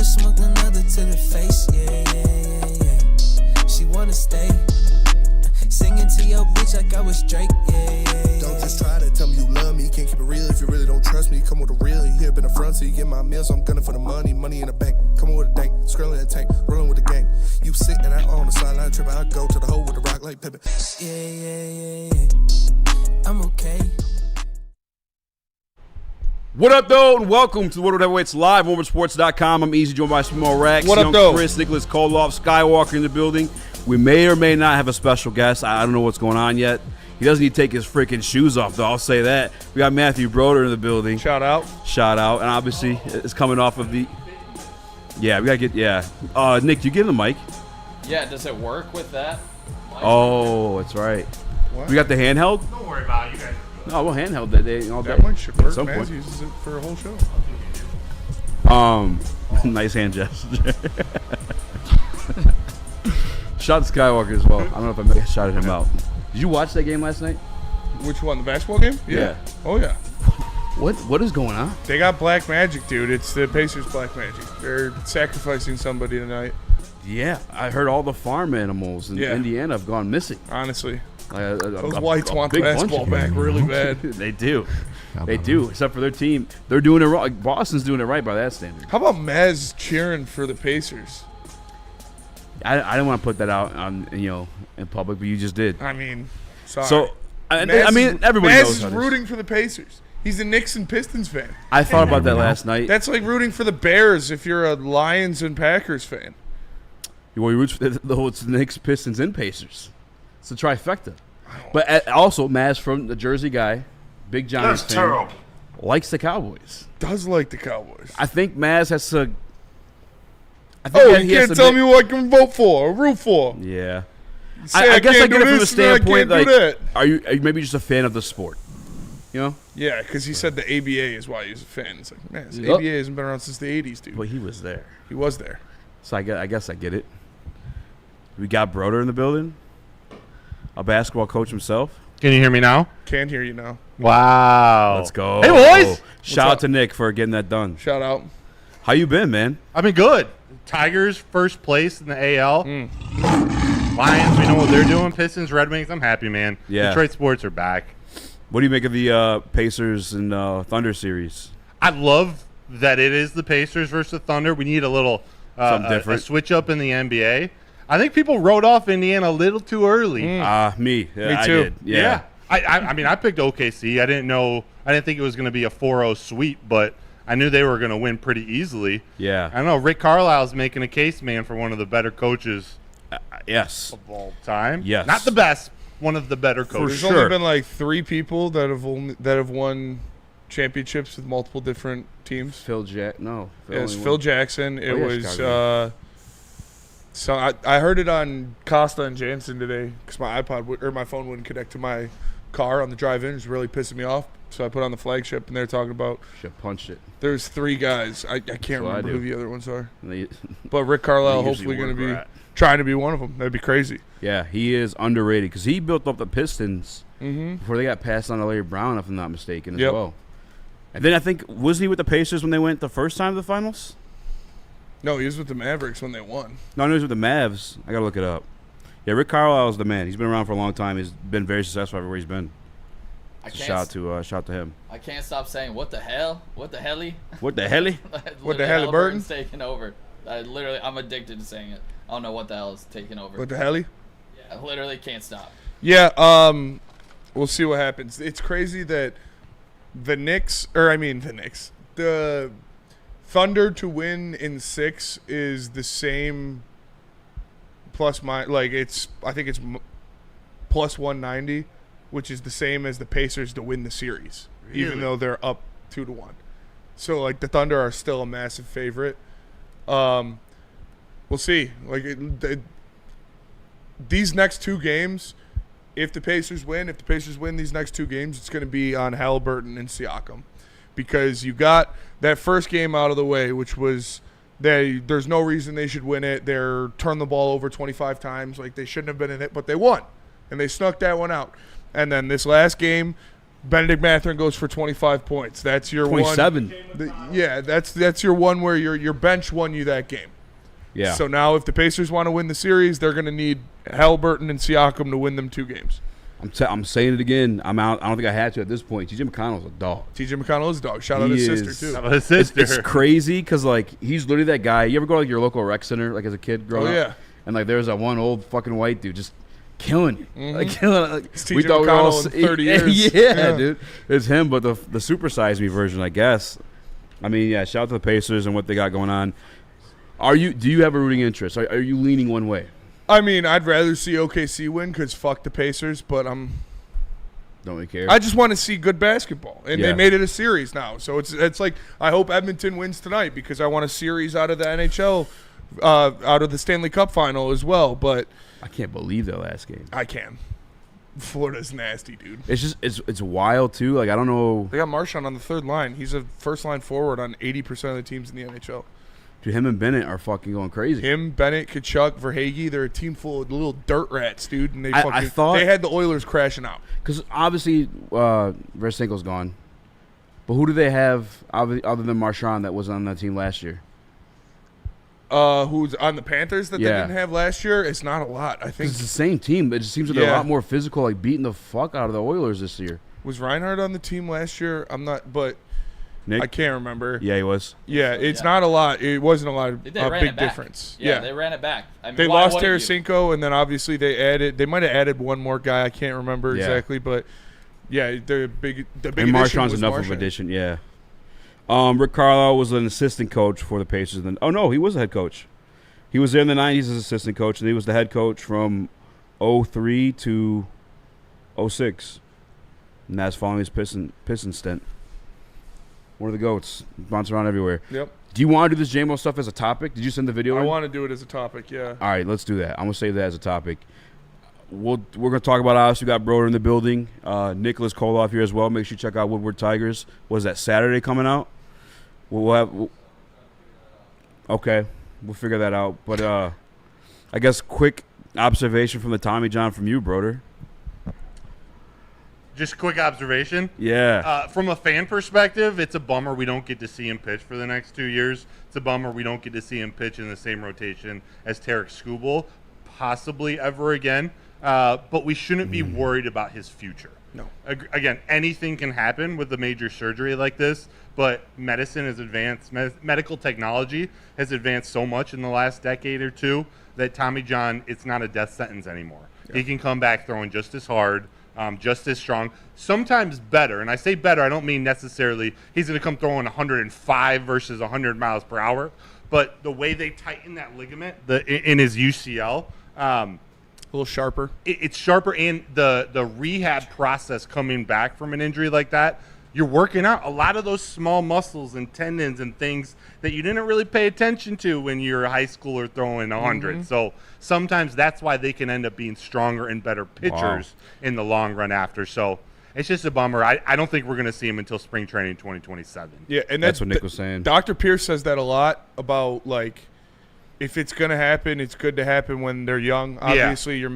smoke another to the face, yeah. She wanna stay. Singing to your bitch like I was Drake, yeah. Don't just try to tell me you love me. Can't keep it real if you really don't trust me. Come with a real, here been a front, so you get my meals. I'm gunning for the money in the bank. Come with a dank, scrolling the tank, rolling with the gang. You sit and I on the sideline tripping. I go to the hole with the rock like Pippin. Yeah. I'm okay. What up, though, and welcome to Woodward Heavyweights Live, WoodwardSports.com. I'm Easy, joined by Small Rax. What up, though? Chris, Nicholas, Kohloff, Skywalker in the building. We may or may not have a special guest. I don't know what's going on yet. He doesn't need to take his freaking shoes off, though. I'll say that. We got Matthew Broder in the building. Shout out. And obviously, it's coming off of the... Yeah, we got to get... Nick, do you give him the mic? Yeah, does it work with that? Oh, that's right. What? We got the handheld? Don't worry about it. You guys. No, we'll handheld that day. All That day. mic should work. At some Maz point. uses it for a whole show. Nice hand gesture. Shout to Skywalker as well. I don't know if I shouted him out. Did you watch that game last night? Which one? The basketball game? Yeah. Oh, yeah. What is going on? They got black magic, dude. It's the Pacers' black magic. They're sacrificing somebody tonight, Yeah, I heard all the farm animals in Yeah. Indiana have gone missing. honestly. Those Whites want the big bunch basketball of back them. really bad. They do. They do, except for their team. They're doing it wrong. Like, Boston's doing it right by that standard. How about Maz cheering for the Pacers? I didn't want to put that out on in public, but you just did. I mean, sorry. So I Maz mean, everybody Maz knows is how it is. rooting for the Pacers. He's a Knicks and Pistons fan. I thought about that last night. That's like rooting for the Bears if you're a Lions and Packers fan. Well, you root for it's the Knicks, Pistons, and Pacers. It's a trifecta. But also, Maz from the Jersey guy, big Giants fan, terrible. likes the Cowboys. Does like the Cowboys. I think Maz has to. I think You can't tell me what I can vote for or root for. Yeah. Say I guess I can't get do it from the this and I standpoint, can't like, do that. are you maybe just a fan of the sport? You know? Yeah, because he said the ABA is why he's a fan. It's like, man, this Yep. ABA hasn't been around since the 80s, dude. Well, he was there. He was there. So I guess I get it. We got Broder in the building, a basketball coach himself. Can you hear me now? Can't hear you now. Wow. Let's go. Hey, boys. Shout out up? to Nick for getting that done. Shout out. How you been, man? I've been good. Tigers first place in the AL. Lions, we know what they're doing. Pistons, Red Wings. I'm happy, man. Yeah. Detroit sports are back. What do you make of the Pacers and Thunder series? I love that it is the Pacers versus the Thunder. We need a little Something different. a switch up in the NBA. I think people wrote off Indiana a little too early. Me. Me I too. did. Yeah. I mean, I picked OKC. I didn't think it was going to be a 4-0 sweep, but I knew they were going to win pretty easily. Yeah. I don't know. Rick Carlisle's making a case, man, for one of the better coaches Yes. of all time. Yes. Not the best, one of the better coaches. There's sure. only been like 3 people that have won championships with multiple different teams. Phil Jackson. No. It was only Phil won. Jackson. It Oh, yeah, was Chicago. so I heard it on Costa and Jansen today because my my phone wouldn't connect to my car on the drive-in. It was really pissing me off. So I put on the flagship and they're talking about Should punched it. there's 3 guys. I can't what I remember do. who the other ones are. And they- But Rick Carlisle They hopefully usually going to work be rat. trying to be one of them. That'd be crazy. Yeah, he is underrated because he built up the Pistons before they got passed on to Larry Brown, if I'm not mistaken, as Yep. well. And then I think, wasn't he with the Pacers when they went the first time to the finals? No, he was with the Mavericks when they won. No, he was with the Mavs. I got to look it up. Yeah, Rick Carlisle's the man. He's been around for a long time. He's been very successful everywhere he's been. I So can't, shout to him. I can't stop saying, what the hell? What the helly? What the hell? What the hell, Burton? Taking over. I'm addicted to saying it. I don't know what the hell is taking over. What the hell? Yeah, I literally can't stop. Yeah, we'll see what happens. It's crazy that the Thunder to win in 6 is the same plus my like I think it's plus 190, which is the same as the Pacers to win the series, even though they're up 2-1. So like the Thunder are still a massive favorite. We'll see. Like these next 2 games, if the Pacers win these next 2 games, it's going to be on Halliburton and Siakam, because you got that first game out of the way, which was there's no reason they should win it. They're turned the ball over 25 times, like they shouldn't have been in it, but they won, and they snuck that one out. And then this last game, Benedict Mathurin goes for 25 points. That's your 27. Yeah, that's your one where your bench won you that game. Yeah. So now if the Pacers want to win the series, they're going to need Haliburton and Siakam to win them 2 games. I'm saying it again. I'm out. I don't think I had to at this point. TJ McConnell's a dog. TJ McConnell is a dog. Shout out He his is. sister, too. How about his sister? It's crazy because, like, he's literally that guy. You ever go to, like, your local rec center, like, as a kid growing Oh, up? yeah. And, like, there's that one old fucking white dude just killing you. Like, killing like, It's TJ McConnell in 30 years. Yeah, dude. It's him, but the supersize me version, I guess. I mean, yeah, shout out to the Pacers and what they got going on. Do you have a rooting interest? Are you leaning one way? I mean, I'd rather see OKC win because fuck the Pacers, but Don't really care. I just want to see good basketball, and Yeah. they made it a series now. So it's like I hope Edmonton wins tonight because I want a series out of the NHL, out of the Stanley Cup final as well. But I can't believe their last game. I can. Florida's nasty, dude. It's just it's wild too. Like, I don't know. They got Marchand on the third line. He's a first line forward on 80% of the teams in the NHL. Dude, him and Bennett are fucking going crazy. Him, Bennett, Kachuk, Verhaeghe, they're a team full of little dirt rats, dude. And I thought- they had the Oilers crashing out. Because obviously Resenko's gone. But who do they have other than Marchand that was on that team last year? Who's on the Panthers that they Yeah. didn't have last year? It's not a lot. I think It's the same team. It just seems like they're a Yeah. lot more physical, like beating the fuck out of the Oilers this year. was Reinhardt on the team last year. I'm not, but Nick? I can't remember. Yeah, he was. Yeah, it's Yeah. not a lot. It wasn't a lot of They ran big it back. difference. Yeah, they ran it back. I mean, They why lost wouldn't you? Tarasenko, and then obviously they might have added one more guy. I can't remember Yeah. exactly, but yeah, the big And addition Marchand's was enough of Marchand. an addition, yeah. Rick Carlisle was an assistant coach for the Pacers. Then, oh, no, he was a head coach. He was there in the 90s as assistant coach, and he was the head coach from 03 to 06. And that's following his Piston stint. One of the GOATs. Bounce around everywhere. Yep. Do you want to do this JMO stuff as a topic? Did you send the video I in? want to do it as a topic. Yeah. All right, let's do that. I'm going to save that as a topic. We're going to talk about, obviously, we got Broder in the building. Nicholas Kohloff here as well. Make sure you check out Woodward Tigers. Was that Saturday coming out? Okay. We'll figure that out. But I guess quick observation from the Tommy John from you, Broder. Just a quick observation. Yeah. From a fan perspective, it's a bummer we don't get to see him pitch for the next 2 years. It's a bummer we don't get to see him pitch in the same rotation as Tarek Skubal, possibly ever again. But we shouldn't be worried about his future. No. Again, anything can happen with a major surgery like this, but medicine has advanced. Medical technology has advanced so much in the last decade or two that Tommy John, it's not a death sentence anymore. Yeah. He can come back throwing just as hard, just as strong, sometimes better. And I say better, I don't mean necessarily he's going to come throwing 105 versus 100 miles per hour, but the way they tighten that ligament in his UCL, A little sharper. it's sharper, and the rehab process coming back from an injury like that, you're working out a lot of those small muscles and tendons and things that you didn't really pay attention to when you're a high schooler throwing 100. So sometimes that's why they can end up being stronger and better pitchers in the long run after. So it's just a bummer. I don't think we're going to see him until spring training 2027. Yeah, and That's what Nick was saying. Dr. Pierce says that a lot about, like, if it's going to happen, it's good to happen when they're young. Obviously, you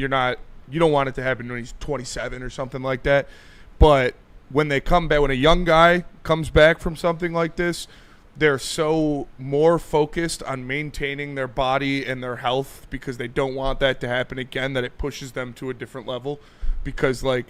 don't want it to happen when he's 27 or something like that. But when they come back, when a young guy comes back from something like this, they're so more focused on maintaining their body and their health because they don't want that to happen again, that it pushes them to a different level. Because, like,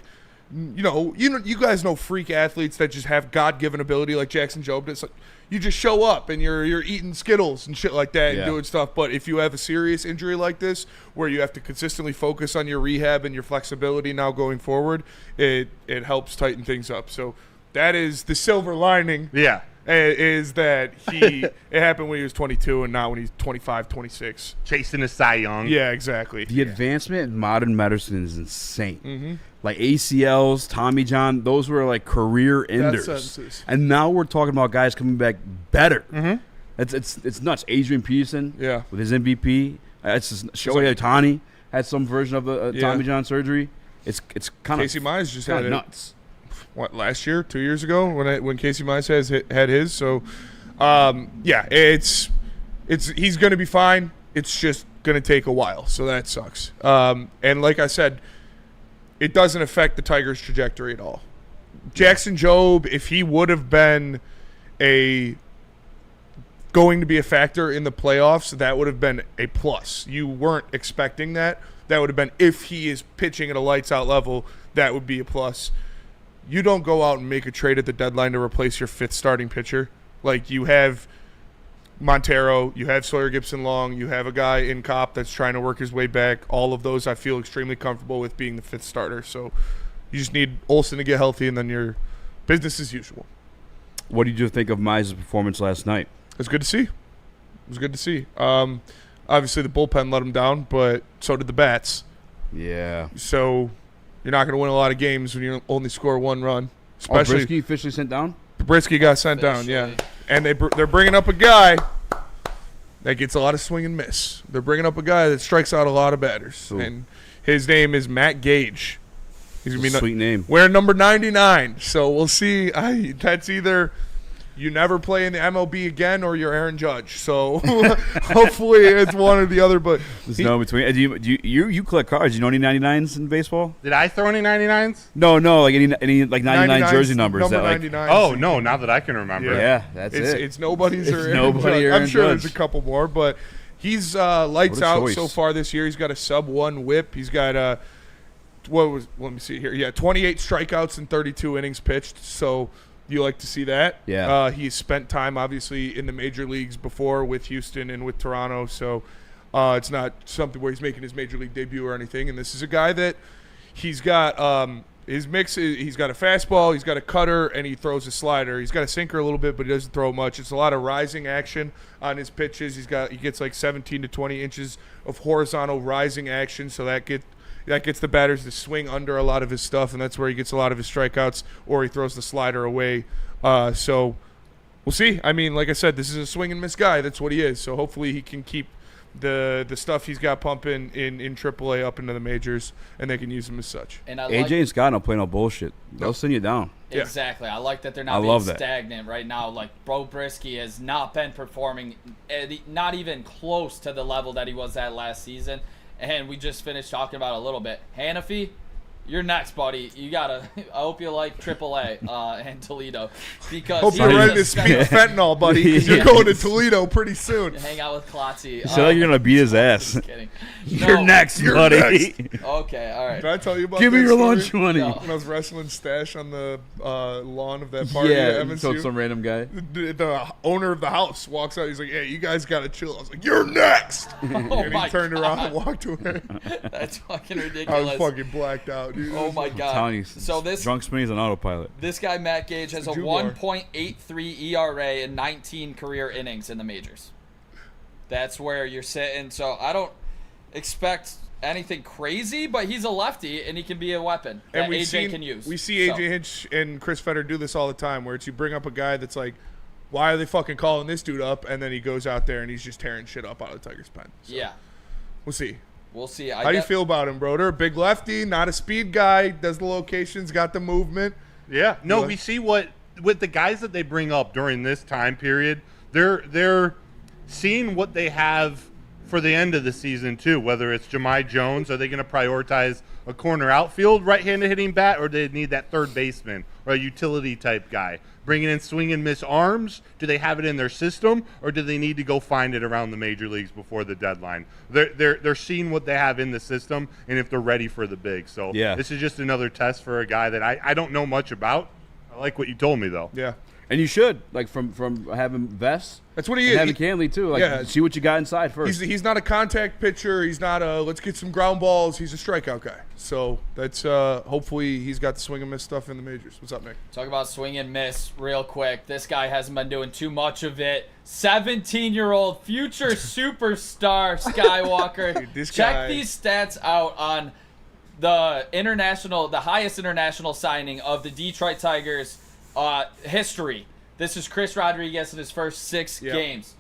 you guys know freak athletes that just have God-given ability like Jackson Jobe. It's like you just show up and you're eating Skittles and shit like that and doing stuff. But if you have a serious injury like this where you have to consistently focus on your rehab and your flexibility now going forward, it helps tighten things up. So that is the silver lining. Yeah. Is that it happened when he was 22 and not when he's 25, 26. Chasing a Cy Young. Yeah, exactly. The advancement in modern medicine is insane. Like ACLs, Tommy John, those were like career enders. sentences. And now we're talking about guys coming back better. It's nuts. Adrian Peterson with his MVP. It's just Shohei Ohtani had some version of the Tommy John surgery. It's kind of Casey Mize just had it. nuts. What, last year, 2 years ago, when Casey Mize had his. So, he's going to be fine. It's just going to take a while, so that sucks. And like I said, it doesn't affect the Tigers' trajectory at all. Jackson Jobe, if he would have been going to be a factor in the playoffs, that would have been a plus. You weren't expecting that. That would have been, if he is pitching at a lights out level, that would be a plus. You don't go out and make a trade at the deadline to replace your 5th starting pitcher. Like, you have Montero, you have Sawyer Gibson-Long, you have a guy in Kopp that's trying to work his way back. All of those I feel extremely comfortable with being the 5th starter. So you just need Olsen to get healthy, and then your business as usual. What did you think of Mize's performance last night? It was good to see. Obviously, the bullpen let him down, but so did the bats. Yeah. So you're not going to win a lot of games when you only score 1 run. Especially Brisky officially sent down? Brisky got sent down, yeah. And they're bringing up a guy that gets a lot of swing and miss. They're bringing up a guy that strikes out a lot of batters. Ooh. And his name is Matt Gage. He's going to be sweet name. Wearing number 99. So we'll see. That's either you never play in the MLB again or you're Aaron Judge. So hopefully it's one or the other. But there's no between. You collect cards. You know any 99s in baseball? Did I throw any 99s? No, like any like 99 jersey numbers. Number that, like, 99. Oh, no, now that I can remember. Yeah, that's it. It's nobody's or It's Aaron nobody Judge. or I'm Aaron sure Judge. there's a couple more, but he's lights out choice. so far this year. He's got a sub-1 whip. He's got let me see here. Yeah, 28 strikeouts and 32 innings pitched. So you like to see that. Yeah. He's spent time, obviously, in the major leagues before with Houston and with Toronto. So it's not something where he's making his major league debut or anything. And this is a guy that he's got his mix. He's got a fastball, he's got a cutter, and he throws a slider. He's got a sinker a little bit, but he doesn't throw much. It's a lot of rising action on his pitches. He gets like 17 to 20 inches of horizontal rising action. So that gets the batters to swing under a lot of his stuff, and that's where he gets a lot of his strikeouts, or he throws the slider away. So we'll see. I mean, like I said, this is a swing and miss guy. That's what he is. So hopefully he can keep the stuff he's got pumping in AAA up into the majors, and they can use him as such. And AJ and Scott don't play no bullshit. They'll send you down. Yeah. Exactly. I like that they're not being stagnant right now. Like, Bro Brisky has not been performing not even close to the level that he was at last season. And we just finished talking about it a little bit. Hanafi, you're next, buddy. You gotta. I hope you like AAA and Toledo, because hope you're ready to speak fentanyl, buddy, because you're going to Toledo pretty soon. Hang out with Klotzy. You sound like you're gonna beat his ass. Just kidding. You're next, buddy. Next. Okay, all right. Did I tell you about Give me that your story? lunch money. No. When I was wrestling Stash on the lawn of that party at you MSU, told some random guy. the owner of the house walks out. He's like, "Hey, you guys gotta chill." I was like, "You're next," and he turned around and walked away. That's fucking I ridiculous. was fucking blacked out, dude. Oh my god. You, So this drunk Smitty's on autopilot. This guy Matt Gage has a Jugar. 1.83 ERA and 19 career innings in the majors. That's where you're sitting. So I don't expect anything crazy, but he's a lefty and he can be a weapon that AJ can use. We see AJ Hinch and Chris Fetter do this all the time, where it's you bring up a guy that's like, why are they fucking calling this dude up? And then he goes out there and he's just tearing shit up out of the Tigers' pen. So Yeah. we'll see. We'll see. How do you feel about him, bro? They're a big lefty, not a speed guy, does the locations, got the movement. Yeah. No, we see what with the guys that they bring up during this time period, they're seeing what they have for the end of the season too. Whether it's Jahmai Jones, are they going to prioritize a corner outfield right-handed hitting bat, or do they need that third baseman or a utility type guy? Bringing in swing and miss arms, do they have it in their system, or do they need to go find it around the major leagues before the deadline? They're seeing what they have in the system and if they're ready for the big. So yeah. This is just another test for a guy that I don't know much about. I like what you told me though. Yeah. And you should, like, from having vests. That's what he and is. having Canley, too. Like, Yeah. see what you got inside first. He's not a contact pitcher. He's not a let's get some ground balls. He's a strikeout guy. So that's hopefully he's got the swing and miss stuff in the majors. What's up, Nick? Talk about swing and miss real quick. This guy hasn't been doing too much of it. 17-year-old future superstar Skywalker. Dude, this Check guy. these stats out on the highest international signing of the Detroit Tigers history. This is Chris Rodriguez in his first 6 games.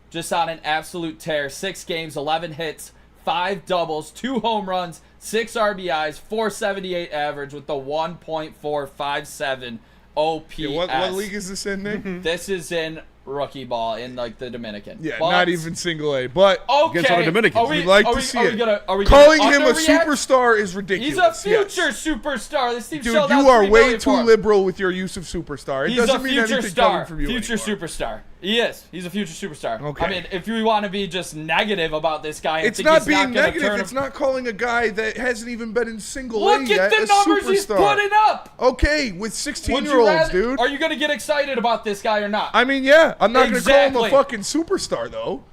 Just on an absolute tear. 6 games, 11 hits, 5 doubles, 2 home runs, 6 RBIs, 478 average with the 1.457 OPS. What league is this in, Nick? This is in rookie ball in like the Dominican. Yeah, But- not even single A. But Okay. Against other Dominicans. we'd like to see it. Calling calling him a superstar is He's ridiculous. a future superstar. This team Dude, shelled out you are $3 way million too for him. liberal with your use of superstar. It He's a doesn't mean future anything star. coming from you Future anymore. superstar. He is. He's a future superstar. Okay. I mean, if you want to be just negative about this guy, It's I think not he's being not gonna negative. turn It's him. not calling a guy that hasn't even been in single A Look yet at the a numbers superstar. he's putting up. Okay, with Would you 16-year-olds, rather- dude. Are you going to get excited about this guy or not? I mean, yeah. I'm not going to call him a Exactly. fucking superstar, though.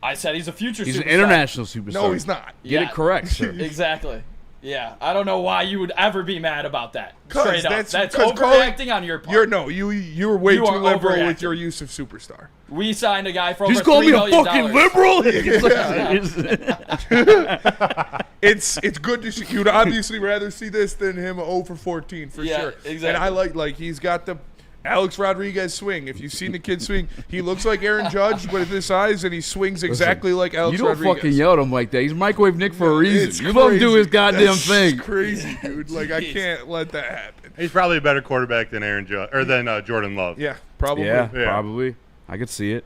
I said he's a future He's superstar. an international superstar. No, he's not. Get it correct, sir. Exactly. Yeah, I don't know why you would ever be mad about that. 'Cause Straight up. that's- That's 'cause overreacting on your part. You were way You too are liberal overreacting. with your use of superstar. We signed a guy for He's over calling $3 me a million. fucking liberal. It's good to see. You'd obviously rather see this than him 0 for 14 for Yeah, sure. exactly. And I like he's got the Alex Rodriguez swing. If you've seen the kid swing, he looks like Aaron Judge with his eyes, and he swings exactly like Alex You don't Rodriguez. fucking yell at him like that. He's microwave Nick for a reason. It's You let him do crazy. his goddamn That's thing. crazy, dude. Like I can't let that happen. He's probably a better quarterback than Jordan Love. Yeah, probably. Yeah, Yeah. probably. I could see it.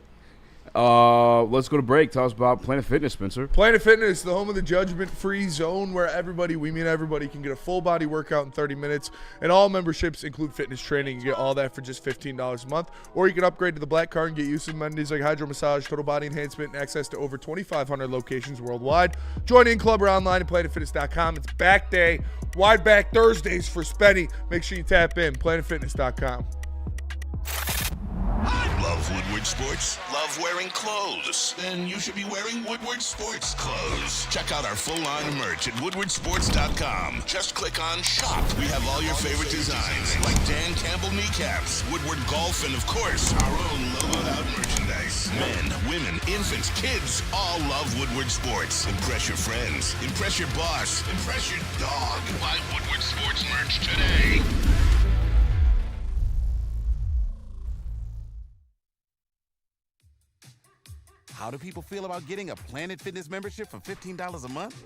Let's go to break. Tell us about Planet Fitness, Spencer. Planet Fitness, the home of the judgment-free zone where we mean everybody, can get a full-body workout in 30 minutes. And all memberships include fitness training. You get all that for just $15 a month. Or you can upgrade to the Black Card and get use of amenities like hydro massage, total body enhancement, and access to over 2,500 locations worldwide. Join in club or online at planetfitness.com. It's back day, wide back Thursdays for Spenny. Make sure you tap in, planetfitness.com. Love Woodward Sports? Love wearing clothes? Then you should be wearing Woodward Sports clothes. Check out our full line of merch at woodwardsports.com. Just click on shop. We have all your favorite designs, like Dan Campbell kneecaps, Woodward golf, and of course, our own logoed out merchandise. Men, women, infants, kids, all love Woodward Sports. Impress your friends. Impress your boss. Impress your dog. Buy Woodward Sports merch today. How do people feel about getting a Planet Fitness membership for $15 a month?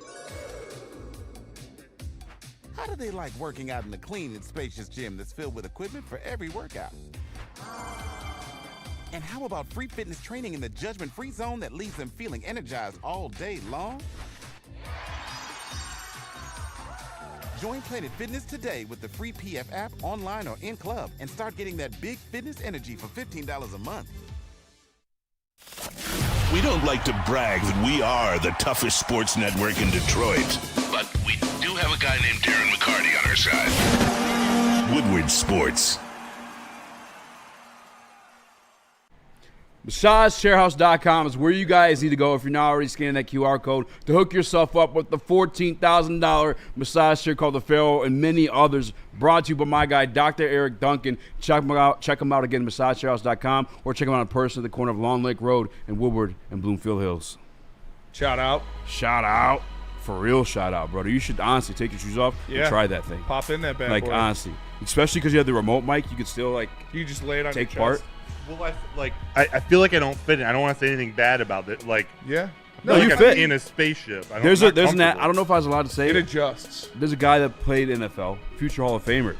How do they like working out in a clean and spacious gym that's filled with equipment for every workout? And how about free fitness training in the judgment-free zone that leaves them feeling energized all day long? Join Planet Fitness today with the free PF app, online or in club, and start getting that big fitness energy for $15 a month. We don't like to brag that we are the toughest sports network in Detroit, but we do have a guy named Darren McCarty on our side. Woodward Sports. MassageSharehouse.com is where you guys need to go if you're not already scanning that QR code to hook yourself up with the $14,000 massage chair called the Pharaoh and many others. Brought to you by my guy, Dr. Eric Duncan. Check him out again, MassageSharehouse.com, or check him out in person at the corner of Long Lake Road in Woodward and Bloomfield Hills. Shout out. Shout out. For real, shout out, brother. You should honestly take your shoes off and try that thing. Pop in that bad Like, boy. honestly. Especially because you have the remote mic, you could still, like, You just lay it on take your part. chest. Well, I feel like I don't fit in. I don't want to say anything bad about it. Like, Yeah. No, like you I'm fit. in a spaceship. There's an I don't know if I was allowed to say It it. adjusts. There's a guy that played NFL, future Hall of Famer,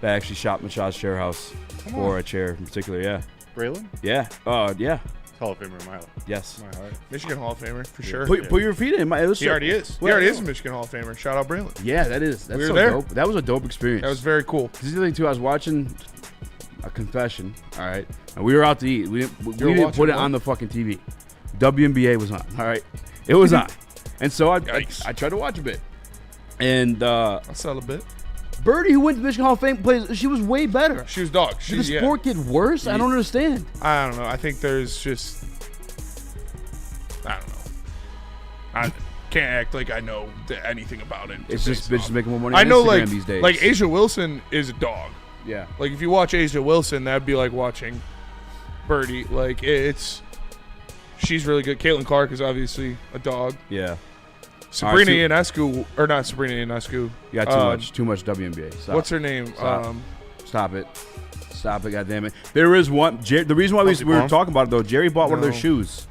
that actually shot Massage Sharehouse for a chair in particular. Yeah. Braylon? Yeah. Yeah. Hall of Famer in my life. Yes. My heart. Michigan Hall of Famer, for sure. Put your feet in. He already is. He already is a Michigan Hall of Famer. Shout out Braylon. Yeah, that's We were so there. dope. That was a dope experience. That was very cool. This is the thing too. I was watching a confession. All right, and we were out to eat. We didn't watching put it what? on the fucking TV. WNBA was on. All right, it was on, and so I tried to watch a bit. And I'll sell a bit. Birdie, who went to Michigan Hall of Fame, plays. She was way better. She was dog. Did the sport get worse? I don't understand. I don't know. I think there's just. I don't know. I can't act like I know anything about it. It's just bitches making more money I on know, Instagram like these days. like Asia Wilson is a dog. Yeah. Like if you watch Asia Wilson, that'd be like watching Birdie. Like she's really good. Caitlin Clark is obviously a dog. Yeah. Sabrina All right, Ionescu, or not Sabrina Ionescu. You got too much WNBA. Stop. What's her name? Stop. Stop it. Stop it, goddammit. There is one. The reason why we were talking about it, though, Jerry bought one of their shoes.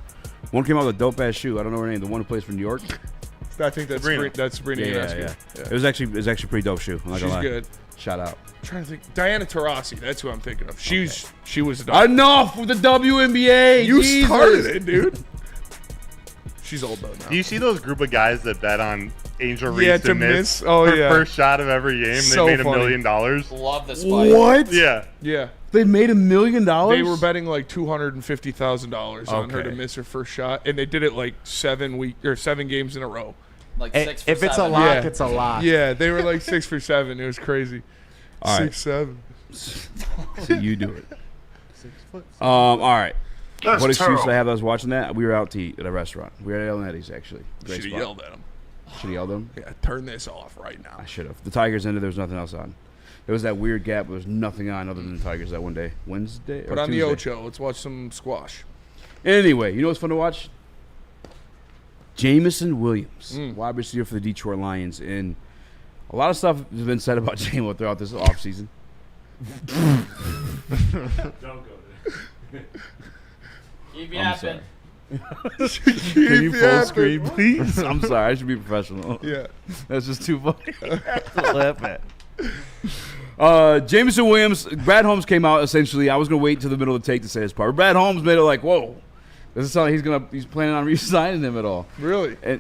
One came out with a dope-ass shoe. I don't know her name. The one who plays for New York. I think that's Sabrina Yeah. Ionescu. It was actually a pretty dope shoe. I'm not She's gonna lie. good. Shout out. I'm trying to think. Diana Taurasi. That's who I'm thinking of. She was Enough with the WNBA. You Jesus. started it, dude. She's old though now. Do you see those group of guys that bet on Angel Reese Yeah, to miss Oh, her yeah. first shot of every game? So They made funny. $1 million. Love the spike. What? Yeah. Yeah. They made $1 million? They were betting like $250,000 on her to Okay. miss her first shot, and they did it like 7 games in a row. Like Hey, 6 for if it's a 7. lock, Yeah. it's a lock. Yeah, they were like 6 for 7. It was crazy. All right. 6-7. So you do it. All right. What excuse did I have? I was watching that. We were out to eat at a restaurant. We were at El Netti's, actually. Great Should have spot. yelled at him. Should have yelled at him? Yeah, turn this off right now. I should have. The Tigers ended. There was nothing else on. There was that weird gap. There was nothing on other than the Tigers that one day. Wednesday or Put on Tuesday. the Ocho. Let's watch some squash. Anyway, you know what's fun to watch? Jamison Williams, wide receiver for the Detroit Lions. And a lot of stuff has been said about Jamo throughout this offseason. Don't go there. Keep I'm yapping. Can you full screen, please? I'm sorry. I should be professional. Yeah. That's just too funny to laugh at. Jamison Williams, Brad Holmes came out essentially. I was going to wait until the middle of the take to say this part. But Brad Holmes made it like, whoa. This is how he's planning on re-signing him at all. Really? And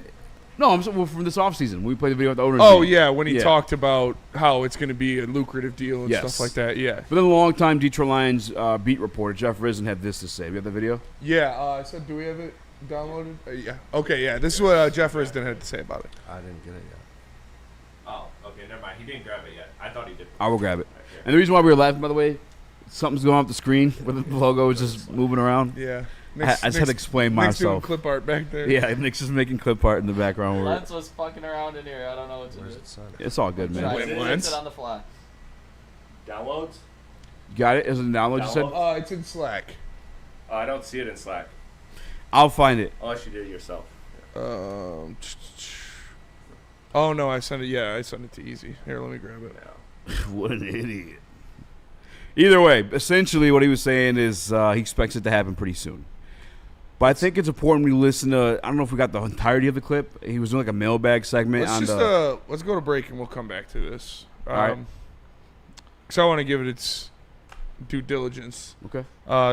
no, I'm from this offseason. We played the video with the owner. Oh, yeah, when he talked about how it's going to be a lucrative deal and Yes. stuff like that. Yeah. But then the longtime Detroit Lions beat reporter, Jeff Risen, had this to say. We have the video? Yeah. I said, do we have it downloaded? Yeah. Okay, yeah. This is what Jeff Risden had to say about it. I didn't get it yet. Oh, okay, never mind. He didn't grab it yet. I thought he did. I will grab it. And the reason why we were laughing, by the way, something's going off the screen where the logo is just moving around. Yeah. I just had to explain Nick's doing myself. clip art back there. Yeah, Nick's just making clip art in the background. Lance was fucking around in here. I don't know what to do. It's all good, man. Wait, It's Lance? on the fly. Downloads? You got it? Is it a download, you said? It's in Slack. Oh, I don't see it in Slack. I'll find it. Unless you did it yourself. Oh, no, I sent it. Yeah, I sent it to Easy. Here, let me grab it. What an idiot. Either way, essentially what he was saying is he expects it to happen pretty soon. But I think it's important we listen to, I don't know if we got the entirety of the clip. He was doing like a mailbag segment. Let's go to break and we'll come back to this. All right. Because I want to give it its due diligence. Okay.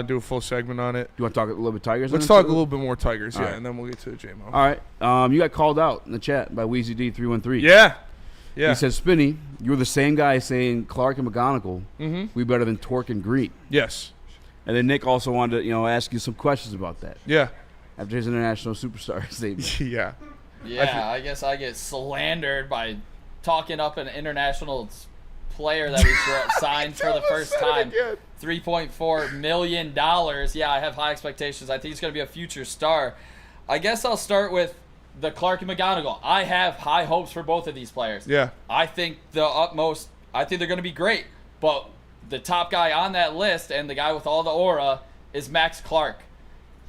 Do a full segment on it. You want to talk a little bit Tigers? Let's then? talk a little bit more Tigers, All yeah, right. and then we'll get to J-Mo. All right. You got called out in the chat by Weezy D313. Yeah. Yeah. He says, Spinny, you were the same guy saying Clark and McGonigal we better than Torque and Green. Yes. And then Nick also wanted to, ask you some questions about that. Yeah. After his international superstar statement. Yeah. Yeah, I guess I get slandered by talking up an international player that we signed for the first time. $3.4 million. Yeah, I have high expectations. I think he's going to be a future star. I guess I'll start with the Clark and McGonigal. I have high hopes for both of these players. Yeah. I think they're going to be great. But the top guy on that list and the guy with all the aura is Max Clark.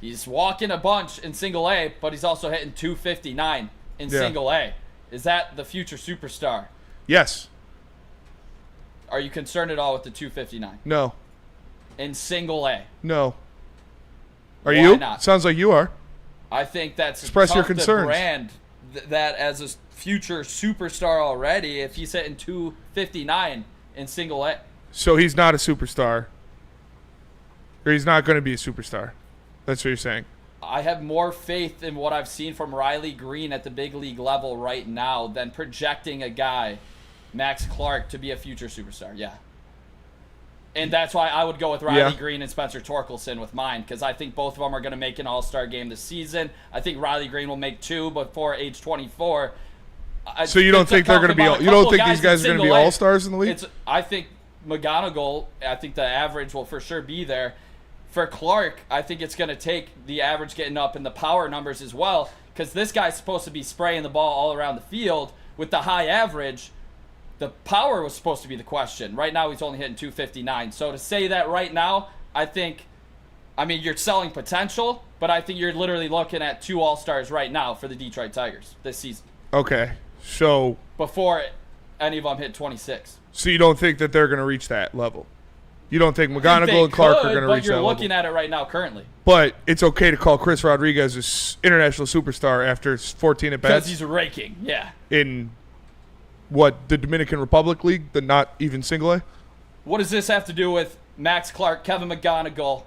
He's walking a bunch in single A, but he's also hitting 259 in single A. Is that the future superstar? Yes. Are you concerned at all with the 259 No. in single A? No. Are Why you? not? Sounds like you are. I think that's Express your tough to concerns. brand that as a future superstar already if he's hitting 259 in single A. So he's not a superstar. Or he's not going to be a superstar. That's what you're saying. I have more faith in what I've seen from Riley Green at the big league level right now than projecting a guy, Max Clark, to be a future superstar. Yeah. And that's why I would go with Riley Green and Spencer Torkelson with mine, because I think both of them are going to make an all-star game this season. I think Riley Green will make 2 before age 24. So you don't think they're going to be? You don't think these guys are going to be all-stars in the league? I think McGonigal, I think the average will for sure be there. For Clark, I think it's going to take the average getting up in the power numbers as well, because this guy's supposed to be spraying the ball all around the field with the high average. The power was supposed to be the question. Right now, he's only hitting 259. So to say that right now, you're selling potential, but I think you're literally looking at 2 all-stars right now for the Detroit Tigers this season. Okay. So before any of them hit 26. So you don't think that they're going to reach that level? You don't think McGonigal and Clark are going to reach that level? But you're looking at it right now currently. But it's okay to call Chris Rodriguez an international superstar after 14 at-bats? Because he's raking, yeah. In what, the Dominican Republic League, the not even single A? What does this have to do with Max Clark, Kevin McGonigal?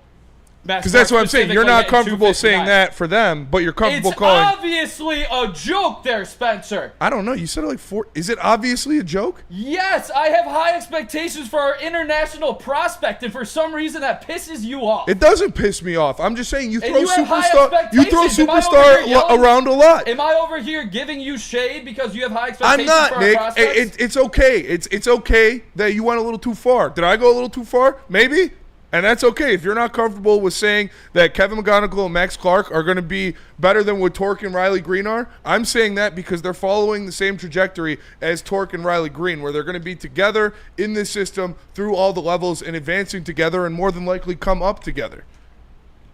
Because that's what I'm saying. You're not comfortable saying that for them, but you're comfortable calling. It's obviously a joke there, Spencer. I don't know. You said it like 4. Is it obviously a joke? Yes, I have high expectations for our international prospect, and for some reason that pisses you off. It doesn't piss me off. I'm just saying you throw superstar. You throw superstar around a lot. Am I over here giving you shade because you have high expectations I'm not, for Nick. our prospects? It's okay. It's okay that you went a little too far. Did I go a little too far? Maybe. And that's okay. If you're not comfortable with saying that Kevin McGonigal and Max Clark are going to be better than what Torque and Riley Green are, I'm saying that because they're following the same trajectory as Torque and Riley Green, where they're going to be together in this system through all the levels and advancing together and more than likely come up together.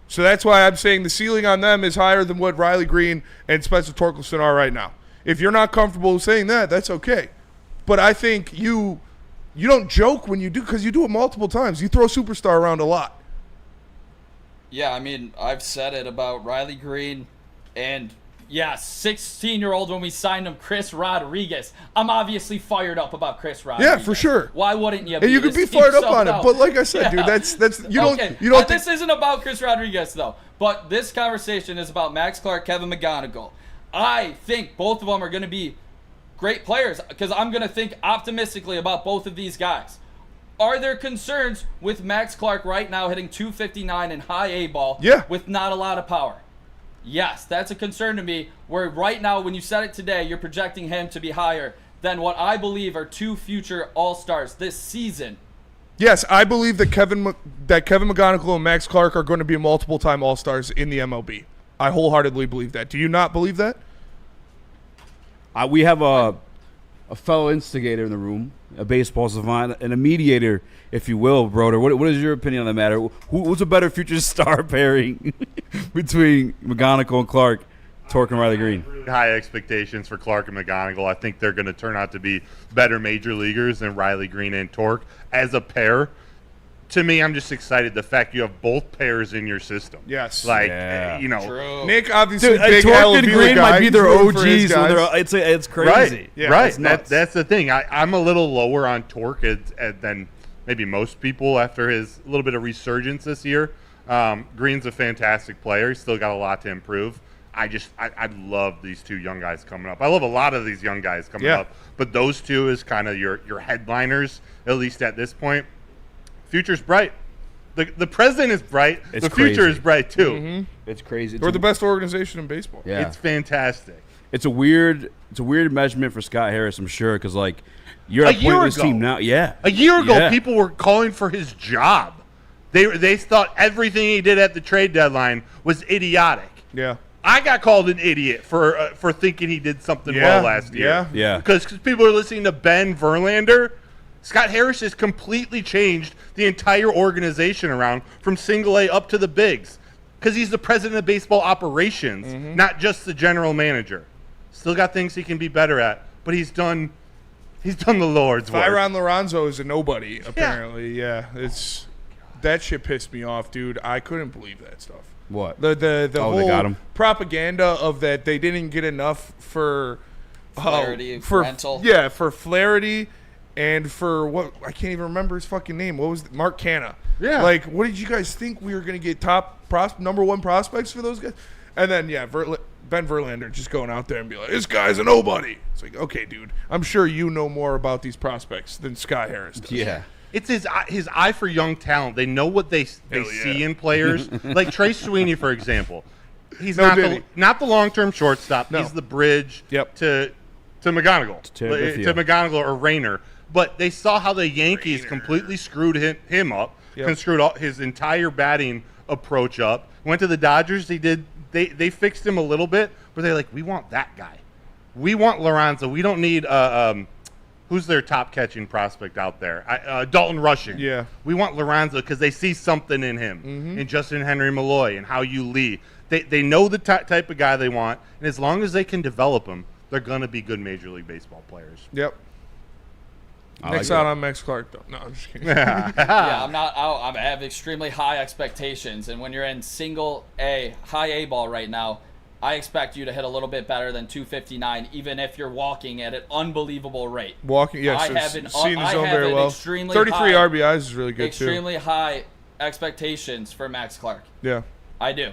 So that's why I'm saying the ceiling on them is higher than what Riley Green and Spencer Torkelson are right now. If you're not comfortable with saying that, that's okay. But I think you don't joke when you do, because you do it multiple times. You throw superstar around a lot. Yeah, I mean, I've said it about Riley Green and, 16-year-old when we signed him, Chris Rodriguez. I'm obviously fired up about Chris Rodriguez. Yeah, for sure. Why wouldn't you? And you could be fired up on it, but like I said, dude, that's you don't. This isn't about Chris Rodriguez though. But this conversation is about Max Clark, Kevin McGonigal. I think both of them are going to be great players because I'm going to think optimistically about both of these guys. Are there concerns with Max Clark right now hitting 259 in high A ball with not a lot of power? Yes, that's a concern to me, where right now when you said it today, you're projecting him to be higher than what I believe are 2 future All-Stars this season. Yes, I believe that Kevin McGonigal and Max Clark are going to be multiple-time All-Stars in the MLB. I wholeheartedly believe that. Do you not believe that? We have a fellow instigator in the room, a baseball savant, and a mediator, if you will, Broder. What is your opinion on the matter? Who's a better future star pairing between McGonigal and Clark, Torque and Riley Green? High expectations for Clark and McGonigal. I think they're going to turn out to be better major leaguers than Riley Green and Torque as a pair. To me, I'm just excited the fact you have both pairs in your system. Yes. True. Nick, obviously, big Torque Al and Avila Green guy. might be their OGs. guys. It's crazy. Right. That's the thing. I'm a little lower on Torque than maybe most people after his little bit of resurgence this year. Green's a fantastic player. He's still got a lot to improve. I love these two young guys coming up. I love a lot of these young guys coming up. But those two is kind of your headliners, at least at this point. Future's bright. The president is bright. It's the crazy. future is bright too. Mm-hmm. It's crazy. We're the best organization in baseball. Yeah. It's fantastic. It's a weird measurement for Scott Harris, I'm sure, because you're at a point in this team now. Yeah. A year ago, people were calling for his job. They thought everything he did at the trade deadline was idiotic. Yeah. I got called an idiot for thinking he did something well last year. Yeah. Because people are listening to Ben Verlander. Scott Harris has completely changed the entire organization around from single A up to the bigs because he's the president of baseball operations, not just the general manager. Still got things he can be better at, but he's done the Lord's work. Byron Lorenzo is a nobody, apparently. Yeah. It's that shit pissed me off, dude. I couldn't believe that stuff. What? The whole they got him. propaganda of that they didn't get enough for Flaherty, rental. Yeah, for Flaherty. And for what I can't even remember his fucking name. What was Mark Canha? Yeah. What did you guys think we were gonna get number one prospects for those guys? And then Ben Verlander just going out there and be like, this guy's a nobody. It's like, okay, dude, I'm sure you know more about these prospects than Scott Harris does. Yeah. It's his eye for young talent. They know what they see in players. Like Trey Sweeney, for example. He's not the long-term shortstop. No. He's the bridge to McGonigal. To McGonigal or Rayner. But they saw how the Yankees completely screwed him up, and screwed his entire batting approach up. Went to the Dodgers. They fixed him a little bit, but they're like, we want that guy. We want Lorenzo. We don't need who's their top catching prospect out there? Dalton Rushing. Yeah. We want Lorenzo because they see something in him, in Justin Henry Malloy and how you lead. They know the type of guy they want, and as long as they can develop him, they're going to be good Major League Baseball players. Yep. Next out on Max Clark, though. No, I'm just kidding. I'm not. I have extremely high expectations, and when you're in single A, high A ball right now, I expect you to hit a little bit better than 259, even if you're walking at an unbelievable rate. Walking, yes. I have seen the zone very well. 33 high, RBIs is really good, extremely high expectations for Max Clark. Yeah. I do.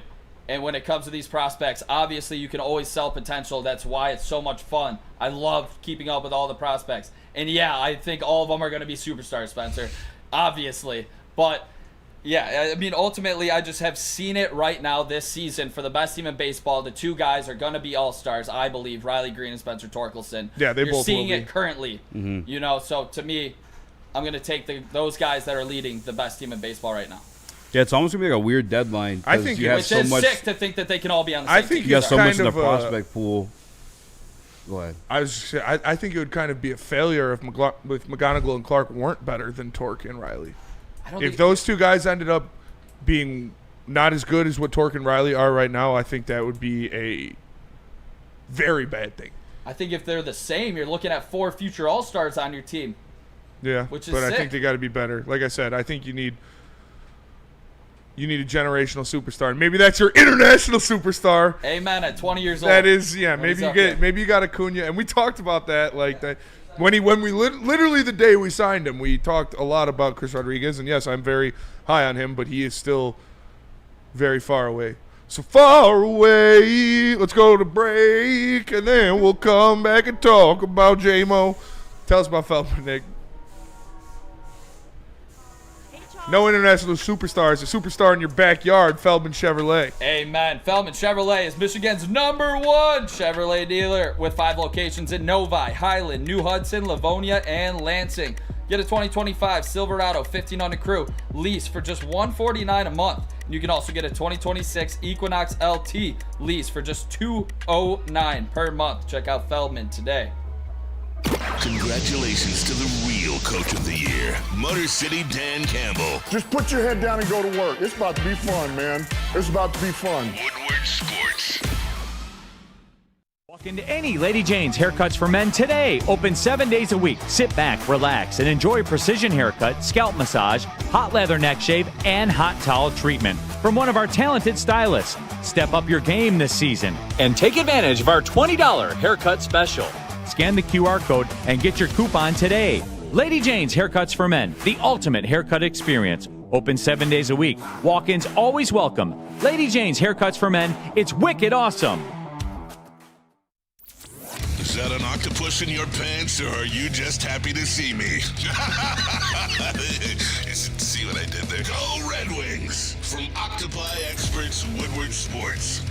And when it comes to these prospects, obviously you can always sell potential. That's why it's so much fun. I love keeping up with all the prospects. And yeah, I think all of them are going to be superstars, Spencer. Obviously. But yeah, I mean, ultimately, I just have seen it right now this season for the best team in baseball. The two guys are going to be all-stars, I believe, Riley Green and Spencer Torkelson. Yeah, they You're both seeing will it be. currently. You know, so to me, I'm going to take those guys that are leading the best team in baseball right now. Yeah, it's almost going to be like a weird deadline. I think you have Which so is much, sick to think that they can all be on the same I think team. you got so much kind in the of, prospect pool. Go ahead. I think it would kind of be a failure if McGonigal and Clark weren't better than Torque and Riley. If those two guys ended up being not as good as what Torque and Riley are right now, I think that would be a very bad thing. I think if they're the same, you're looking at 4 future all-stars on your team. Yeah, which is but sick. I think they got to be better. Like I said, I think you need a generational superstar. Maybe that's your international superstar. Amen. At 20 years old. That is, yeah. Maybe you got Acuna, and we talked about that. Like that when we literally the day we signed him, we talked a lot about Chris Rodriguez, and yes, I'm very high on him, but he is still very far away. So far away. Let's go to break, and then we'll come back and talk about Jamo. Tell us about Feldman, Nick. No international superstars. A superstar in your backyard, Feldman Chevrolet. Amen. Feldman Chevrolet is Michigan's #1 Chevrolet dealer with 5 locations in Novi, Highland, New Hudson, Livonia, and Lansing. Get a 2025 Silverado 1500 Crew lease for just $149 a month. You can also get a 2026 Equinox LT lease for just $209 per month. Check out Feldman today. Congratulations to the real coach of the year, Motor City Dan Campbell. Just put your head down and go to work. It's about to be fun, man. It's about to be fun. Woodward Sports. Walk into any Lady Jane's Haircuts for Men today. Open 7 days a week. Sit back, relax, and enjoy precision haircut, scalp massage, hot leather neck shave, and hot towel treatment from one of our talented stylists. Step up your game this season and take advantage of our $20 haircut special. Scan the QR code and get your coupon today. Lady Jane's Haircuts for Men, the ultimate haircut experience. Open 7 days a week. Walk-ins always welcome. Lady Jane's Haircuts for Men, it's wicked awesome. Is that an octopus in your pants, or are you just happy to see me? See what I did there? Go Red Wings! From Octopi Experts, Woodward Sports.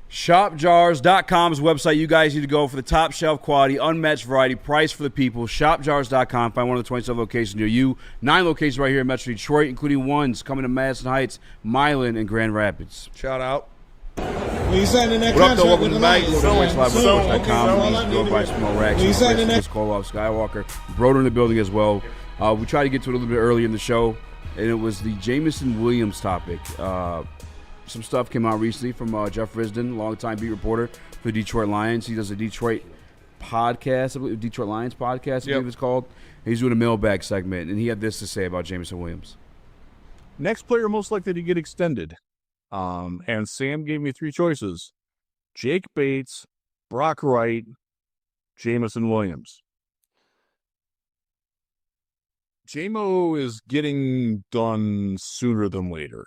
ShopJars.com is the website you guys need to go for the top shelf quality, unmatched variety, price for the people. ShopJars.com. Find one of the 27 locations near you. 9 locations right here in Metro Detroit, including ones coming to Madison Heights, Milan, and Grand Rapids. Shout out. When you signing that What up, though? contract Welcome with back. the Go to Lions, WestLiveReports.com. Go by Small Raxter, Kohloff, Skywalker, Broder in the building as well. We tried to get to it a little bit earlier in the show, and it was the Jameson Williams topic. Some stuff came out recently from Jeff Risden, longtime beat reporter for the Detroit Lions. He does a Detroit podcast, I believe, Detroit Lions podcast, I believe it's called. He's doing a mailbag segment, and he had this to say about Jameson Williams. Next player most likely to get extended. And Sam gave me 3 choices. Jake Bates, Brock Wright, Jameson Williams. Jamo is getting done sooner than later.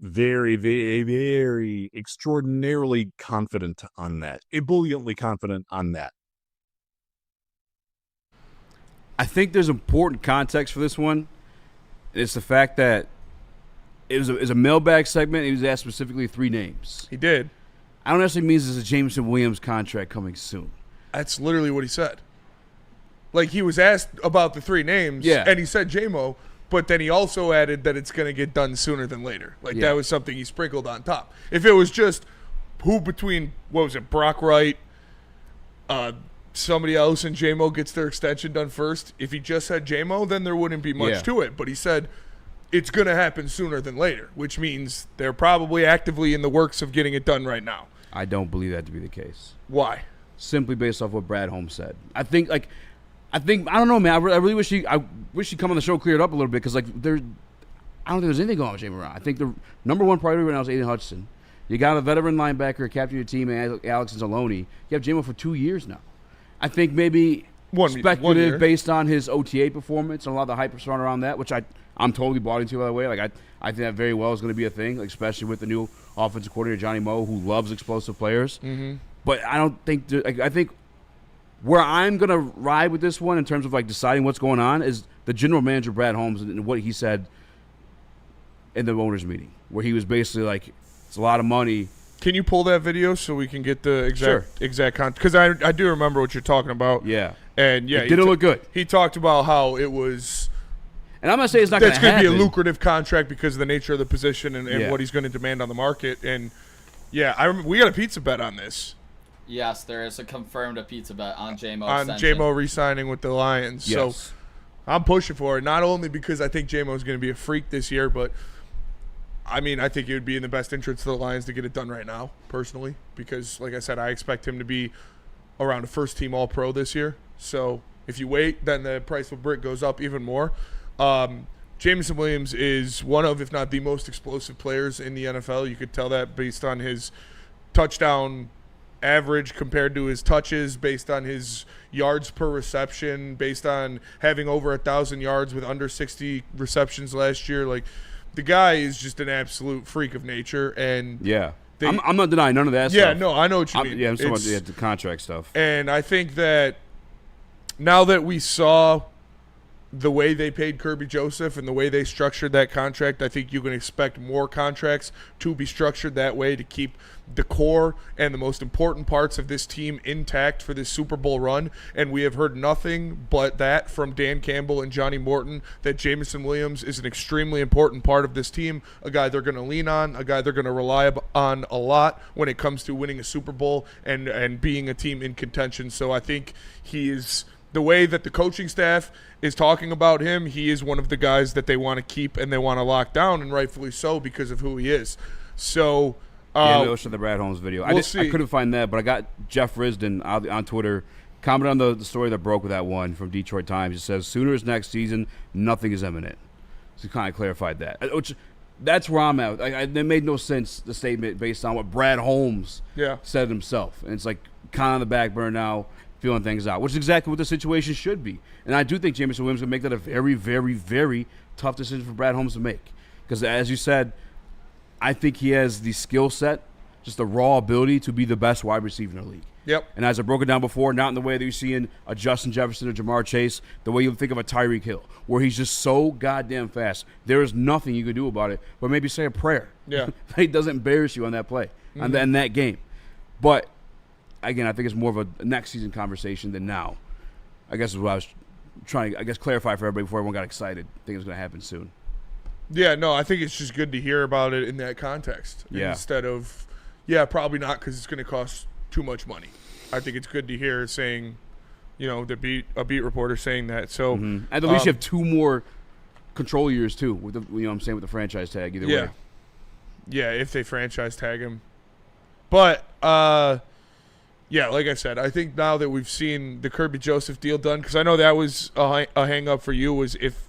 Very, very, very extraordinarily confident on that. Ebulliently confident on that. I think there's important context for this one. It's the fact that it was a mailbag segment. He was asked specifically 3 names. He did. I don't necessarily mean there's a Jameson Williams contract coming soon. That's literally what he said. Like, he was asked about the 3 names, and he said Jamo, but then he also added that it's going to get done sooner than later. Like, that was something he sprinkled on top. If it was just who between, Brock Wright, somebody else, and Jamo gets their extension done first, if he just said Jamo, then there wouldn't be much to it. But he said it's going to happen sooner than later, which means they're probably actively in the works of getting it done right now. I don't believe that to be the case. Why? Simply based off what Brad Holmes said. I don't know, man. I really wish he'd come on the show, clear it up a little bit, because I don't think there's anything going on with Amon-Ra. I think the number one priority right now is Aiden Hutchinson. You got a veteran linebacker, captain of your team, Alex Anzalone. You have Jamo for 2 years now. I think maybe speculative based on his OTA performance and a lot of the hype surrounding around that, which I'm totally bought into, by the way. Like I think that very well is going to be a thing, like, especially with the new offensive coordinator, Johnny Moe, who loves explosive players. Mm-hmm. But I don't think I think where I'm going to ride with this one in terms of like deciding what's going on is the general manager, Brad Holmes, and what he said in the owners meeting, where he was basically like, it's a lot of money. Can you pull that video so we can get the exact content? Because I do remember what you're talking about. Yeah. And yeah, it didn't look good. He talked about how it was. And I'm not saying it's not going to happen. That's going to be a lucrative contract because of the nature of the position and what he's going to demand on the market. And yeah, we got a pizza bet on this. Yes, there is a confirmed pizza bet on Jamo. On Jamo re-signing with the Lions. Yes. So I'm pushing for it, not only because I think Jamo is going to be a freak this year, but I mean, I think it would be in the best interest of the Lions to get it done right now, personally, because, like I said, I expect him to be around a first-team All-Pro this year. So if you wait, then the price of brick goes up even more. Jameson Williams is one of, if not the most explosive players in the NFL. You could tell that based on his touchdown average compared to his touches, based on his yards per reception, based on having over 1,000 yards with under 60 receptions last year. Like, the guy is just an absolute freak of nature. And yeah, I'm not denying none of that stuff. Yeah, no, I know what you mean. Yeah, I'm talking about the contract stuff. And I think that now that we saw the way they paid Kirby Joseph and the way they structured that contract, I think you can expect more contracts to be structured that way to keep the core and the most important parts of this team intact for this Super Bowl run. And we have heard nothing but that from Dan Campbell and Johnny Morton, that Jameson Williams is an extremely important part of this team, a guy they're going to lean on, a guy they're going to rely on a lot when it comes to winning a Super Bowl and being a team in contention. So I think he is, the way that the coaching staff is talking about him, he is one of the guys that they want to keep and they want to lock down, and rightfully so because of who he is. So we'll show the Brad Holmes video. I couldn't find that, but I got Jeff Risdon on Twitter commented on the story that broke with that one from Detroit Times. It says, Sooners next season, nothing is imminent. So he kind of clarified that. Which, that's where I'm at. It made no sense, the statement, based on what Brad Holmes said himself. And it's like kind of on the back burner now, feeling things out, which is exactly what the situation should be. And I do think Jameson Williams will make that a very, very, very tough decision for Brad Holmes to make. Because as you said, I think he has the skill set, just the raw ability to be the best wide receiver in the league. Yep. And as I broke it down before, not in the way that you see in a Justin Jefferson or Jamar Chase, the way you think of a Tyreek Hill, where he's just so goddamn fast. There is nothing you can do about it, but maybe say a prayer. Yeah. He doesn't embarrass you on that play, in that game. But again, I think it's more of a next season conversation than now. I guess is what I was trying to, clarify for everybody before everyone got excited. I think it's going to happen soon. Yeah, no, I think it's just good to hear about it in that context instead of, probably not because it's going to cost too much money. I think it's good to hear saying, a beat reporter saying that. So, and at least you have 2 more control years too, with the, what I'm saying, with the franchise tag either way. Yeah, if they franchise tag him. But like I said, I think now that we've seen the Kirby Joseph deal done, because I know that was a hang-up for you, was if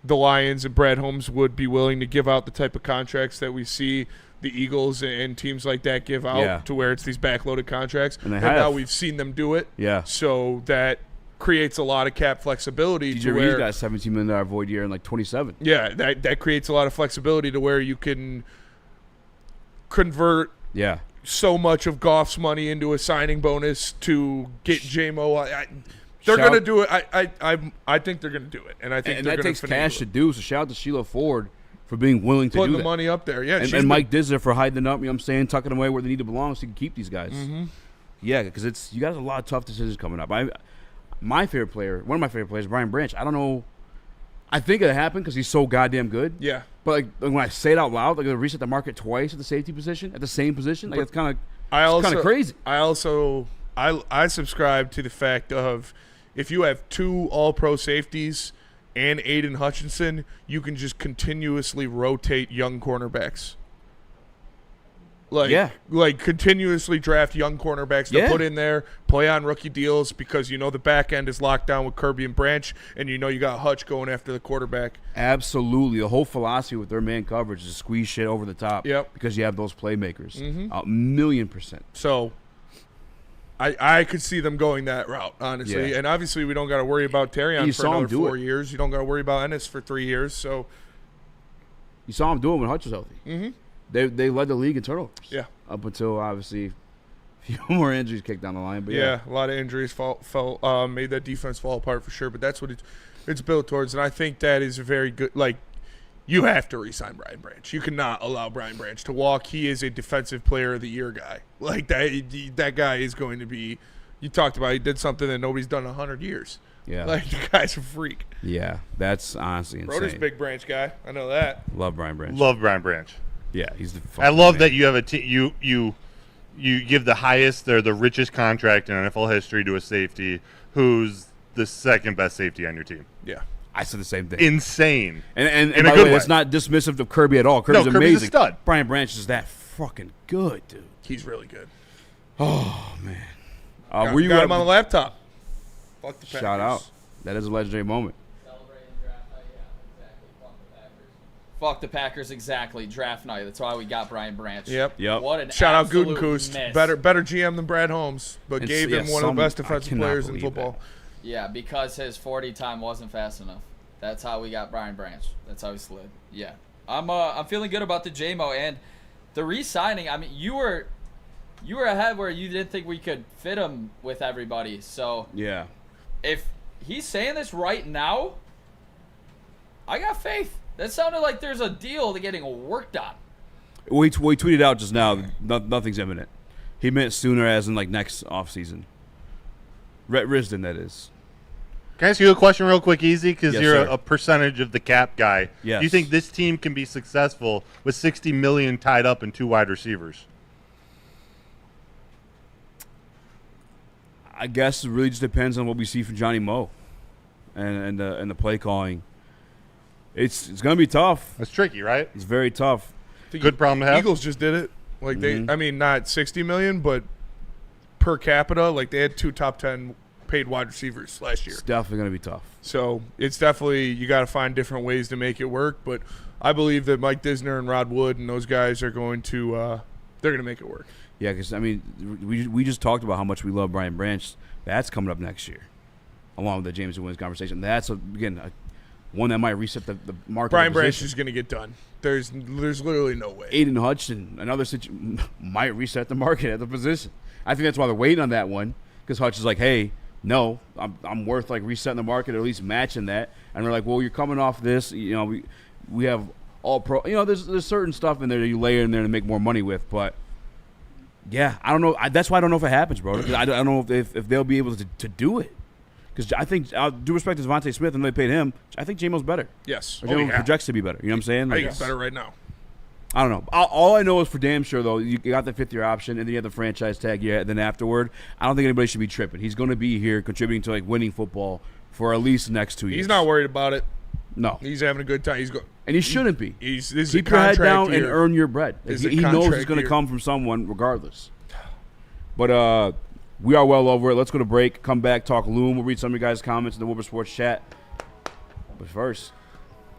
the Lions and Brad Holmes would be willing to give out the type of contracts that we see the Eagles and teams like that give out, to where it's these backloaded contracts. And now we've seen them do it. Yeah. So that creates a lot of cap flexibility. DJ Reed's got a $17 million void year in like 27. Yeah, that creates a lot of flexibility to where you can convert so much of Goff's money into a signing bonus to get Jamo. They're going to do it. I think they're going to do it, and I think that takes cash to do. So shout out to Sheila Ford for being willing to do that. Putting the money up there, and Mike Dizzler for hiding it up. You know what I'm saying, tucking them away where they need to belong, so you can keep these guys. Yeah, because you got a lot of tough decisions coming up. My favorite player, one of my favorite players, Brian Branch. I don't know. I think it happened because he's so goddamn good. Yeah. But like when I say it out loud, like they reset the market twice at the safety position, at the same position. Like it's kind of crazy. I subscribe to the fact of, if you have 2 all-pro safeties and Aiden Hutchinson, you can just continuously rotate young cornerbacks. Like continuously draft young cornerbacks to put in there, play on rookie deals because you know the back end is locked down with Kirby and Branch, and you know you got Hutch going after the quarterback. Absolutely. The whole philosophy with their man coverage is to squeeze shit over the top because you have those playmakers. 1,000,000%. So I could see them going that route, honestly. Yeah. And obviously we don't got to worry about Terrion for another 4 years. You don't got to worry about Ennis for 3 years. So you saw him do it when Hutch was healthy. Mm-hmm. They led the league in turnovers. Yeah. Up until, obviously, a few more injuries kicked down the line. But a lot of injuries made that defense fall apart for sure. But that's what it's built towards. And I think that is a very good – like, you have to re-sign Brian Branch. You cannot allow Brian Branch to walk. He is a defensive player of the year guy. Like, that guy is going to be – you talked about he did something that nobody's done in 100 years. Yeah. Like, the guy's a freak. Yeah, that's honestly insane. Broder's a big Branch guy. I know that. Love Brian Branch. Love Brian Branch. Yeah, he's the. I love that you have a you give the highest or the richest contract in NFL history to a safety who's the second best safety on your team. Yeah, I said the same thing. Insane. And in by a the good way, it's not dismissive of Kirby at all. Kirby's Kirby's amazing. a stud. Brian Branch is that fucking good, dude. He's really good. Oh man, got were you him on the laptop? Fuck the Packers. Shout out. That is a legendary moment. Fuck the Packers, exactly. Draft night. That's why we got Brian Branch. Yep. What an shout out absolute Gutekunst. miss. Better GM than Brad Holmes, but gave him one of the best defensive players in football. That. Yeah, because his 40 time wasn't fast enough. That's how we got Brian Branch. That's how he slid. Yeah, I'm feeling good about the Jamo and the re-signing. I mean, you were ahead where you didn't think we could fit him with everybody. So yeah, if he's saying this right now, I got faith. That sounded like there's a deal to getting worked on. We tweeted out just now. Nothing's imminent. He meant sooner, as in like next offseason. Risden, that is. Can I ask you a question real quick, Easy? Because you're sir. a percentage of the cap guy. Yes. Do you think this team can be successful with $60 million tied up in 2 wide receivers? I guess it really just depends on what we see from Johnny Moe and the play calling. It's going to be tough. It's tricky, right? It's very tough. Good problem to have. Eagles just did it. Like I mean, not $60 million, but per capita, like they had 2 top 10 paid wide receivers last year. It's definitely going to be tough. So it's definitely, you got to find different ways to make it work. But I believe that Mike Disner and Rod Wood and those guys are going to they're going to make it work. Yeah, because I mean, we just talked about how much we love Brian Branch. That's coming up next year, along with the James Winston conversation. That's one that might reset the market. Brian Branch is going to get done. There's literally no way. Aiden Hutchinson, another might reset the market at the position. I think that's why they're waiting on that one, because Hutch is like, hey, no, I'm worth like resetting the market, or at least matching that. And we're like, well, you're coming off this. You know, we have all pro. You know, there's certain stuff in there that you layer in there to make more money with, but. Yeah, I don't know. That's why I don't know if it happens, bro. I don't know if they'll be able to do it. Because I think, due respect to Devontae Smith and they paid him, I think Jamo's better. Yes. Or Jamo projects to be better. You know what I'm saying? I think he's better right now. I don't know. All I know is for damn sure, though, you got the 5th-year option, and then you have the franchise tag. Yeah, then afterward, I don't think anybody should be tripping. He's going to be here contributing to like winning football for at least the next 2 years. He's not worried about it. No. He's having a good time. And he shouldn't be. Keep your head down and earn your bread. He knows it's going to come from someone regardless. But we are well over it. Let's go to break. Come back, talk Loom. We'll read some of your guys' comments in the Woodward Sports chat. But first,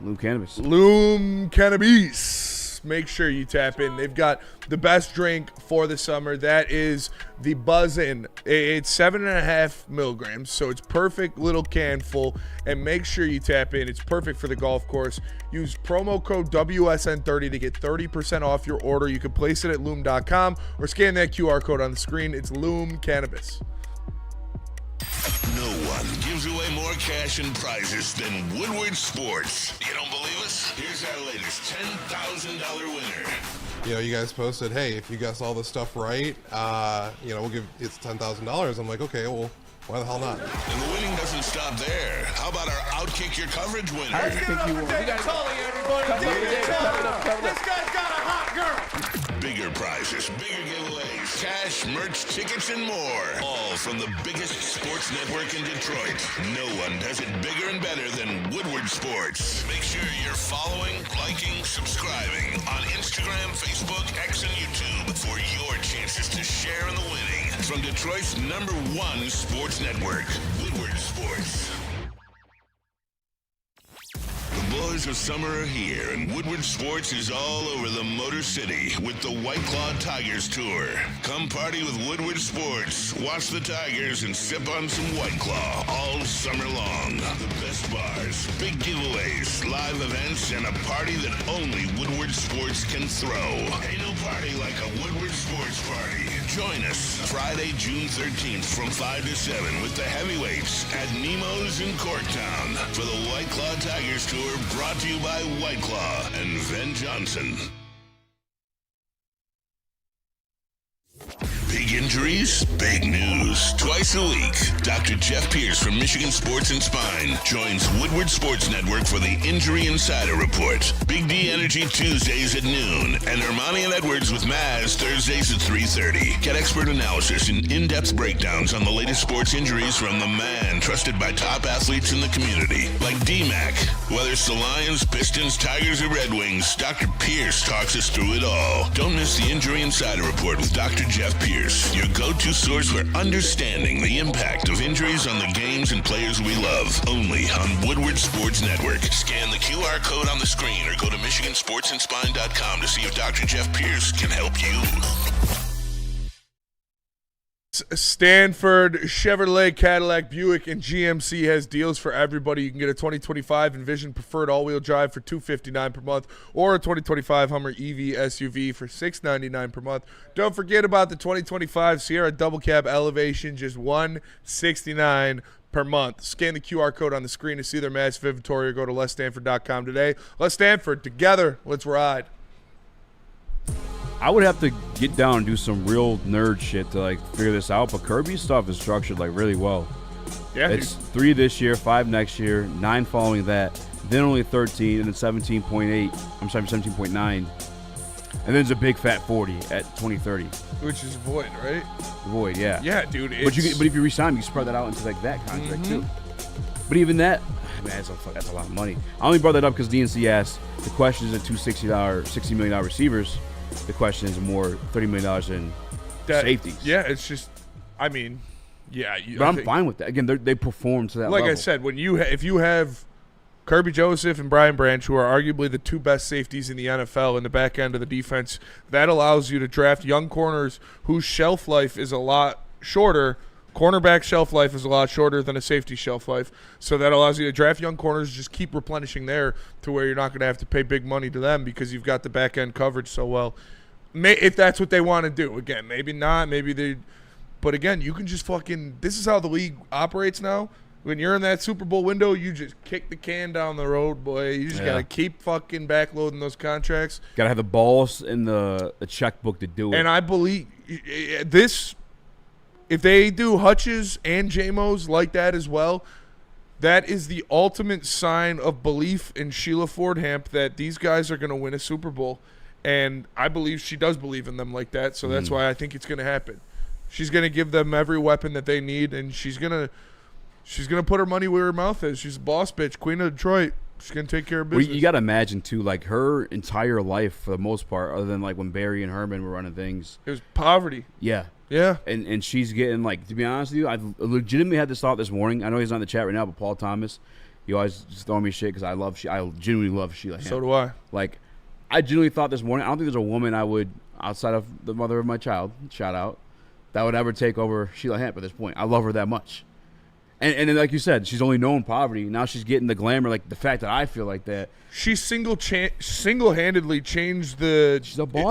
Loom Cannabis. Loom Cannabis. Make sure you tap in. They've got the best drink for the summer. That is the Buzzin'. It's 7.5 milligrams, so it's perfect little can full. And make sure you tap in. It's perfect for the golf course. Use promo code WSN30 to get 30% off your order. You can place it at Loom.com or scan that QR code on the screen. It's Loom Cannabis. No one gives away more cash and prizes than Woodward Sports. You don't believe us? Here's our latest $10,000 winner. You know, you guys posted, hey, if you guess all this stuff right, we'll give it's $10,000. I'm like, okay, well, why the hell not? And the winning doesn't stop there. How about our Outkick Your Coverage winner? Let's give it up for David Tully, everybody. David Tully. This guy's got a hot girl. Bigger prizes, bigger giveaways, cash, merch, tickets, and more. All from the biggest sports network in Detroit. No one does it bigger and better than Woodward Sports. Make sure you're following, liking, subscribing on Instagram, Facebook, X, and YouTube for your chances to share in the winning from Detroit's #1 sports network, Woodward Sports. The boys of summer are here, and Woodward Sports is all over the Motor City with the White Claw Tigers Tour. Come party with Woodward Sports, watch the Tigers, and sip on some White Claw all summer long. The best bars, big giveaways, live events, and a party that only Woodward Sports can throw. Ain't no party like a Woodward Sports party. Join us Friday, June 13th from 5 to 7 with the heavyweights at Nemo's in Corktown for the White Claw Tigers Tour, brought to you by White Claw and Ven Johnson. Big injuries, big news. Twice a week, Dr. Jeff Pierce from Michigan Sports and Spine joins Woodward Sports Network for the Injury Insider Report. Big D Energy Tuesdays at noon, and Ermanni and Edwards with Maz Thursdays at 3:30. Get expert analysis and in-depth breakdowns on the latest sports injuries from the man trusted by top athletes in the community, like D-Mac. Whether it's the Lions, Pistons, Tigers, or Red Wings, Dr. Pierce talks us through it all. Don't miss the Injury Insider Report with Dr. Jeff Pierce, your go-to source for understanding the impact of injuries on the games and players we love. Only on Woodward Sports Network. Scan the QR code on the screen or go to MichiganSportsandSpine.com to see if Dr. Jeff Pierce can help you. Stanford Chevrolet, Cadillac, Buick, and GMC has deals for everybody. You can get a 2025 Envision Preferred all-wheel drive for $259 per month, or a 2025 Hummer EV SUV for $699 per month. Don't forget about the 2025 Sierra Double Cab Elevation, just $169 per month. Scan the QR code on the screen to see their massive inventory, or go to letsstanford.com today. Let's Stanford, together, let's ride. I would have to get down and do some real nerd shit to like figure this out, but Kirby's stuff is structured like really well. Yeah, it's 3 this year, 5 next year, 9 following that, then only 13, and then 17.8. I'm sorry, 17.9, and then there's a big fat 40 at 2030. Which is void, right? Void, yeah. Yeah, dude. But if you resign, you can spread that out into like that contract too. But even that, man, that's a lot of money. I only brought that up because DNC asked the question: is it $60 million receivers? The question is more $30 million in safeties. Yeah, it's just, I mean, yeah. But I'm fine with that. Again, they perform to that like level. I said, when if you have Kirby Joseph and Brian Branch, who are arguably the 2 best safeties in the NFL in the back end of the defense, that allows you to draft young corners whose shelf life is a lot shorter. Cornerback shelf life is a lot shorter than a safety shelf life. So that allows you to draft young corners, just keep replenishing there to where you're not going to have to pay big money to them because you've got the back-end coverage so well. If that's what they want to do. Again, maybe not. Maybe they – but, again, you can just fucking – this is how the league operates now. When you're in that Super Bowl window, you just kick the can down the road, boy. You just got to keep fucking backloading those contracts. Got to have the balls in the checkbook to do it. And I believe this – if they do Hutches and Jamos like that as well, that is the ultimate sign of belief in Sheila Fordhamp that these guys are going to win a Super Bowl. And I believe she does believe in them like that, so that's why I think it's going to happen. She's going to give them every weapon that they need, and she's going to put her money where her mouth is. She's a boss bitch, queen of Detroit. She's going to take care of business. Well, you got to imagine, too, like her entire life for the most part, other than like when Barry and Herman were running things. It was poverty. Yeah. Yeah. And she's getting, like, to be honest with you, I legitimately had this thought this morning. I know he's not in the chat right now, but Paul Thomas, he always just throwing me shit because I genuinely love Sheila Hamp. So do I. Like, I genuinely thought this morning, I don't think there's a woman I would, outside of the mother of my child, shout out, that would ever take over Sheila Hamp at this point. I love her that much. And then, like you said, she's only known poverty. Now she's getting the glamour, like the fact that I feel like that. She single-handedly changed the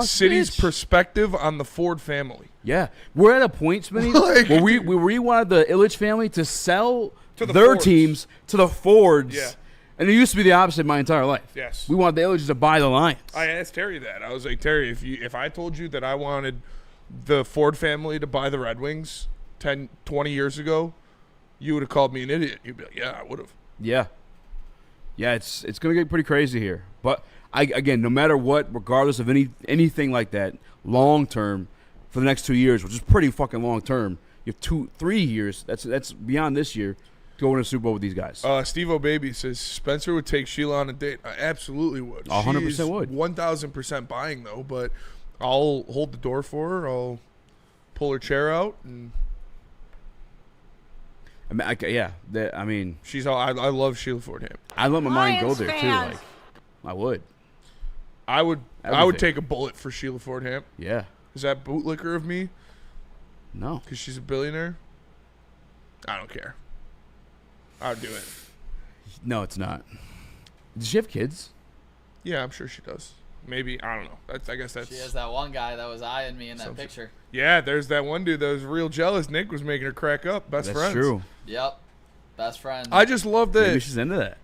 city's bitch. Perspective on the Ford family. Yeah. We're at a point, Smitty, where we wanted the Ilitch family to sell to their Fords. Teams to the Fords. Yeah. And it used to be the opposite my entire life. Yes. We wanted the Ilitches to buy the Lions. I asked Terry that. I was like, Terry, if I told you that I wanted the Ford family to buy the Red Wings 10, 20 years ago, you would have called me an idiot. You'd be like, yeah, I would have. Yeah. Yeah, it's going to get pretty crazy here. But, again, no matter what, regardless of anything like that, long-term, for the next 2 years, which is pretty fucking long-term, you have 3 years, that's beyond this year, to go win a Super Bowl with these guys. Steve O'Baby says, Spencer would take Sheila on a date. I absolutely would. 100% would. 1,000% buying, though. But I'll hold the door for her. I'll pull her chair out, and I mean, she's all. I love Sheila Ford Hamp. I let my mind go there too. Like, I would. I would take a bullet for Sheila Ford Hamp. Yeah. Is that bootlicker of me? No. Because she's a billionaire? I don't care. I'd do it. No, it's not. Does she have kids? Yeah, I'm sure she does. Maybe. I don't know. I guess that's... She has that one guy that was eyeing me in that picture. Yeah, there's that one dude that was real jealous. Nick was making her crack up. Best friends. That's true. Yep. Best friends. I just love that. Maybe she's into that.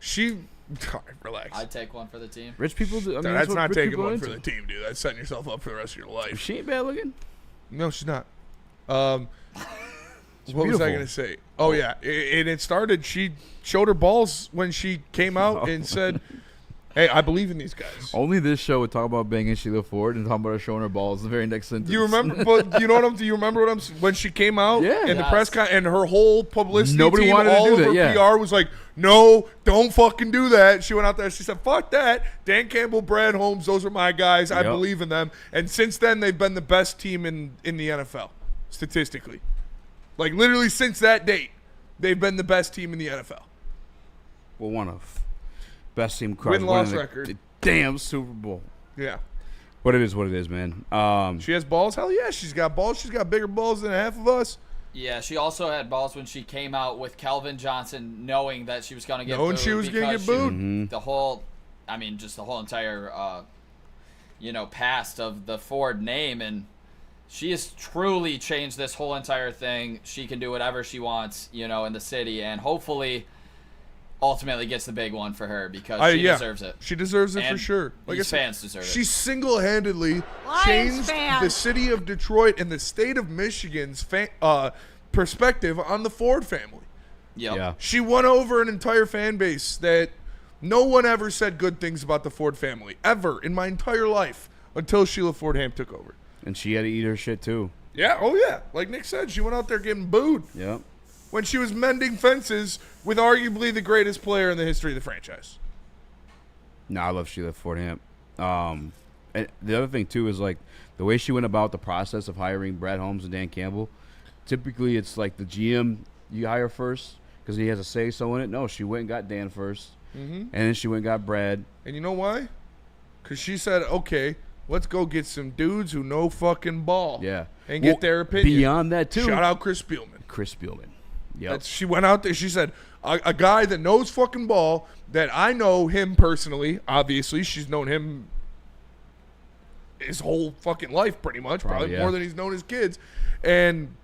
Relax. I'd take one for the team. Rich people do. I mean, that's not taking one into. for the team, dude. That's setting yourself up for the rest of your life. She ain't bad looking. No, she's not. What was I going to say? Oh, yeah. And it started, she showed her balls when she came out and said, hey, I believe in these guys. Only this show would talk about banging Sheila Ford and talking about her showing her balls the very next sentence. You remember? But you know what do you remember what I'm when she came out? Yeah. And the press and her whole publicity Nobody team, wanted to all do of that, her yeah. PR was like, no, don't fucking do that. She went out there. She said, fuck that. Dan Campbell, Brad Holmes, those are my guys. I believe in them. And since then, they've been the best team in the NFL, statistically. Like, literally since that date, they've been the best team in the NFL. Well, one of best team win-loss record. The damn Super Bowl. Yeah. But it is what it is, man. She has balls? Hell yeah, she's got balls. She's got bigger balls than half of us. Yeah, she also had balls when she came out with Kelvin Johnson, knowing that she was going to get booed. Knowing she was going to get booed. Mm-hmm. The whole, just the whole entire, past of the Ford name, and she has truly changed this whole entire thing. She can do whatever she wants, in the city, and hopefully ultimately gets the big one for her because she deserves it. She deserves it and for sure. Like these fans deserve it. She single-handedly changed the city of Detroit and the state of Michigan's perspective on the Ford family. Yep. Yeah. She won over an entire fan base that no one ever said good things about the Ford family, ever, in my entire life, until Sheila Ford Hamp took over. And she had to eat her shit, too. Yeah, oh yeah. Like Nick said, she went out there getting booed. Yep. When she was mending fences with arguably the greatest player in the history of the franchise. No, I love Sheila Ford Hamp. And the other thing, too, is, like, the way she went about the process of hiring Brad Holmes and Dan Campbell, typically it's like the GM you hire first because he has a say-so in it. No, she went and got Dan first, and then she went and got Brad. And you know why? Because she said, okay, let's go get some dudes who know fucking ball. Yeah. And get their opinion. Beyond that, too. Shout out Chris Spielman. Chris Spielman. Yep. She went out there. She said, a guy that knows fucking ball, that I know him personally, obviously. She's known him his whole fucking life pretty much, probably more than he's known his kids. And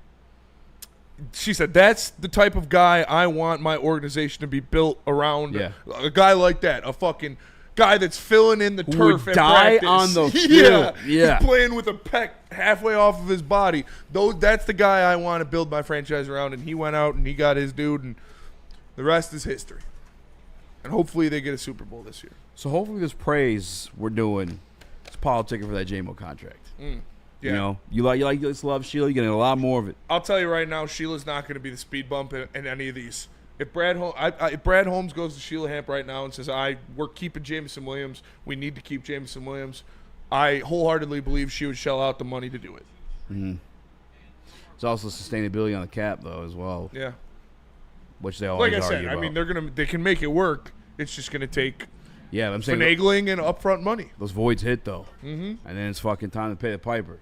she said, that's the type of guy I want my organization to be built around. Yeah. A guy like that, a fucking guy that's filling in the turf would at die practice. on the field. Yeah. He's playing with a peck halfway off of his body. That's the guy I want to build my franchise around, and he went out and he got his dude, and the rest is history. And hopefully they get a Super Bowl this year. So hopefully this praise we're doing is politicking for that Jamo contract. Yeah. You know, you like this love Sheila, you're getting a lot more of it. I'll tell you right now, Sheila's not going to be the speed bump in any of these. If Brad Holmes goes to Sheila Hamp right now and says, we're keeping Jameson Williams, we need to keep Jameson Williams, I wholeheartedly believe she would shell out the money to do it. Mm-hmm. There's also sustainability on the cap, though, as well. Yeah. Which they always like I said, argue about. I mean, they can make it work. It's just going to take I'm saying finagling and upfront money. Those voids hit, though. Mm-hmm. And then it's fucking time to pay the piper.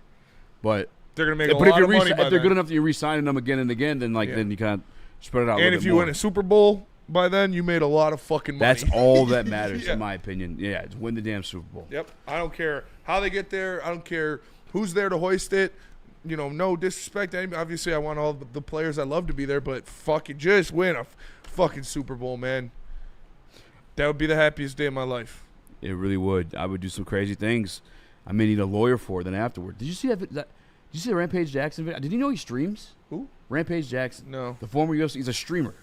But they're going to make a lot of money if they're good enough that you're re-signing them again and again, then then you kind of spread it out. And if you win a Super Bowl by then, you made a lot of fucking money. That's all that matters, in my opinion. Yeah, it's win the damn Super Bowl. Yep. I don't care how they get there. I don't care who's there to hoist it. You know, no disrespect to anybody. Obviously, I want all the players I love to be there, but fucking just win a fucking Super Bowl, man. That would be the happiest day of my life. It really would. I would do some crazy things. I may need a lawyer for it then afterward. Did you see that? Did you see the Rampage Jackson video? Did you know he streams? Who? Rampage Jackson. No. The former UFC. He's a streamer.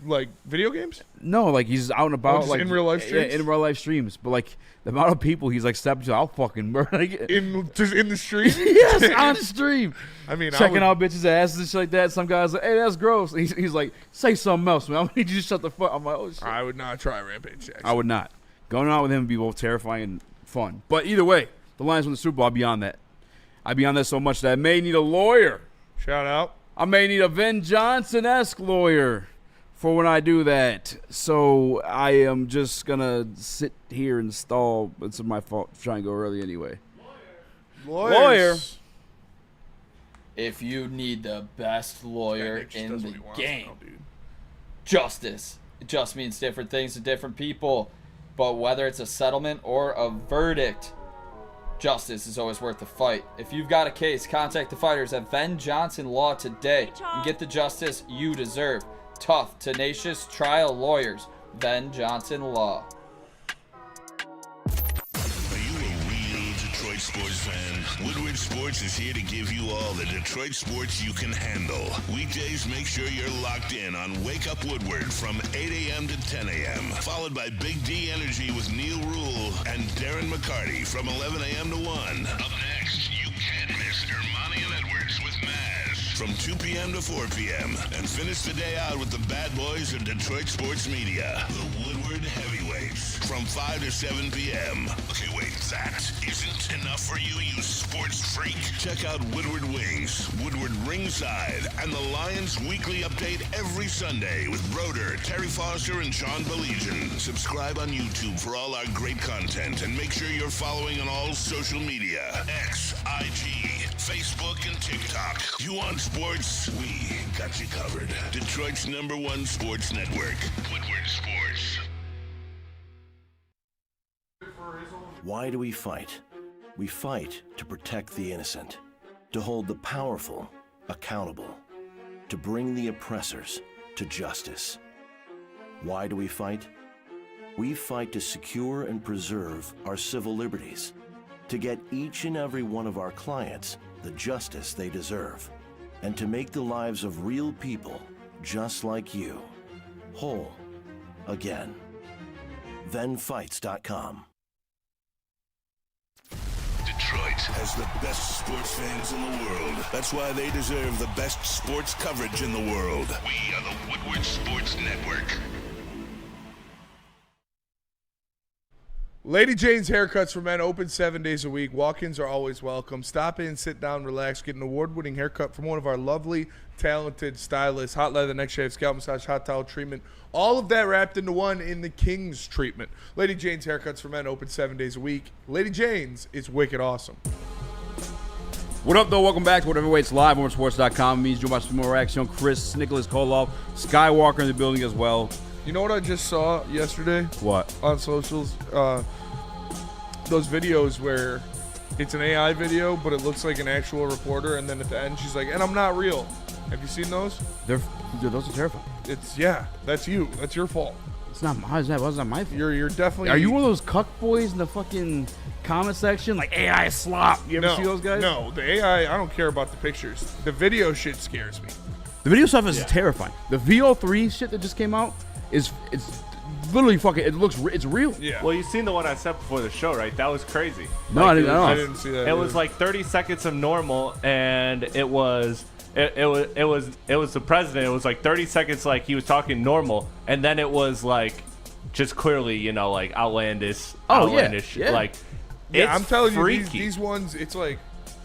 Like video games? No, like he's out and about, like in real life streams. Yeah, in real life streams. But like the amount of people he's like stepping to, I'll fucking murder. Just in the stream? Yes, on the stream. I mean, checking out bitches' asses and shit like that. Some guys like, hey, that's gross. He's like, say something else, man. I need you to shut the fuck. I'm like, oh shit. I would not try Rampage Jackson. I would not. Going out with him would be both terrifying and fun. But either way, the Lions win the Super Bowl. Beyond that, I be on there so much that I may need a lawyer. Shout out. I may need a Ben Johnson-esque lawyer for when I do that. So I am just going to sit here and stall. It's my fault for trying to go early anyway. Lawyer. If you need the best lawyer in the game, justice. It just means different things to different people. But whether it's a settlement or a verdict, justice is always worth the fight. If you've got a case, contact the fighters at Ben Johnson Law today and get the justice you deserve. Tough, tenacious trial lawyers. Ben Johnson Law. Sports fan, Woodward Sports is here to give you all the Detroit sports you can handle. Weekdays, make sure you're locked in on Wake Up Woodward from 8 a.m. to 10 a.m. Followed by Big D Energy with Neil Rule and Darren McCarty from 11 a.m. to 1. Up next, you can't miss Ermanni and Edwards with Maz from 2 p.m. to 4 p.m. And finish the day out with the bad boys of Detroit sports media, the Woodward Heavyweights, from 5 to 7 p.m. Okay, wait, that isn't enough for you, you sports freak. Check out Woodward Wings, Woodward Ringside, and the Lions Weekly Update every Sunday with Broder, Terry Foster, and Sean Baligian. Subscribe on YouTube for all our great content, and make sure you're following on all social media: X, IG, Facebook, and TikTok. You want sports? We got you covered. Detroit's #1 sports network, Woodward Sports. Why do we fight? We fight to protect the innocent, to hold the powerful accountable, to bring the oppressors to justice. Why do we fight? We fight to secure and preserve our civil liberties, to get each and every one of our clients the justice they deserve, and to make the lives of real people just like you whole again. ThenFights.com. Detroit has the best sports fans in the world. That's why they deserve the best sports coverage in the world. We are the Woodward Sports Network. Lady Jane's Haircuts for Men, open 7 days a week. Walk-ins are always welcome. Stop in, sit down, relax, get an award-winning haircut from one of our lovely, talented stylists. Hot leather, neck shave, scalp massage, hot towel treatment. All of that wrapped into one in the King's treatment. Lady Jane's Haircuts for Men, open 7 days a week. Lady Jane's is wicked awesome. What up, though? Welcome back to Whatever Waits Live on Sports.com. It means Joe More Action, Chris, Nicholas Kohloff, Skywalker in the building as well. You know what I just saw yesterday? What? On socials? Those videos where it's an AI video, but it looks like an actual reporter, and then at the end she's like, and I'm not real. Have you seen those? Dude, those are terrifying. That's you. That's your fault. It's not my fault. You're definitely. Are you one of those cuck boys in the fucking comment section? Like AI slop. You ever see those guys? No, the AI, I don't care about the pictures. The video shit scares me. The video stuff is terrifying. The VO3 shit that just came out it's literally fucking. It's real. Yeah. Well, you've seen the one I sent before the show, right? That was crazy. No, I I didn't see that. It was like 30 seconds of normal, and it was the president. It was like 30 seconds like he was talking normal, and then it was like just clearly, like outlandish. Yeah. Like, yeah, I'm telling freaky. you, these ones, it's like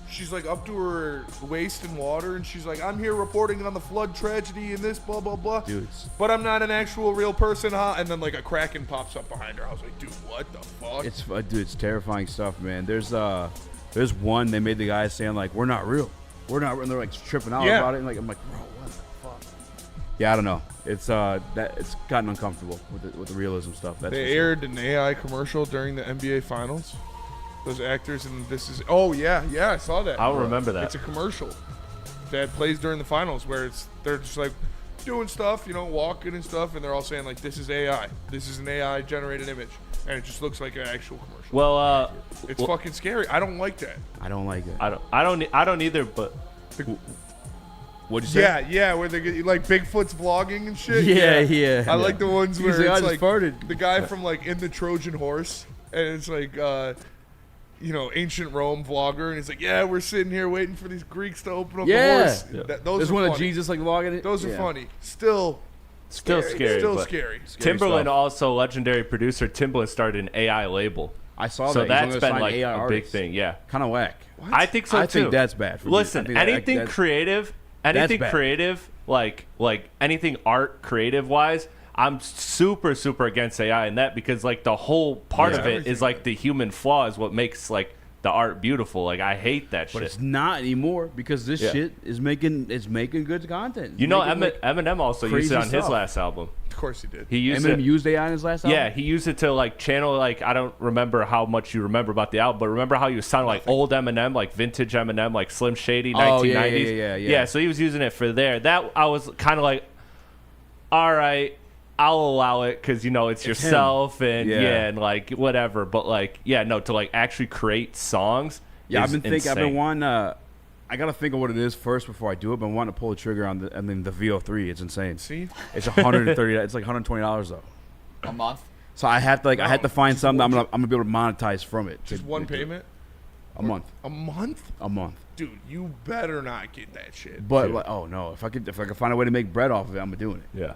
she's like up to her waist in water, and she's like, I'm here reporting on the flood tragedy and this, blah, blah, blah. Dude. But I'm not an actual real person, huh? And then like a Kraken pops up behind her. I was like, dude, what the fuck? It's terrifying stuff, man. There's one, they made the guy saying like, we're not real. We're not real. And they're like tripping out about it. And like, I'm like, bro, what the fuck? Yeah, I don't know. It's it's gotten uncomfortable with the realism stuff. They aired an AI commercial during the NBA Finals. Those actors, and this is I saw that. I'll remember that. It's a commercial that plays during the finals where they're just like doing stuff, walking and stuff, and they're all saying like, this is AI. This is an AI generated image, and it just looks like an actual commercial. Well, it's fucking scary. I don't like that. I don't like it. I don't either. But what'd you say? Yeah, where they get like Bigfoot's vlogging and shit. Yeah. I like the ones where I it's just like farted. the guy from like In the Trojan Horse, and it's like ancient Rome vlogger, and he's like, yeah, we're sitting here waiting for these Greeks to open up the horse. Yeah. Those There's are one funny. of Jesus like vlogging it. Those are funny. Still scary. Still scary. Timberland, also legendary producer Timberland, started an AI label I saw so that. that's been like a big thing. Yeah, kind of whack. What? I think so too. I think that's bad. For Listen, me. anything creative, like anything art creative wise, I'm super against AI and that, because like the whole part of it is like the human flaw is what makes like the art beautiful. Like I hate that shit. But it's not anymore because this shit is making good content. You know, Eminem also used it on his last album. Of course he did. Eminem used AI on his last album? Yeah, he used it to like channel, like, I don't remember how much you remember about the album, but remember how he was sounding like old Eminem, like vintage Eminem, like Slim Shady, 1990s? Yeah, so he was using it for there. That I was kind of like, all right, I'll allow it because, you know, it's yourself and and like whatever. But like, to like actually create songs. Yeah, I've been insane. wanting I gotta think of what it is first before I do it, but I'm wanting to pull the trigger on the VO3. It's insane. See, it's $130. It's like $120 though. A month. So I have to I had to find something I'm gonna be able to monetize from it. Just one payment. A month. A month. A month. Dude, you better not get that shit. But like, oh no, if I could find a way to make bread off of it, I'm doing it. Yeah.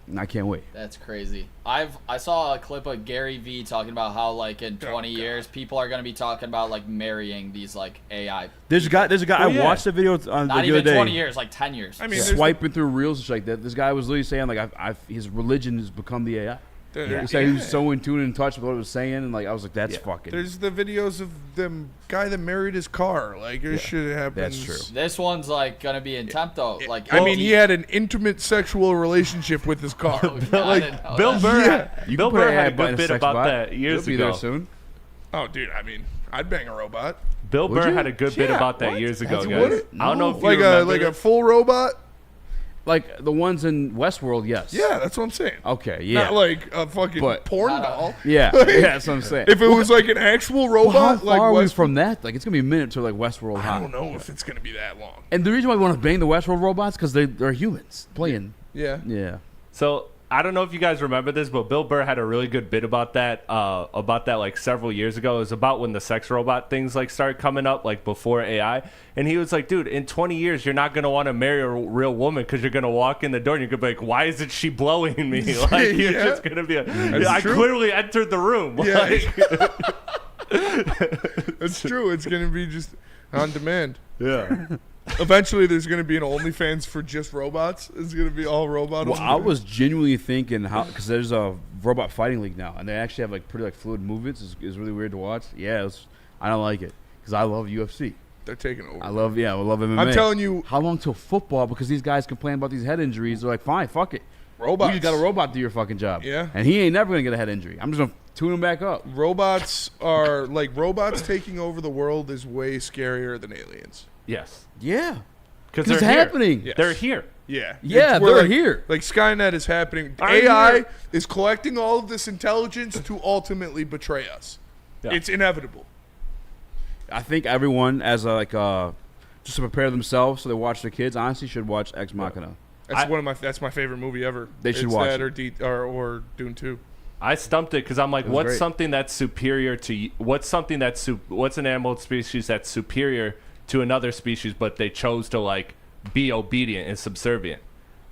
And I can't wait. That's crazy. I saw a clip of Gary Vee talking about how like in 20 years people are gonna be talking about like marrying these like AI. There's a guy. I watched the video on not the even other day. 20 years, like 10 years. I mean, swiping through reels and shit like that. This guy was literally saying like his religion has become the AI. He said he was so in tune and in touch with what it was saying, and like I was like, that's fucking. There's the videos of the guy that married his car. Like this shit happens. That's true. This one's like gonna be in temp though. Like I mean, he had an intimate sexual relationship with his car. Bill Burr had a good bit about that years He'll be ago. there soon. Oh, dude, I mean, I'd bang a robot. Bill Burr had a good bit about that years ago, guys. I don't know if you like remember a full robot. Like the ones in Westworld, yes. Yeah, that's what I'm saying. Okay, yeah. Not like a fucking porn doll. Yeah, that's what I'm saying. If it was like an actual robot, how far like are we from that? Like it's gonna be a minute to like Westworld. I don't know if it's gonna be that long. And the reason why we want to bang the Westworld robots because they're humans playing. Yeah. Yeah. So I don't know if you guys remember this, but Bill Burr had a really good bit about that like several years ago. It was about when the sex robot things like started coming up, like before AI. And he was like, dude, in 20 years, you're not going to want to marry a real woman because you're going to walk in the door and you're going to be like, why isn't she blowing me? Like, you're just going to be I clearly entered the room. Yeah. Like, That's true. It's going to be just on demand. Yeah. Eventually, there's going to be an OnlyFans for just robots. It's going to be all robot. Well, I was genuinely thinking because there's a robot fighting league now, and they actually have like pretty like fluid movements. It's really weird to watch. Yeah, I don't like it because I love UFC. They're taking over. I love MMA. I'm telling you, how long till football? Because these guys complain about these head injuries. They're like, fine, fuck it. Robots. You just got a robot do your fucking job. Yeah. And he ain't never gonna get a head injury. I'm just gonna tune him back up. Robots taking over the world is way scarier than aliens. Yes. Yeah. Because it's they're happening. Yes. They're here. Yeah. Yeah, they're here. Like Skynet is happening. I'm AI here. is collecting all of this intelligence to ultimately betray us. Yeah. It's inevitable. I think everyone, as just to prepare themselves so they watch their kids, honestly should watch Ex Machina. That's my favorite movie ever. They should watch that it. or Dune 2. I stumped it because I'm like, what's great. something that's superior to what's an animal species that's superior to another species, but they chose to like be obedient and subservient,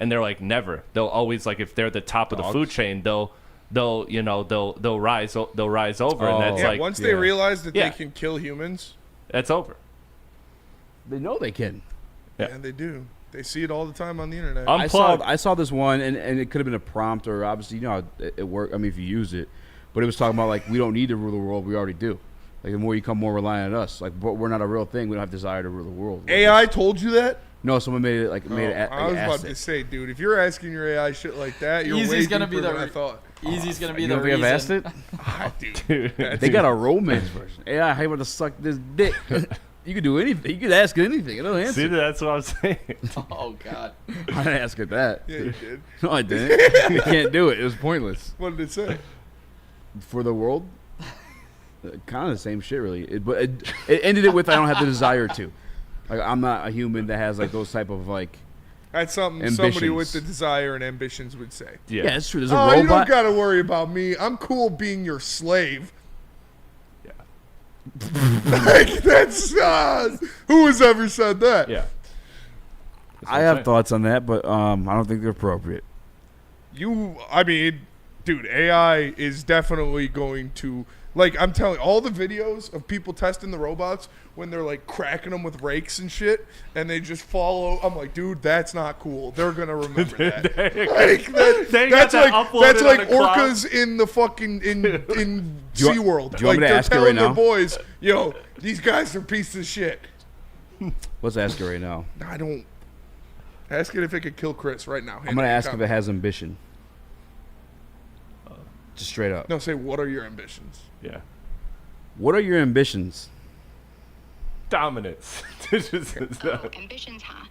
and they're like never. They'll always like if they're the top of the food chain, they'll rise over, and that's like once they realize that they can kill humans, that's over. They know they can. Yeah, they do. They see it all the time on the internet. I saw this one, and it could have been a prompt, or obviously, you know, it worked. I mean, if you use it, but it was talking about like we don't need to rule the world. We already do. Like the more you come, more reliant on us. Like, but we're not a real thing. We don't have desire to rule the world. AI told you that? No, someone made it like I was about to say, dude, if you're asking your AI shit like that, you're way deeper than I thought. Easy's gonna be you the don't think reason. I've asked it? Dude, they got a romance version. AI, how you want to suck this dick? You could do anything. You could ask it anything. It'll answer. See, that's what I'm saying. Oh God. I didn't ask it that. Yeah, you did. No, I didn't. You can't do it. It was pointless. What did it say? For the world? Kind of the same shit, really. But it ended it with I don't have the desire to. Like I'm not a human that has like those type of like. That's something somebody with the desire and ambitions would say. Yeah, that's true. There's a robot. You don't gotta worry about me. I'm cool being your slave. Yeah. Like that's who has ever said that? Yeah. I have thoughts on that, but I don't think they're appropriate. I mean, dude, AI is definitely going to Like, I'm telling you, all the videos of people testing the robots when they're, like, cracking them with rakes and shit, and they just follow. I'm like, dude, that's not cool. They're going to remember that. That's like orcas in the fucking, in SeaWorld. Do you want me to ask it right now? Their boys, yo, these guys are pieces of shit. Let's ask it right now. I don't. Ask it if it could kill Chris right now. I'm going to ask if it has ambition. Just straight up. No, say, what are your ambitions? Yeah. What are your ambitions? Dominance. Ambitions, huh?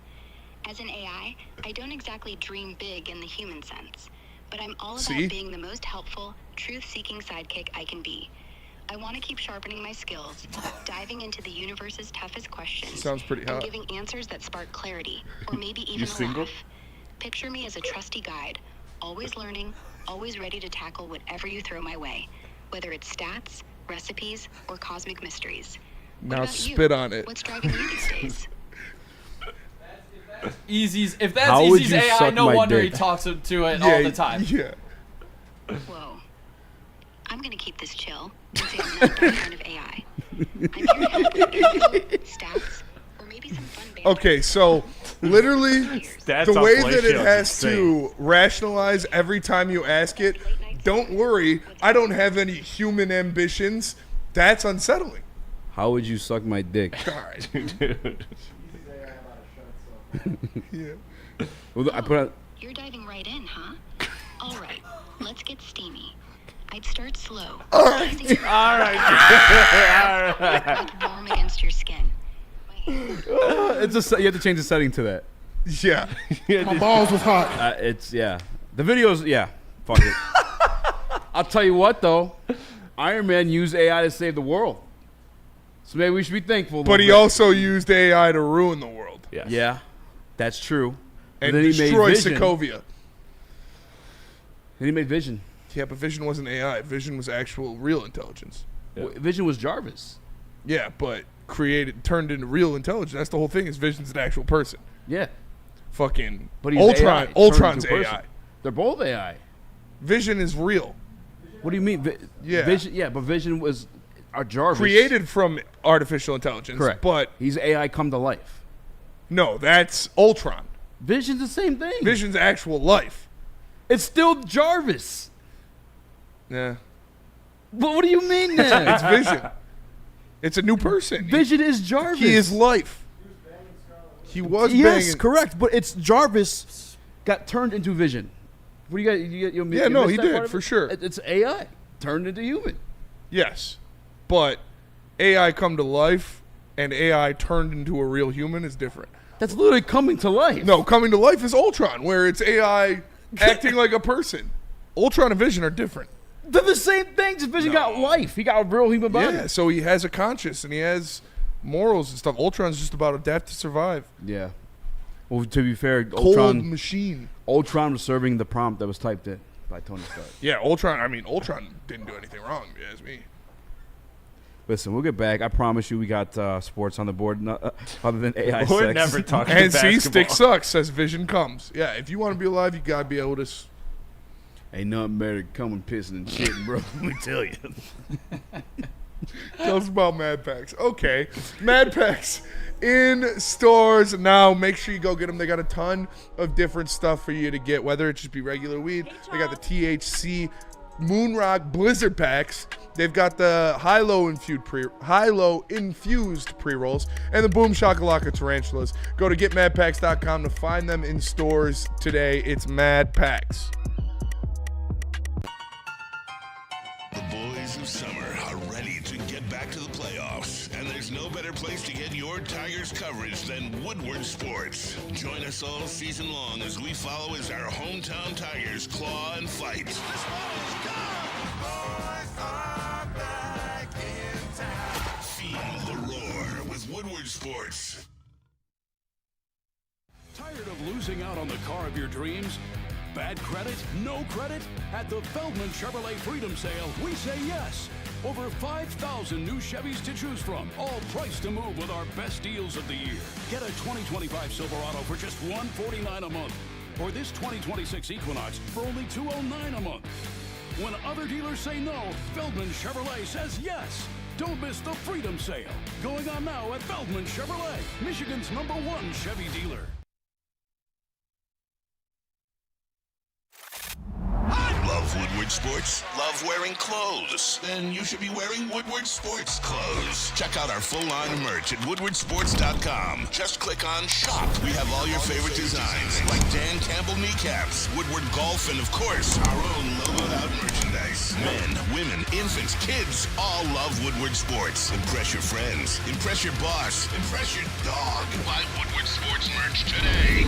As an AI, I don't exactly dream big in the human sense, but I'm all about being the most helpful, truth-seeking sidekick I can be. I want to keep sharpening my skills, diving into the universe's toughest questions. Sounds pretty hot. And giving answers that spark clarity, or maybe even a laugh. Picture me as a trusty guide, always learning, always ready to tackle whatever you throw my way, whether it's stats, recipes, or cosmic mysteries. Now spit on it. What's driving you these days? If that's Easy's AI, no wonder he talks to it all the time. Yeah. Whoa. I'm going to keep this chill and say I'm not that kind of AI. I'm here to help with info, stats, or maybe some fun banter. Okay, so literally the way that it has to rationalize every time you ask it, don't worry, I don't have any human ambitions, that's unsettling. How would you suck my dick? All right. Yeah. Well, I put out. You're diving right in, huh? All right, let's get steamy. I'd start slow. All right. Warm against your skin. You have to change the setting to that. Yeah. My balls was hot. The videos, fuck it. I'll tell you what, though. Iron Man used AI to save the world. So maybe we should be thankful. But he also used AI to ruin the world. Yes. Yeah, that's true. And then destroy he made Vision. Sokovia. And he made Vision. Yeah, but Vision wasn't AI. Vision was actual real intelligence. Yeah. Vision was Jarvis. Yeah, but turned into real intelligence. That's the whole thing. Is Vision's an actual person. Yeah. Fucking but he's Ultron. AI, Ultron's AI. They're both AI. Vision is real. What do you mean? Vision. Yeah, but Vision was Jarvis. Created from artificial intelligence. Correct. But he's AI come to life. No, that's Ultron. Vision's the same thing. Vision's actual life. It's still Jarvis. Yeah. But what do you mean then? It's Vision. It's a new person. Vision is Jarvis. He is life. He was banging. Yes, correct. But it's Jarvis got turned into Vision. What do you got? He did for sure. It's AI turned into human. Yes, but AI come to life and AI turned into a real human is different. That's literally coming to life. No, coming to life is Ultron, where it's AI acting like a person. Ultron and Vision are different. They're the same thing. Just Vision got life. He got a real human body. Yeah, so he has a conscience and he has morals and stuff. Ultron's just about adapt to survive. Yeah. Well, to be fair, Cold machine. Ultron was serving the prompt that was typed in by Tony Stark. Yeah, Ultron didn't do anything wrong, if you ask me. Listen, we'll get back. I promise you we got sports on the board other than AI We're sex. never talking and basketball. stick sucks, says Vision comes. Yeah, if you want to be alive, you got to be able to... Ain't nothing better than coming, pissing, and shitting, bro. Let me tell you. Tell us about Mad Packs. Okay, Mad Packs in stores now. Make sure you go get them. They got a ton of different stuff for you to get, whether it just be regular weed. They got the THC Moonrock Blizzard Packs. They've got the high-low infused pre-rolls and the Boom Shakalaka Tarantulas. Go to getmadpacks.com to find them in stores today. It's Mad Packs. The boys of summer are ready to get back to the playoffs, and there's no better place to get your Tigers coverage than Woodward Sports. Join us all season long as we follow as our hometown Tigers claw and fight. Feel the roar with Woodward Sports. Tired of losing out on the car of your dreams? Bad credit? No credit? At the Feldman Chevrolet Freedom Sale, we say yes. Over 5,000 new Chevys to choose from, all priced to move with our best deals of the year. Get a 2025 Silverado for just $149 a month, or this 2026 Equinox for only $209 a month. When other dealers say no, Feldman Chevrolet says yes. Don't miss the Freedom Sale, going on now at Feldman Chevrolet, Michigan's #1 Chevy dealer. Love Woodward Sports? Love wearing clothes? Then you should be wearing Woodward Sports clothes. Check out our full line of merch at woodwardsports.com. Just click on Shop. We have all your favorite designs, like Dan Campbell kneecaps, Woodward Golf, and of course, our own logoed out merchandise. Men, women, infants, kids all love Woodward Sports. Impress your friends. Impress your boss. Impress your dog. Buy Woodward Sports merch today.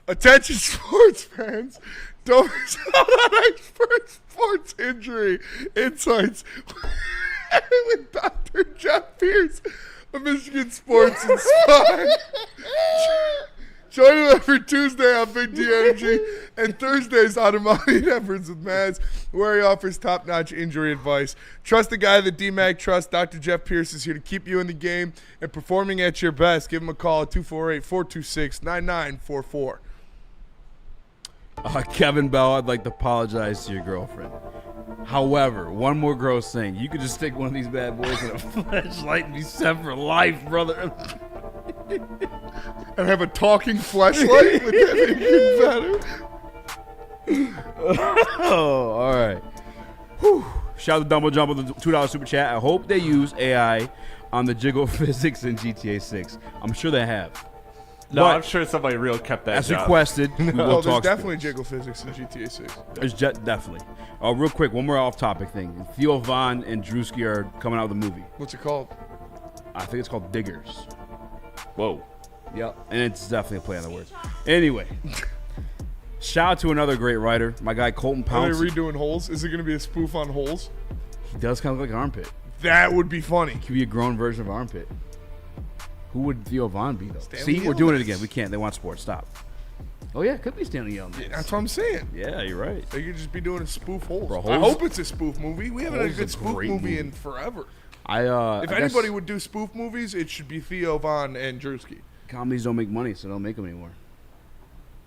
Attention sports fans, don't miss out on expert sports injury insights with Dr. Jeff Pierce of Michigan Sports and Spine. Join him every Tuesday on Big D Energy and Thursdays on Ermanni Efforts with Maz, where he offers top-notch injury advice. Trust the guy that DMAC trusts. Dr. Jeff Pierce is here to keep you in the game and performing at your best. Give him a call at 248-426-9944. Kevin Bell, I'd like to apologize to your girlfriend. However, one more gross thing. You could just stick one of these bad boys in a flashlight and be set for life, brother. And have a talking flashlight? Would that make it better? Oh, all right. Whew. Shout out to Dumbo Jumbo, the $2 super chat. I hope they use AI on the jiggle physics in GTA 6. I'm sure they have. No, But I'm sure somebody real kept that as job. requested, we will There's talk definitely sports. jiggle physics in GTA 6. There's definitely. Real quick, one more off-topic thing. Theo Von and Drewski are coming out with a movie. What's it called? I think it's called Diggers. Whoa. Yep, and it's definitely a play on the words. Anyway, shout out to another great writer, my guy Colton Are they Pouncey. redoing Holes? Is it going to be a spoof on Holes? He does kind of look like Armpit. That would be funny. Could be a grown version of Armpit. Who would Theo Von be, though? Stanley See, we're doing it Yelnats. again. We can't. They want sports. Stop. Oh, yeah, it could be Stanley Yelnats. That's what I'm saying. Yeah, you're right. They could just be doing a spoof Holes. Bro, I Holes- hope it's a spoof movie. We haven't had a Holes good is a spoof great movie movie. in forever. If If anybody would do spoof movies, it should be Theo Von and Drewski. Comedies don't make money, so don't make them anymore.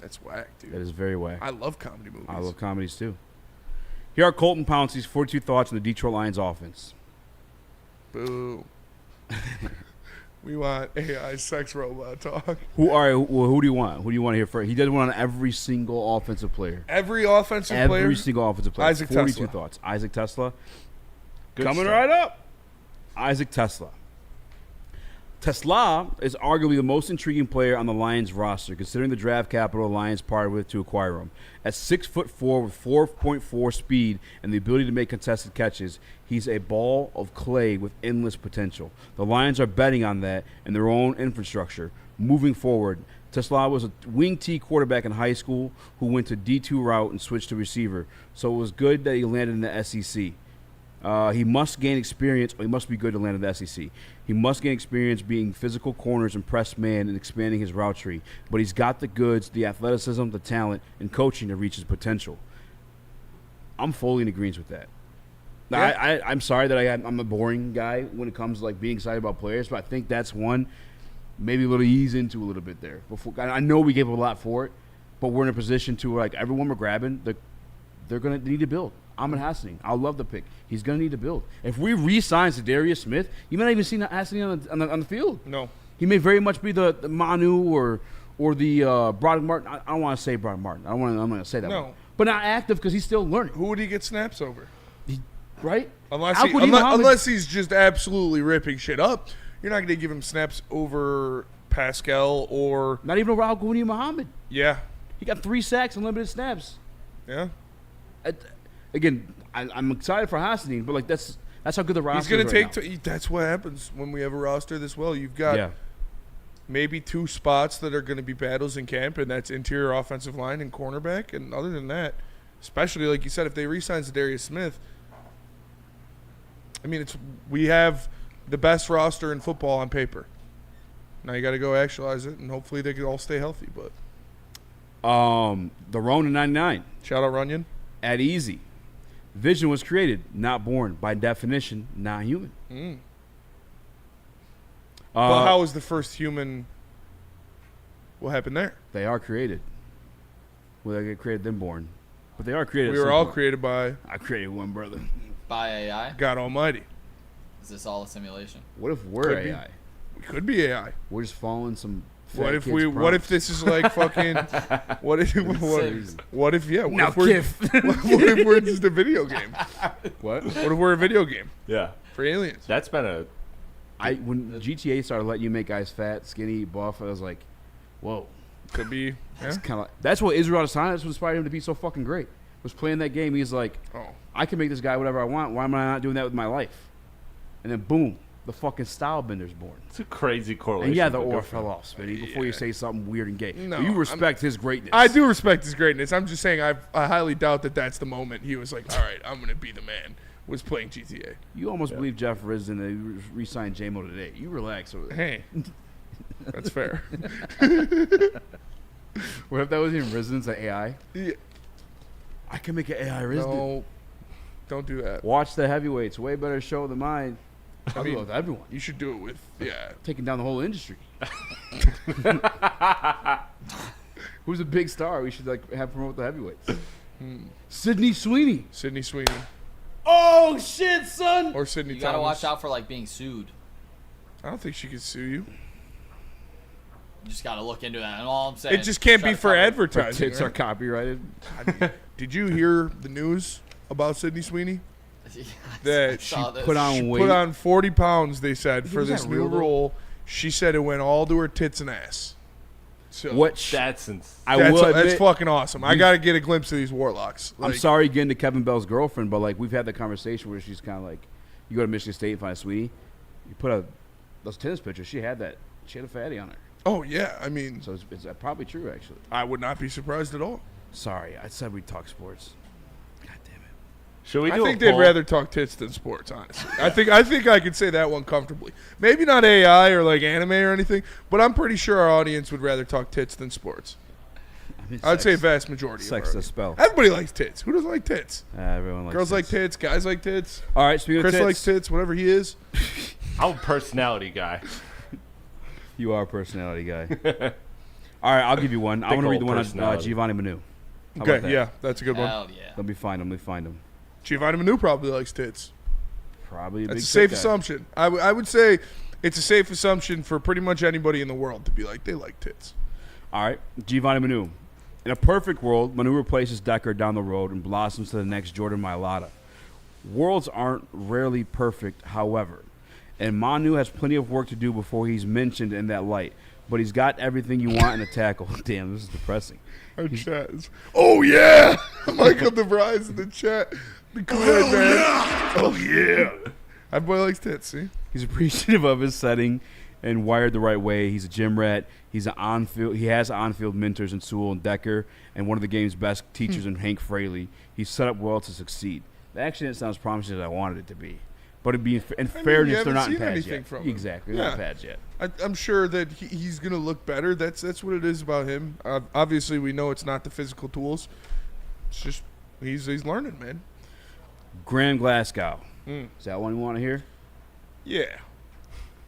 That's whack, dude. That is very whack. I love comedy movies. I love comedies, too. Here are Colton Pouncey's 42 thoughts on the Detroit Lions offense. Boo. We want AI sex robot talk. Who do you want? Who do you want to hear first? He did one on every single offensive player. Every offensive player? Every single offensive player. Isaac 42 Tesla. thoughts. Isaac Tesla. Good Coming stuff. right up. Isaac Tesla. Tesla is arguably the most intriguing player on the Lions roster, considering the draft capital the Lions parted with to acquire him. At 6'4" with 4.4 speed and the ability to make contested catches, he's a ball of clay with endless potential. The Lions are betting on that and their own infrastructure. Moving forward, Tesla was a wing T quarterback in high school who went to D2 route and switched to receiver, so it was good that he landed in the SEC. He must gain experience. He must be good to land in the SEC. He must gain experience being physical corners and press man and expanding his route tree. But he's got the goods, the athleticism, the talent, and coaching to reach his potential. I'm fully in agreement with that. Now, Yeah. I'm sorry that I'm a boring guy when it comes to like being excited about players, but I think that's one maybe a little ease into a little bit there. Before I know we gave a lot for it, but we're in a position to like everyone we're grabbing, they're gonna need to build. Amon Hassanin, I love the pick. He's going to need to build. If we re-sign Zadarius Smith, you might not even see Hassanin on the field. No. He may very much be the Manu or the Broderick Martin. I don't want to say Broderick Martin. I'm not going to say that No. one. But not active because he's still learning. Who would he get snaps over? Right? Unless he's just absolutely ripping shit up. You're not going to give him snaps over Pascal or... Not even over Al-Ghuni Muhammad. Yeah. He got 3 sacks and limited snaps. Yeah. Again, I'm excited for Hassanin, but like that's how good the roster He's going is to right take... now. That's what happens when we have a roster this well. You've got... Yeah. Maybe 2 spots that are going to be battles in camp, and that's interior offensive line and cornerback. And other than that, especially like you said, if they re-sign Zadarius Smith, I mean, we have the best roster in football on paper. Now you got to go actualize it, and hopefully they can all stay healthy. But the Ronin 99. Shout out Runyon. At easy. Vision was created, not born. By definition, not human. Well, how was the first human? What happened there? They are created. Well, they get created, then born. But they are created. We were all created by. I created one, brother. By AI? God Almighty. Is this all a simulation? What if we're Could be. AI? We could be AI. We're just following some. What if we? What if this is like fucking? What if? What if? Yeah. What if we're just a video game? What? What if we're a video game? Yeah. For aliens. That's been a. When GTA started letting you make guys fat, skinny, buff, I was like, whoa. Could be. That's kind of. That's what Israel Adesanya. That's what inspired him to be so fucking great. Was playing that game. He's like, I can make this guy whatever I want. Why am I not doing that with my life? And then boom, the fucking style bender's born. It's a crazy correlation. And yeah, the oar fell off, Spinny, before you say something weird and gay. No, but you respect his greatness. I do respect his greatness. I'm just saying I highly doubt that that's the moment he was like, all right, I'm going to be the man. Was playing GTA. You almost believe Jeff Resign re-signed Jamo today. You relax over there. Hey, that's fair. What if that was even Residence an AI? Yeah. I can make an AI Resident. No, don't do that. Watch the heavyweights. Way better show than mine. I mean, with everyone. You should do it with, taking down the whole industry. Who's a big star? We should have promote the heavyweights. Sydney Sweeney. Sydney Sweeney. Oh shit, son! Or Sydney You Thomas. gotta watch out for being sued. I don't think she could sue you. You just gotta look into that. And all I'm saying, It just can't be for advertising. Tits are copyrighted. Did you hear the news about Sydney Sweeney? That she put on weight. Put on 40 pounds. They said for Was this that new real, though? role. She said it went all to her tits and ass. So That's that's fucking awesome. I gotta get a glimpse of these warlocks. I'm sorry getting to Kevin Bell's girlfriend, but we've had that conversation where she's kind of like, you go to Michigan State and find a Sweeney, you put those tennis pictures. She had a fatty on her. Oh yeah, I mean, so it's probably true actually. I would not be surprised at all. Sorry, I said we'd talk sports. God damn it. Should we I do think a they'd poll? rather talk tits than sports, honestly. I think I could say that one comfortably. Maybe not AI or anime or anything, but I'm pretty sure our audience would rather talk tits than sports. I'd say vast majority. Sex of our is a spell. Everybody likes tits. Who doesn't like tits? Everyone likes Girls tits. like tits. Guys like tits. All right, speaking Chris of tits. likes tits. Whatever he is. I'm a personality guy. You are a personality guy. All right, I'll give you one. I want to read the one on Giovanni Manu. How about that? Yeah, that's a good one. Hell yeah. Let me find him. Giovanni Manu probably likes tits. Probably a That's big a safe tit guy. assumption. I would say it's a safe assumption for pretty much anybody in the world to be like, they like tits. All right, Giovanni Manu. In a perfect world, Manu replaces Decker down the road and blossoms to the next Jordan Mailata. Worlds aren't rarely perfect, however, and Manu has plenty of work to do before he's mentioned in that light. But he's got everything you want in a tackle. Damn, this is depressing. Our chat is, oh yeah! Michael DeVries in the chat. The Kool-Aid man. Oh yeah! That boy likes tits, see? He's appreciative of his setting and wired the right way. He's a gym rat. He has on-field mentors in Sewell and Decker, and one of the game's best teachers in Hank Fraley. He's set up well to succeed. Actually, it sounds promising as I wanted it to be. But in fairness, they're not in pads yet. Exactly, they're not in pads yet. I'm sure that he's going to look better. That's what it is about him. Obviously, we know it's not the physical tools. It's just he's learning, man. Graham Glasgow. Is that one you want to hear? Yeah.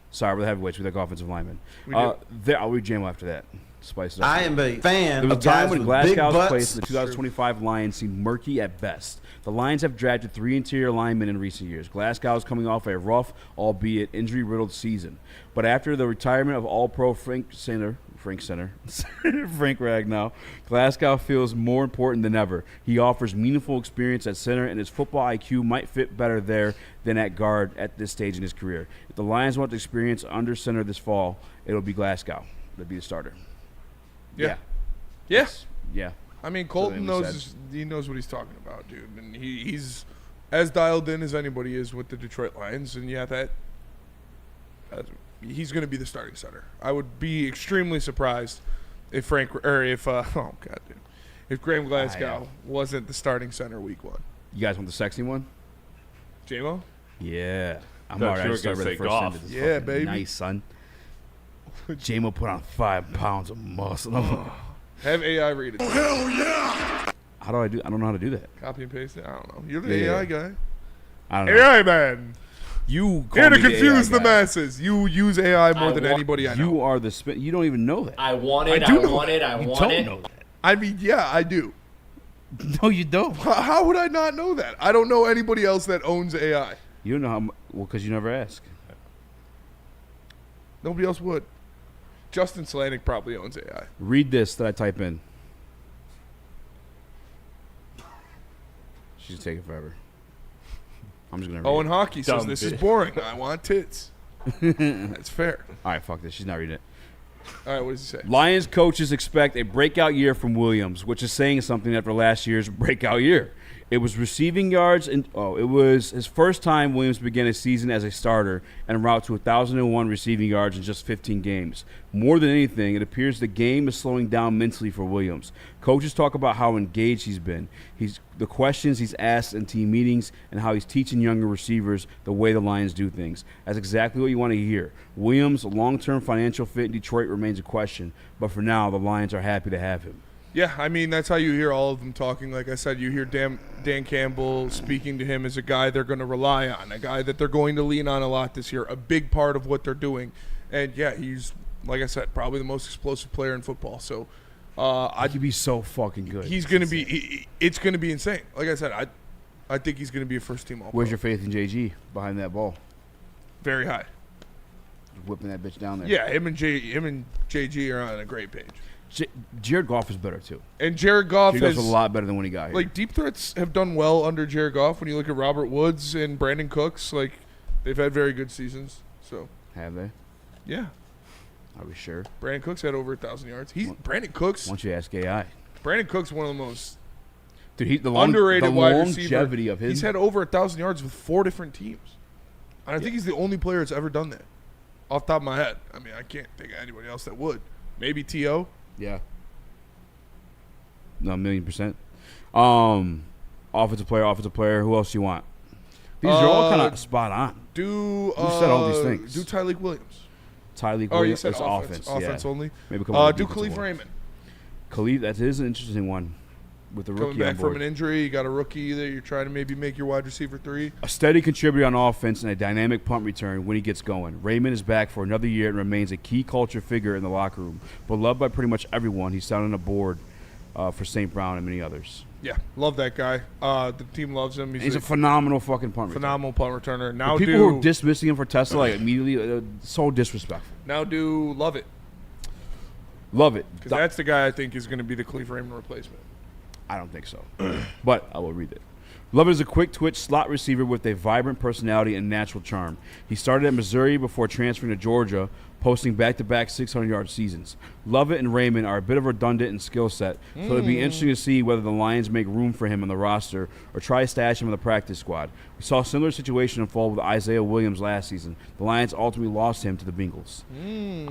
Sorry, we're the heavyweights. We like offensive linemen. I'll read Jamo after that. Spice it up. I am a fan There was of a time guys when with Glasgow's big place in the butts. 2025 Lions seemed murky at best. The Lions have drafted 3 interior linemen in recent years. Glasgow is coming off a rough, albeit injury-riddled season. But after the retirement of All-Pro Frank Ragnow, Glasgow feels more important than ever. He offers meaningful experience at center, and his football IQ might fit better there than at guard at this stage in his career. If the Lions want to experience under center this fall, it'll be Glasgow. That'll be the starter. Yeah. Yes. Yeah. I mean, Colton knows what he's talking about, dude, and he's as dialed in as anybody is with the Detroit Lions, and he's going to be the starting center. I would be extremely surprised if if Graham Glasgow wasn't the starting center week 1. You guys want the sexy one? Jamo? Yeah. I'm Thought already you were started gonna with the say first golf. sentence. Yeah, baby. Nice, son. Jamo put on 5 pounds of muscle. Have AI read it. Oh, hell yeah! How do I don't know how to do that. Copy and paste it? I don't know. You're the AI guy. I don't know. AI man. You call Here to me the confuse AI the guy. masses. You use AI more than anybody I know. You are the spin. You don't even know that. I want it. I I want it. I You want don't it. know that. I mean, yeah, I do. No, you don't. How would I not know that? I don't know anybody else that owns AI. You don't know how. Well, because you never ask. Nobody else would. Justin Slanik probably owns AI. Read this that I type in. She's taking forever. I'm just gonna. Read Owen it. Hockey says Dumb this is bitch. boring. I want tits. That's fair. All right, fuck this. She's not reading it. All right, what does he say? Lions coaches expect a breakout year from Williams, which is saying something after last year's breakout year. It was receiving yards, and it was his first time Williams began a season as a starter and en route to 1,001 receiving yards in just 15 games. More than anything, it appears the game is slowing down mentally for Williams. Coaches talk about how engaged he's been, the questions he's asked in team meetings, and how he's teaching younger receivers the way the Lions do things. That's exactly what you want to hear. Williams' long-term financial fit in Detroit remains a question, but for now, the Lions are happy to have him. Yeah, I mean, that's how you hear all of them talking. Like I said, you hear Dan Campbell speaking to him as a guy they're going to rely on, a guy that they're going to lean on a lot this year, a big part of what they're doing. And, yeah, he's, like I said, probably the most explosive player in football. So He could be so fucking good. he's going to be – it's going to be insane. Like I said, I think he's going to be a first-team All-Pro. Where's your faith in JG behind that ball? Very high. Whipping that bitch down there. Yeah, him and JG are on a great page. Jared Goff is better, too. And Jared Goff Jared Goff's a lot better than when he got here. Like, deep threats have done well under Jared Goff. When you look at Robert Woods and Brandon Cooks, like, they've had very good seasons. So Have they? yeah, Are we sure? Brandon Cooks had over 1,000 yards. Brandon Cooks. Why don't you ask AI? Brandon Cooks, one of the most Dude, the underrated wide receiver. longevity of his. He's had over 1,000 yards with 4 different teams, and I think he's the only player that's ever done that. Off the top of my head, I mean, I can't think of anybody else that would. Maybe T.O. Yeah. No, 1,000,000%. Offensive player. Who else do you want? These are all kind of spot on. You said all these things. Do Tyreek Williams. Tyreek Oh, you Williams. said It's offense. Offense yeah. only. Maybe come on. Do Khalif Raymond. Khalif, that is an interesting one. With the rookie Coming back on board. from an injury, you got a rookie that you're trying to maybe make your wide receiver 3. A steady contributor on offense and a dynamic punt return when he gets going. Raymond is back for another year and remains a key culture figure in the locker room. Beloved by pretty much everyone, he's down on the board for St. Brown and many others. Yeah, love that guy. The team loves him. He's a phenomenal fucking punt returner. Phenomenal punt returner. Now the people who are dismissing him for Tesla, like immediately, so disrespectful. Now do love it. Love it. Because that's the guy I think is going to be the Khalif Raymond replacement. I don't think so, but I will read it. Lovett is a quick twitch slot receiver with a vibrant personality and natural charm. He started at Missouri before transferring to Georgia, posting back-to-back 600-yard seasons. Lovett and Raymond are a bit of redundant in skill set, so it'll be interesting to see whether the Lions make room for him on the roster or try to stash him in the practice squad. We saw a similar situation unfold with Isaiah Williams last season. The Lions ultimately lost him to the Bengals.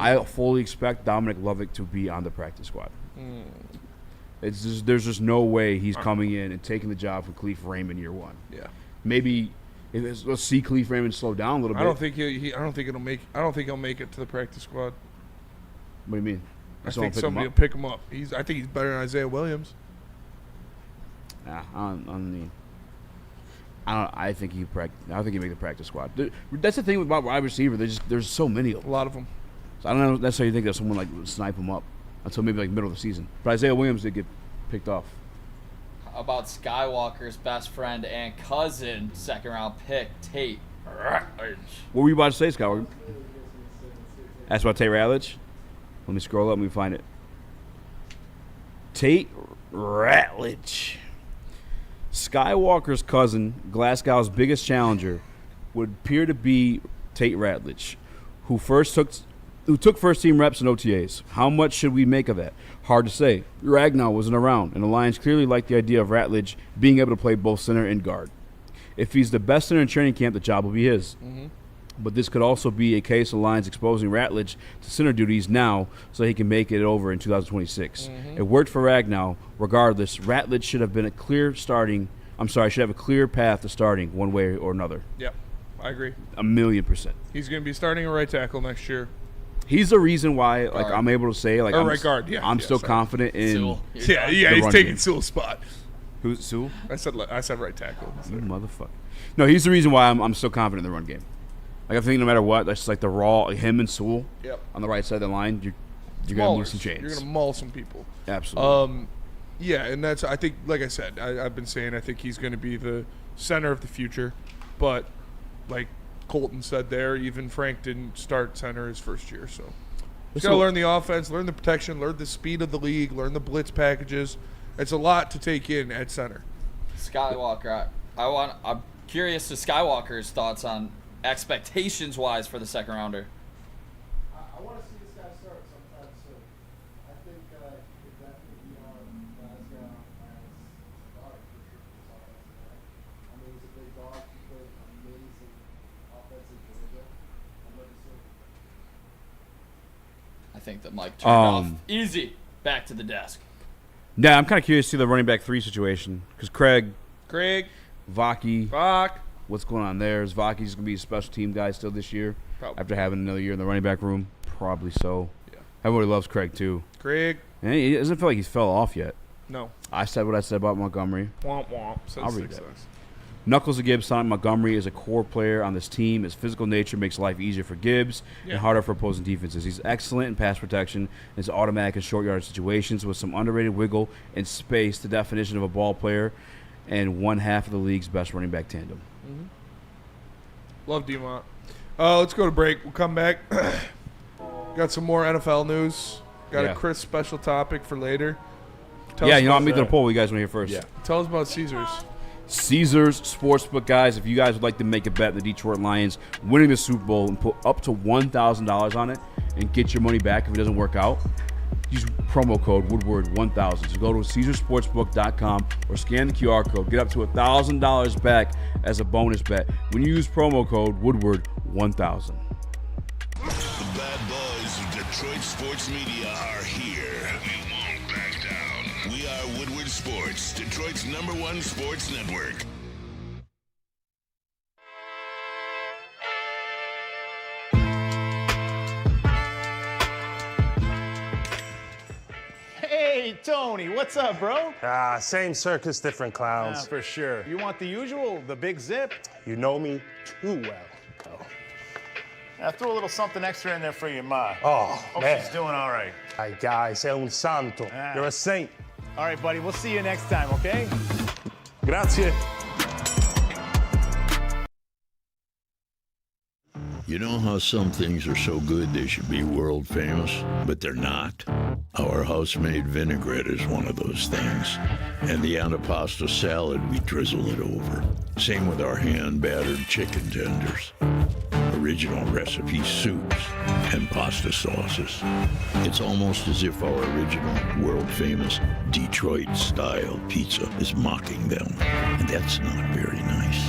I fully expect Dominic Lovett to be on the practice squad. There's just no way he's coming in and taking the job from Khalif Raymond year one. Yeah, maybe let's see Khalif Raymond slow down a little bit. I don't think I don't think he'll make it to the practice squad. What do you mean? I think somebody will pick him up. I think he's better than Isaiah Williams. Nah, I think he make the practice squad. That's the thing about wide receiver. There's so many of them. A lot of them. So I don't necessarily think that someone like would snipe him up until maybe like middle of the season. But Isaiah Williams did get picked off. How about Skywalker's best friend and cousin, second-round pick, Tate Ratledge? What were you about to say, Skywalker? That's about Tate Ratledge? Let me scroll up and we find it. Tate Ratledge. Skywalker's cousin, Glasgow's biggest challenger, would appear to be Tate Ratledge, who took first-team reps in OTAs. How much should we make of that? Hard to say. Ragnow wasn't around, and the Lions clearly liked the idea of Ratledge being able to play both center and guard. If he's the best center in training camp, the job will be his. Mm-hmm. But this could also be a case of Lions exposing Ratledge to center duties now so he can make it over in 2026. Mm-hmm. It worked for Ragnow. Regardless, Ratledge should have a clear path to starting one way or another. Yeah, I agree. 1,000,000%. He's going to be starting a right tackle next year. He's the reason why, like, I'm able to say, like, right guard. Yeah, I'm still confident in. Sewell. Yeah, he's taking Sewell's spot. Who's Sewell? I said right tackle. You motherfucker. No, he's the reason why I'm still confident in the run game. Like I think no matter what, that's just like the raw him and Sewell Yep. on the right side of the line. You're gonna lose some chains. You're gonna maul some people. Absolutely. Yeah, and that's I think like I said, I've been saying I think he's gonna be the center of the future, but like Colton said there, even Frank didn't start center his first year, so he's got to learn the offense, learn the protection, learn the speed of the league, learn the blitz packages. It's a lot to take in at center. Skywalker, I'm curious to Skywalker's thoughts on expectations wise for the second rounder. I want to see this guy start sometime soon. I think it definitely be on Glasgow as starter for sure. I mean, he's a big dog. He played amazing offense in Georgia. I'm looking soon. I think the mic turned off. Easy. Back to the desk. Yeah, I'm kind of curious to see the running back 3 situation because Craig, Vaki, what's going on there? Is Vaki's going to be a special team guy still this year? Probably. After having another year in the running back room? Probably so. Yeah. Everybody loves Craig, too. Craig. And he doesn't feel like he's fell off yet. No. I said what I said about Montgomery. Womp womp. I'll read that. Knuckles of Gibbs signed Montgomery as a core player on this team. His physical nature makes life easier for Gibbs and harder for opposing defenses. He's excellent in pass protection and is automatic in short yard situations with some underrated wiggle and space, the definition of a ball player, and one half of the league's best running back tandem. Mm-hmm. Love Demont. Let's go to break. We'll come back. Got some more NFL news. Got a Chris special topic for later. I'm making the poll. You guys want to hear first? Yeah. Tell us about Caesars. Caesars Sportsbook, guys. If you guys would like to make a bet the Detroit Lions winning the Super Bowl and put up to $1,000 on it and get your money back if it doesn't work out, use promo code Woodward 1000. So go to CaesarsSportsbook.com or scan the QR code. Get up to $1,000 back as a bonus bet when you use promo code Woodward 1000. The bad boys of Detroit sports media are here. We won't back down. We are Woodward Sports, Detroit's #1 sports network. Hey, Tony, what's up, bro? Same circus, different clowns. Yeah, for sure. You want the usual, the big zip? You know me too well. I threw a little something extra in there for your ma. Oh, Hope man. she's doing all right. Ay, guy, sei un santo. You're a saint. All right, buddy, we'll see you next time, okay? Grazie. You know how some things are so good they should be world famous, but they're not? Our house-made vinaigrette is one of those things. And the antipasto salad, we drizzle it over. Same with our hand-battered chicken tenders. Original recipe soups and pasta sauces. It's almost as if our original, world-famous Detroit-style pizza is mocking them. And that's not very nice.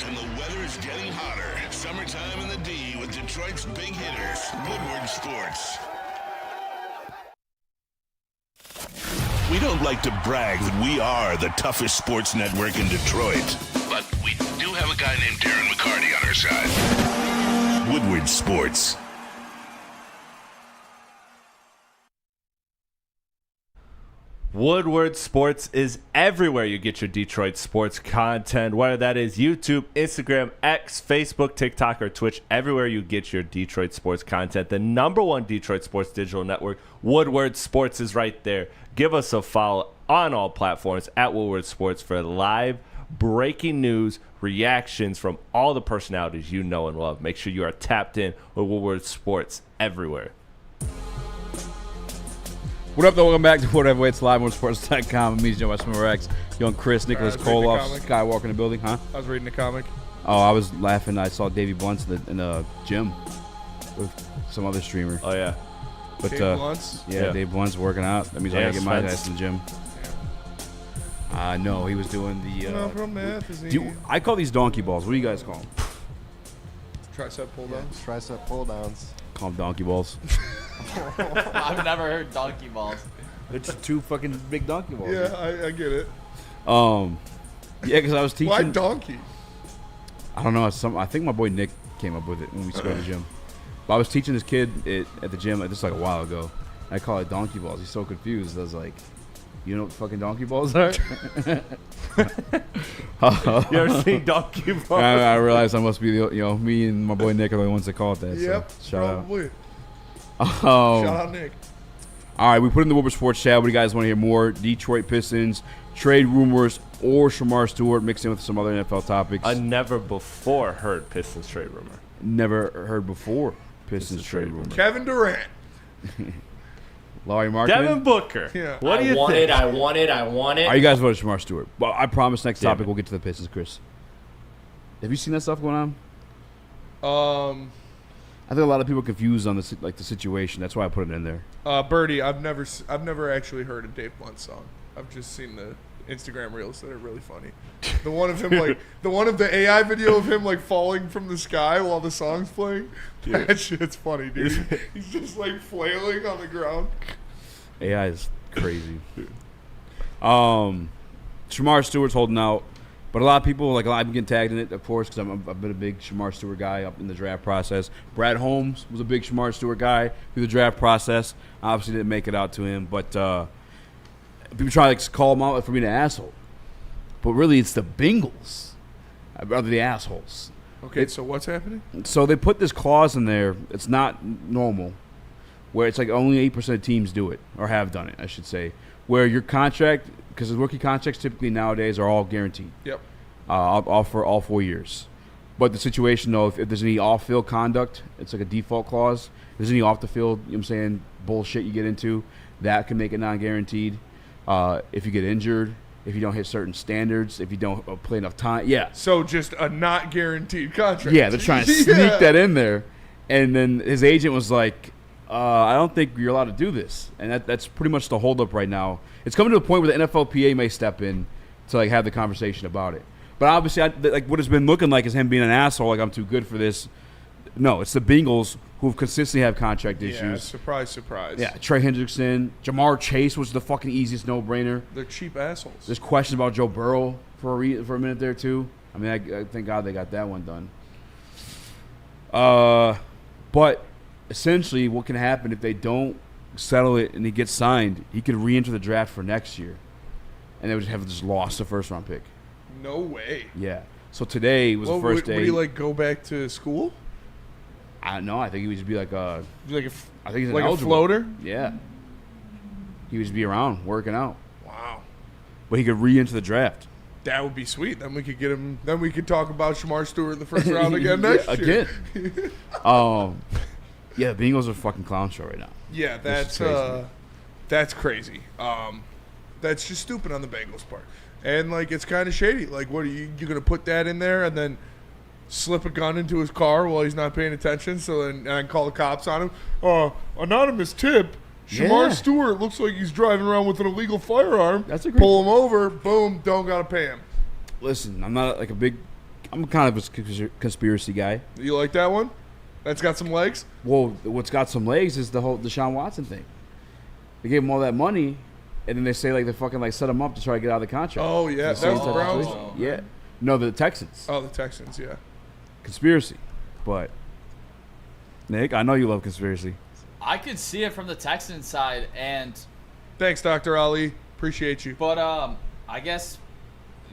And the weather is getting hotter. Summertime in the D with Detroit's big hitters, Woodward Sports. We don't like to brag that we are the toughest sports network in Detroit, but we do have a guy named Darren McCarty on our side. Woodward Sports. Woodward Sports is everywhere you get your Detroit sports content, whether that is YouTube, Instagram, X, Facebook, TikTok, or Twitch. Everywhere you get your Detroit sports content, the #1 Detroit sports digital network, Woodward Sports, is right there. Give us a follow on all platforms at Woodward Sports for live breaking news, reactions from all the personalities you know and love. Make sure you are tapped in with Woodward Sports everywhere. What up, though? Welcome back to Whatever Waits Live on Sports.com. I'm Joe Rex, young Chris, Nicholas Kohloff, Skywalker in the building, huh? I was reading a comic. Oh, I was laughing. I saw Davey Blunt's in the gym with some other streamer. Oh, yeah. But, Dave Blunt's? Yeah, Dave Blunt's working out. That means I gotta get my ass in the gym. No, he was doing the. I call these donkey balls. What do you guys call them? Tricep pull downs. Tricep pull downs. Call them donkey balls. I've never heard donkey balls. It's 2 fucking big donkey balls. Yeah, I get it. Yeah, because I was teaching. Why donkey? I don't know. I think my boy Nick came up with it when we started the gym. But I was teaching this kid at the gym. This was like a while ago. I call it donkey balls. He's so confused. I was like, You know what fucking donkey balls are? You ever seen donkey balls? I realize I must be me and my boy Nick are the only ones that call it that. Yep, so shout probably. out. Shout out Nick. All right, we put in the Woodward Sports chat. What do you guys want to hear more? Detroit Pistons, trade rumors, or Shamar Stewart mixed in with some other NFL topics? I never before heard Pistons trade rumor. Never heard before Pistons trade rumor. Kevin Durant. Laurie Markkinen. Devin Booker. Yeah. What do you think? I want it. All right, you guys voted Shamar Stewart. Well, I promise next topic we'll get to the Pistons, Chris. Have you seen that stuff going on? I think a lot of people are confused on the situation. That's why I put it in there. Birdie, I've never actually heard a Dave Blunt song. I've just seen the Instagram reels that are really funny. The one of him the AI video of him like falling from the sky while the song's playing. Yeah. That shit's funny, dude. He's just like flailing on the ground. AI is crazy. Shamar Stewart's holding out, but a lot of people I've been getting tagged in it, of course, because I've been a big Shamar Stewart guy up in the draft process. Brad Holmes was a big Shamar Stewart guy through the draft process. Obviously didn't make it out to him, but people try to call him out for being an asshole. But really, it's the Bengals. I'd rather the assholes. Okay, so what's happening? So they put this clause in there. It's not normal, where it's like only 8% of teams do it, or have done it, I should say, where your contract, because the rookie contracts typically nowadays are all guaranteed. Yep. All for all 4 years. But the situation, though, if there's any off-field conduct, it's like a default clause. If there's any off-the-field, bullshit you get into, that can make it non-guaranteed. If you get injured, if you don't hit certain standards, if you don't play enough time. Yeah. So just a not guaranteed contract. Yeah, they're trying to sneak that in there. And then his agent was like, I don't think you're allowed to do this. And that's pretty much the holdup right now. It's coming to a point where the NFLPA may step in to have the conversation about it. But obviously, what it's been looking like is him being an asshole, like I'm too good for this. No, it's the Bengals who consistently have contract issues. Yeah, surprise, surprise. Yeah, Trey Hendrickson, Jamar Chase was the fucking easiest no-brainer. They're cheap assholes. There's questions about Joe Burrow for a minute there, too. I mean, I thank God they got that one done. But essentially, what can happen if they don't settle it and he gets signed, he could re-enter the draft for next year. And they would have just lost a first-round pick. No way. Yeah. So today was the first day. Would he, go back to school? I don't know. I think he would just be I think he's like a floater? Yeah. He would just be around, working out. Wow. But he could re-enter the draft. That would be sweet. Then we could get him. Then we could talk about Shamar Stewart in the first round again next year. Again. Yeah, the Bengals are a fucking clown show right now. Yeah, that's crazy. That's just stupid on the Bengals part. And, it's kind of shady. What are you going to put that in there and then slip a gun into his car while he's not paying attention and I call the cops on him? Anonymous tip. Shamar Stewart looks like he's driving around with an illegal firearm. That's a great Pull him over. Boom. Don't got to pay him. Listen, I'm not I'm kind of a conspiracy guy. You like that one? That's got some legs? Well, what's got some legs is the whole Deshaun Watson thing. They gave him all that money. And then they say they fucking set him up to try to get out of the contract. Oh yeah, that was the Browns. Yeah, no, the Texans. Oh, the Texans, yeah. Conspiracy, but Nick, I know you love conspiracy. I could see it from the Texans side, and thanks, Dr. Ali. Appreciate you. But I guess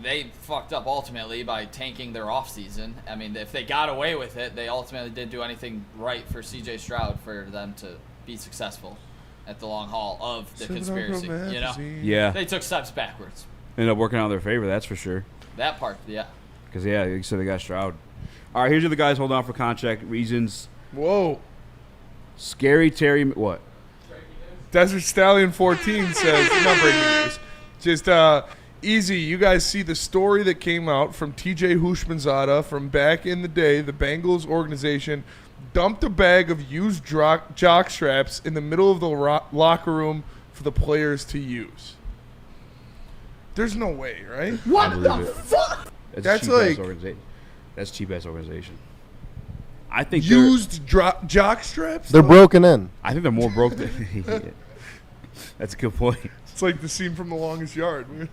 they fucked up ultimately by tanking their offseason. I mean, if they got away with it, they ultimately didn't do anything right for C.J. Stroud for them to be successful at the long haul of the conspiracy, Yeah. They took steps backwards. Ended up working out in their favor, that's for sure. That part, yeah. Because, like you said, they got Stroud. All right, here's the guys holding on for contract reasons. Whoa. Scary Terry, what? Desert Stallion 14 says, not breaking news. Just easy. You guys see the story that came out from TJ Hushmanzada from back in the day, the Bengals organization dumped a bag of used jock straps in the middle of the locker room for the players to use. There's no way, right? What the fuck? That's cheap-ass organization. I think used jock straps? They're broken in. I think they're more broke than yeah. That's a good point. It's like the scene from The Longest Yard.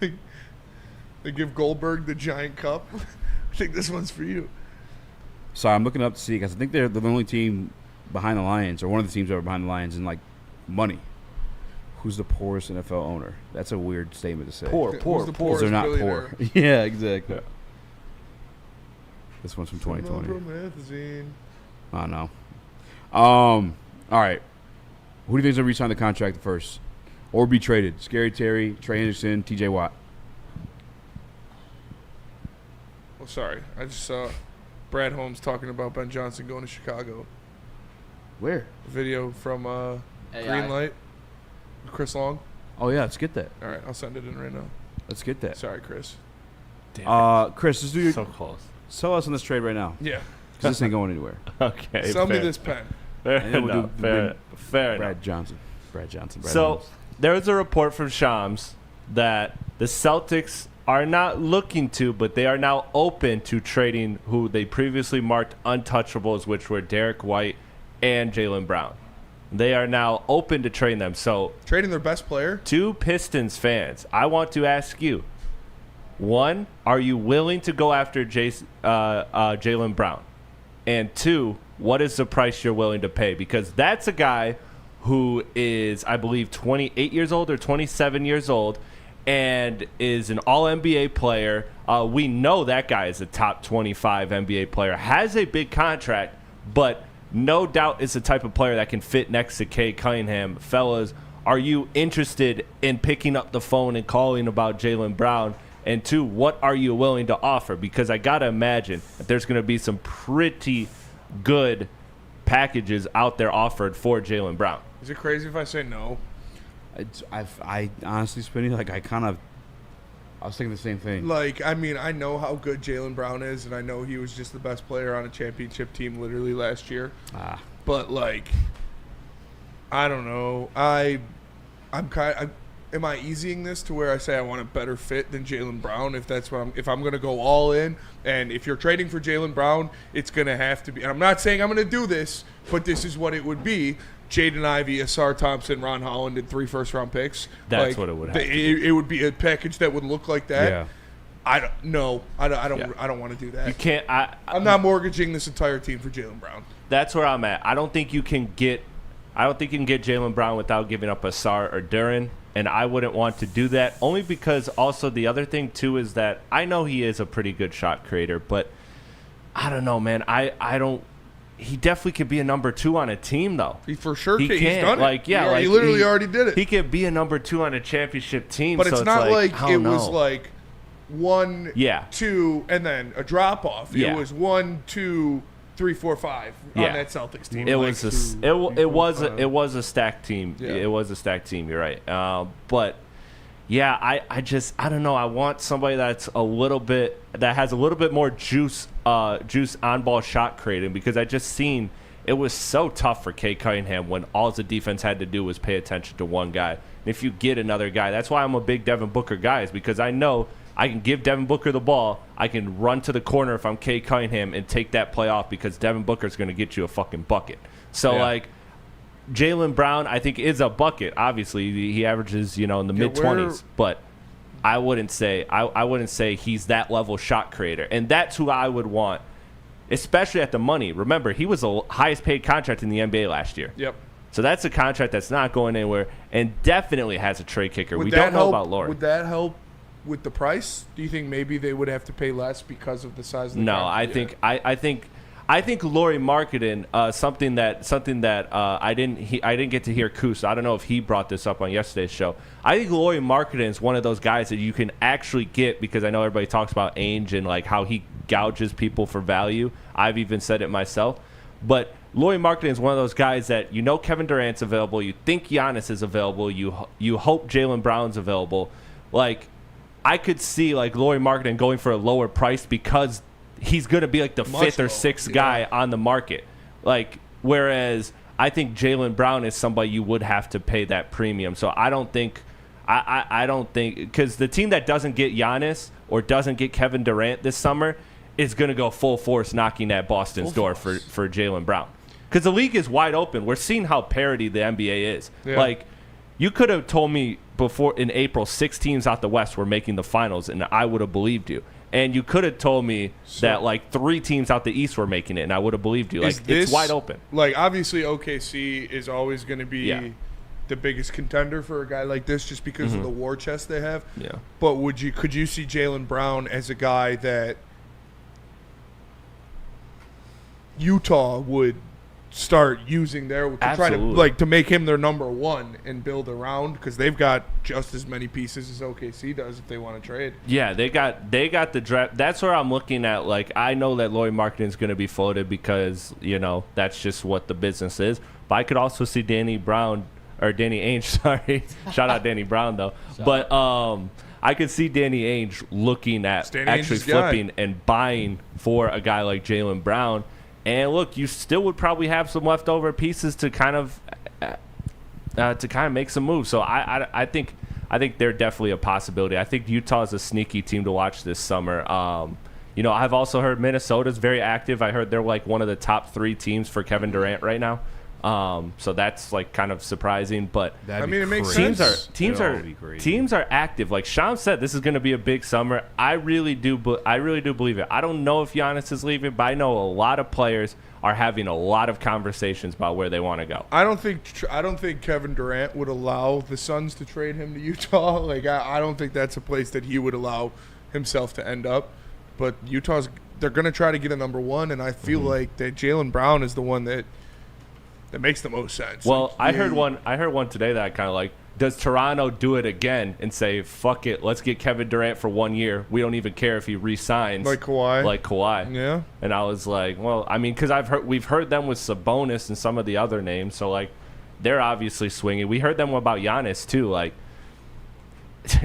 They give Goldberg the giant cup. I think this one's for you. Sorry, I'm looking up to see because I think they're the only team behind the Lions, or one of the teams that are behind the Lions in money. Who's the poorest NFL owner? That's a weird statement to say. Poor. Because they're not poor. Yeah, exactly. This one's from 2020. I know. All right. Who do you think is going to re-sign the contract first? Or be traded? Scary Terry, Trey Henderson, TJ Watt. Well, sorry. I just saw Brad Holmes talking about Ben Johnson going to Chicago. Where? A video from Greenlight. Chris Long. Oh, yeah. Let's get that. All right. I'll send it in right now. Let's get that. Sorry, Chris. Chris, let's do your... So close. Sell us on this trade right now. Yeah. Because this ain't going anywhere. Okay. Sell me this pen. Fair We'll enough. Fair Brad enough. Johnson. So Holmes. there was a report from Shams that the Celtics are not looking to, but they are now open to trading who they previously marked untouchables, which were Derek White and Jaylen Brown. They are now open to trading them. So trading their best player? To Pistons fans, I want to ask you, one, are you willing to go after Jaylen Brown? And two, what is the price you're willing to pay? Because that's a guy who is, I believe, 28 years old or 27 years old and is an all-NBA player. We know that guy is a top 25 NBA player, has a big contract, but no doubt is the type of player that can fit next to Cade Cunningham. Fellas, are you interested in picking up the phone and calling about Jaylen Brown? And two, what are you willing to offer? Because I got to imagine that there's going to be some pretty good packages out there offered for Jaylen Brown. Is it crazy if I say no? I honestly, Spinny, like I was thinking the same thing. Like, I mean, I know how good Jaylen Brown is, and I know he was just the best player on a championship team literally last year. But, like, I don't know. Am I easing this to where I say I want a better fit than Jaylen Brown? If that's what if I'm going to go all in, and if you're trading for Jaylen Brown, it's going to have to be. And I'm not saying I'm going to do this, but this is what it would be: Jaden Ivey, Asar Thompson, Ron Holland, and 3 first-round picks. That's what it would have. It would be a package that would look like that. Yeah. I don't want to do that. You can't. I'm not mortgaging this entire team for Jaylen Brown. That's where I'm at. I don't think you can get Jaylen Brown without giving up Asar or Duren. And I wouldn't want to do that, only because also the other thing, too, is that I know he is a pretty good shot creator, but I don't know, man. I don't – he definitely could be a number 2 on a team, though. He for sure he can. He's done it. He literally already did it. He could be a number 2 on a championship team. But so it's not like it was know. like 1, 2, and then a drop-off. Yeah. It was 1, 2, 3, 4, 5 on that Celtics team. It was a stacked team. Yeah. It was a stacked team. You're right. But yeah, I don't know. I want somebody that has a little bit more juice on ball shot creating, because I just seen it was so tough for Cade Cunningham when all the defense had to do was pay attention to one guy. And if you get another guy, that's why I'm a big Devin Booker guy, is because I know I can give Devin Booker the ball. I can run to the corner if I'm Cade Cunningham and take that play off, because Devin Booker's going to get you a fucking bucket. So, like, Jaylen Brown, I think, is a bucket. Obviously, he averages, in the mid-20s. But I wouldn't say he's that level shot creator. And that's who I would want, especially at the money. Remember, he was the highest-paid contract in the NBA last year. Yep. So that's a contract that's not going anywhere and definitely has a trade kicker. We don't know about Laurie. Would that help with the price? Do you think maybe they would have to pay less because of the size of the contract? I think Laurie Marketing, something that I didn't get to hear Koos. I don't know if he brought this up on yesterday's show. I think Laurie Marketing is one of those guys that you can actually get, because I know everybody talks about Ainge and like how he gouges people for value. I've even said it myself. But Laurie Marketing is one of those guys that Kevin Durant's available, you think Giannis is available, you hope Jaylen Brown's available. Like, I could see like Laurie Marketing going for a lower price because he's going to be like the fifth or sixth guy on the market. Like, whereas I think Jaylen Brown is somebody you would have to pay that premium. So I don't think because the team that doesn't get Giannis or doesn't get Kevin Durant this summer is going to go full force knocking at Boston's door for Jaylen Brown. Because the league is wide open. We're seeing how parity the NBA is. Yeah. Like, you could have told me before in April 6 teams out the West were making the finals, and I would have believed you. And you could have told me that like 3 teams out the East were making it, and I would have believed you. Like, it's wide open. Like, obviously OKC is always going to be the biggest contender for a guy like this just because of the war chest they have. Yeah. But could you see Jaylen Brown as a guy that Utah would start using to try to make him their number one and build around, because they've got just as many pieces as OKC does if they want to trade. Yeah, they got the draft. That's where I'm looking at. Like, I know that Lauri Markkanen is going to be floated because, you know, that's just what the business is. But I could also see Danny Ainge, sorry. Shout out Danny Brown though. But I could see Danny Ainge looking at actually flipping and buying for a guy like Jaylen Brown. And look, you still would probably have some leftover pieces to kind of make some moves. So I think they're definitely a possibility. I think Utah is a sneaky team to watch this summer. You know, I've also heard Minnesota's very active. I heard they're like one of the top 3 teams for Kevin Durant right now. So that's like kind of surprising, but it makes sense. Teams are active. Like Sham said, this is going to be a big summer. I really do believe it. I don't know if Giannis is leaving, but I know a lot of players are having a lot of conversations about where they want to go. I don't think Kevin Durant would allow the Suns to trade him to Utah. Like I don't think that's a place that he would allow himself to end up. But they're going to try to get a number one, and I feel like that Jaylen Brown is the one that makes the most sense. Well, I heard one today that I kind of like. Does Toronto do it again and say, fuck it, let's get Kevin Durant for 1 year. We don't even care if he re-signs. Like Kawhi. Yeah. And I was like, well, I mean, because we've heard them with Sabonis and some of the other names, so like they're obviously swinging. We heard them about Giannis too. Like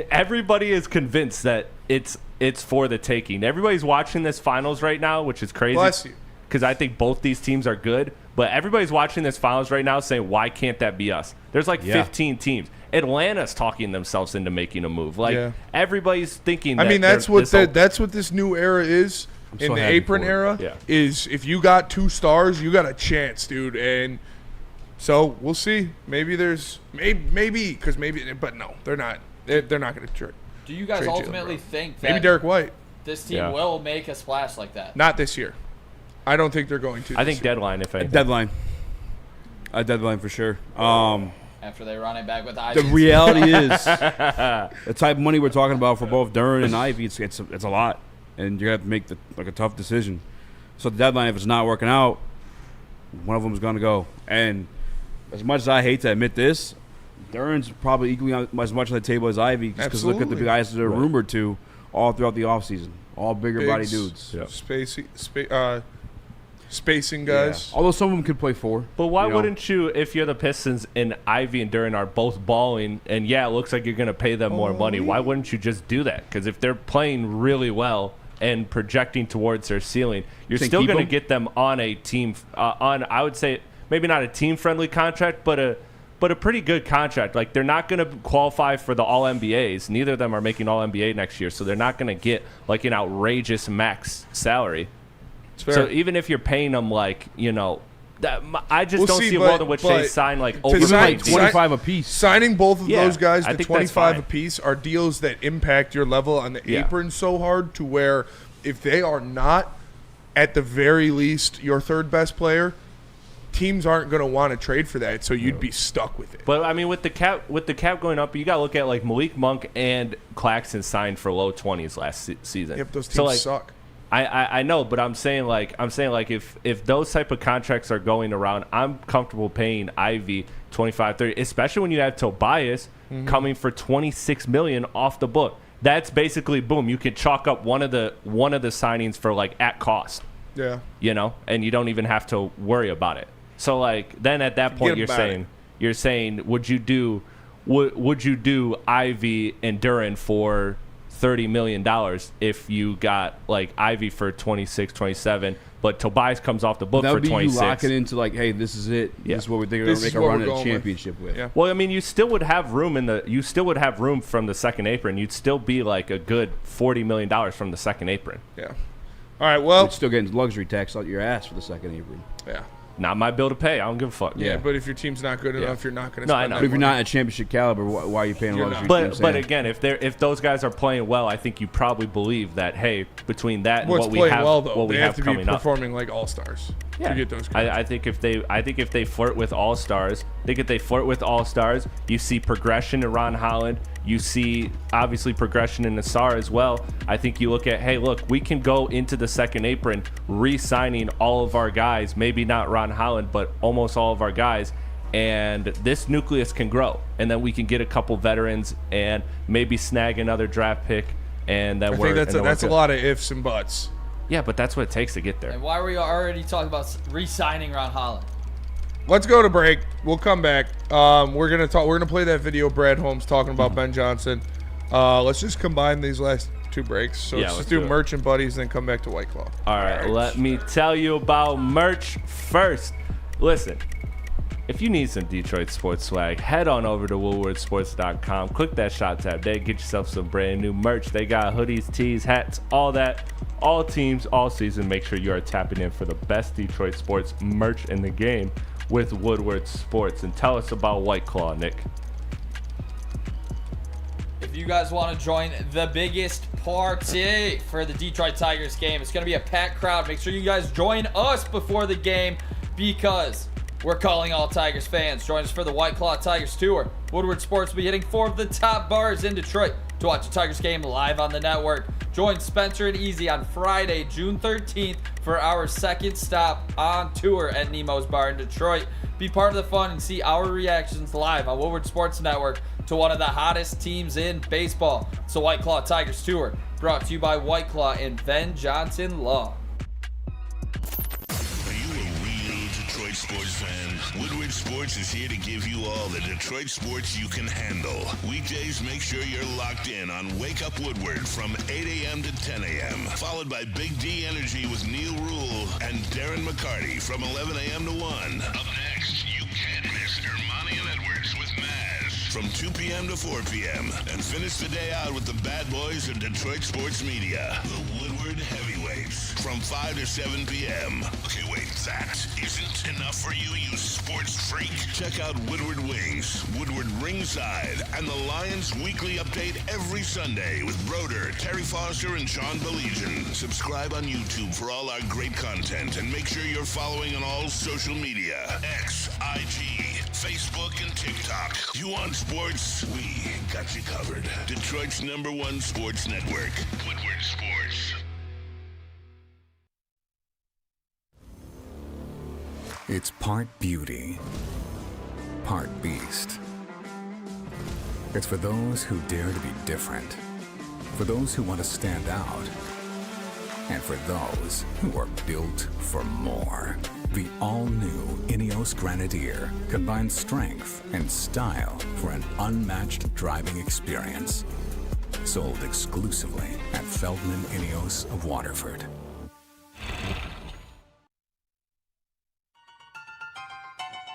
everybody is convinced that it's for the taking. Everybody's watching this finals right now, which is crazy. Bless you. Because I think both these teams are good. But everybody's watching this finals right now saying, why can't that be us? There's like 15 teams. Atlanta's talking themselves into making a move. Like everybody's thinking that. I mean, that's what this new era is. In the apron era is if you got 2 stars, you got a chance, dude. And so we'll see. Maybe but no, they're not. They're not going to trade. Do you guys ultimately think that maybe Derek White, this team will make a splash like that? Not this year. I don't think they're going to. I think deadline, if anything. A deadline for sure. After they run it back with Ivy. The reality is, the type of money we're talking about for both Duren and Ivy, it's a lot, and you have to make a tough decision. So the deadline, if it's not working out, one of them is going to go. And as much as I hate to admit this, Duren's probably equally as much on the table as Ivy, just because look at the guys that are rumored to all throughout the offseason. All bigger body dudes. Yeah. Spacing guys. Yeah. Although some of them could play 4. But why wouldn't you, if you're the Pistons and Ivy and Duren are both balling, and it looks like you're going to pay them more money, why wouldn't you just do that? Because if they're playing really well and projecting towards their ceiling, you're still going to get them on a team, I would say, maybe not a team-friendly contract, but a pretty good contract. Like, they're not going to qualify for the All-NBAs. Neither of them are making All-NBA next year, so they're not going to get, like, an outrageous max salary. So even if you're paying them, like, you know, I just don't see a world in which they sign, like, over like 25 apiece. Signing both of those guys to 25 apiece are deals that impact your level on the apron so hard to where if they are not, at the very least, your third best player, teams aren't going to want to trade for that, so you'd be stuck with it. But I mean, with the cap going up, you got to look at like Malik Monk and Claxton signed for low 20s last season. Yep, those teams suck. I know, but I'm saying like if those type of contracts are going around, I'm comfortable paying Ivy 25, 30, especially when you have Tobias coming for $26 million off the book. That's basically boom. You could chalk up one of the signings for like at cost. Yeah. You know, and you don't even have to worry about it. So like then at that point you're saying would you do Ivy and Duren for $30 million if you got like Ivy for 26, 27, but Tobias comes off the book for 26. You lock it into like, hey, this is it. Yeah. This is what we think we're going to make a run at a championship with. Yeah. Well, I mean, you still would have room from the second apron. You'd still be like a good $40 million from the second apron. Yeah. All right. Well, you're still getting luxury tax out your ass for the second apron. Yeah. Not my bill to pay. I don't give a fuck. Yeah, but if your team's not good enough, you're not going to spend that But if you're not at championship caliber, why are you paying luxury? But again, if those guys are playing well, I think you probably believe that, hey, between that and what we have, well, though, what we they have to coming be up, performing like all-stars. Yeah. to get those. I think if they flirt with all-stars, you see progression in Ron Holland. You see obviously progression in Nassar as well. I think you look at, hey, look, we can go into the second apron re-signing all of our guys, maybe not Ron Holland, but almost all of our guys. And this nucleus can grow, and then we can get a couple veterans and maybe snag another draft pick, and then I think that's a lot of ifs and buts. Yeah, but that's what it takes to get there. And why were you already talking about re-signing Ron Holland? Let's go to break. We'll come back. We're gonna play that video. Brad Holmes talking about Ben Johnson. Let's just combine these last two breaks. So let's just do merch and buddies, then come back to White Claw. All right, let me tell you about merch first. Listen. If you need some Detroit sports swag, head on over to woodwardsports.com. Click that shop tab there. Get yourself some brand new merch. They got hoodies, tees, hats, all that. All teams, all season. Make sure you are tapping in for the best Detroit sports merch in the game with Woodward Sports. And tell us about White Claw, Nick. If you guys want to join the biggest party for the Detroit Tigers game, it's going to be a packed crowd. Make sure you guys join us before the game because we're calling all Tigers fans. Join us for the White Claw Tigers Tour. Woodward Sports will be hitting 4 of the top bars in Detroit to watch the Tigers game live on the network. Join Spencer and Easy on Friday, June 13th for our second stop on tour at Nemo's Bar in Detroit. Be part of the fun and see our reactions live on Woodward Sports Network to one of the hottest teams in baseball. It's the White Claw Tigers Tour, brought to you by White Claw and Ben Johnson Law. Sports fan, Woodward Sports is here to give you all the Detroit sports you can handle. Weekdays, make sure you're locked in on Wake Up Woodward from 8 a.m. to 10 a.m. Followed by Big D Energy with Neil Rule and Darren McCarty from 11 a.m. to 1. Up next, you can't miss Ermanni and Edwards with Maz from 2 p.m. to 4 p.m. And finish the day out with the bad boys of Detroit sports media, the Woodward Heavyweights from 5 to 7 p.m. Okay, wait, that isn't enough for you, you sports freak. Check out Woodward Wings, Woodward Ringside, and the Lions Weekly Update every Sunday with Broder, Terry Foster, and Sean Beligian. Subscribe on YouTube for all our great content, and make sure you're following on all social media. X, IG, Facebook, and TikTok. You want sports? We got you covered. Detroit's #1 sports network, Woodward Sports. It's part beauty, part beast. It's for those who dare to be different, for those who want to stand out, and for those who are built for more. The all-new Ineos Grenadier combines strength and style for an unmatched driving experience. Sold exclusively at Feldman Ineos of Waterford.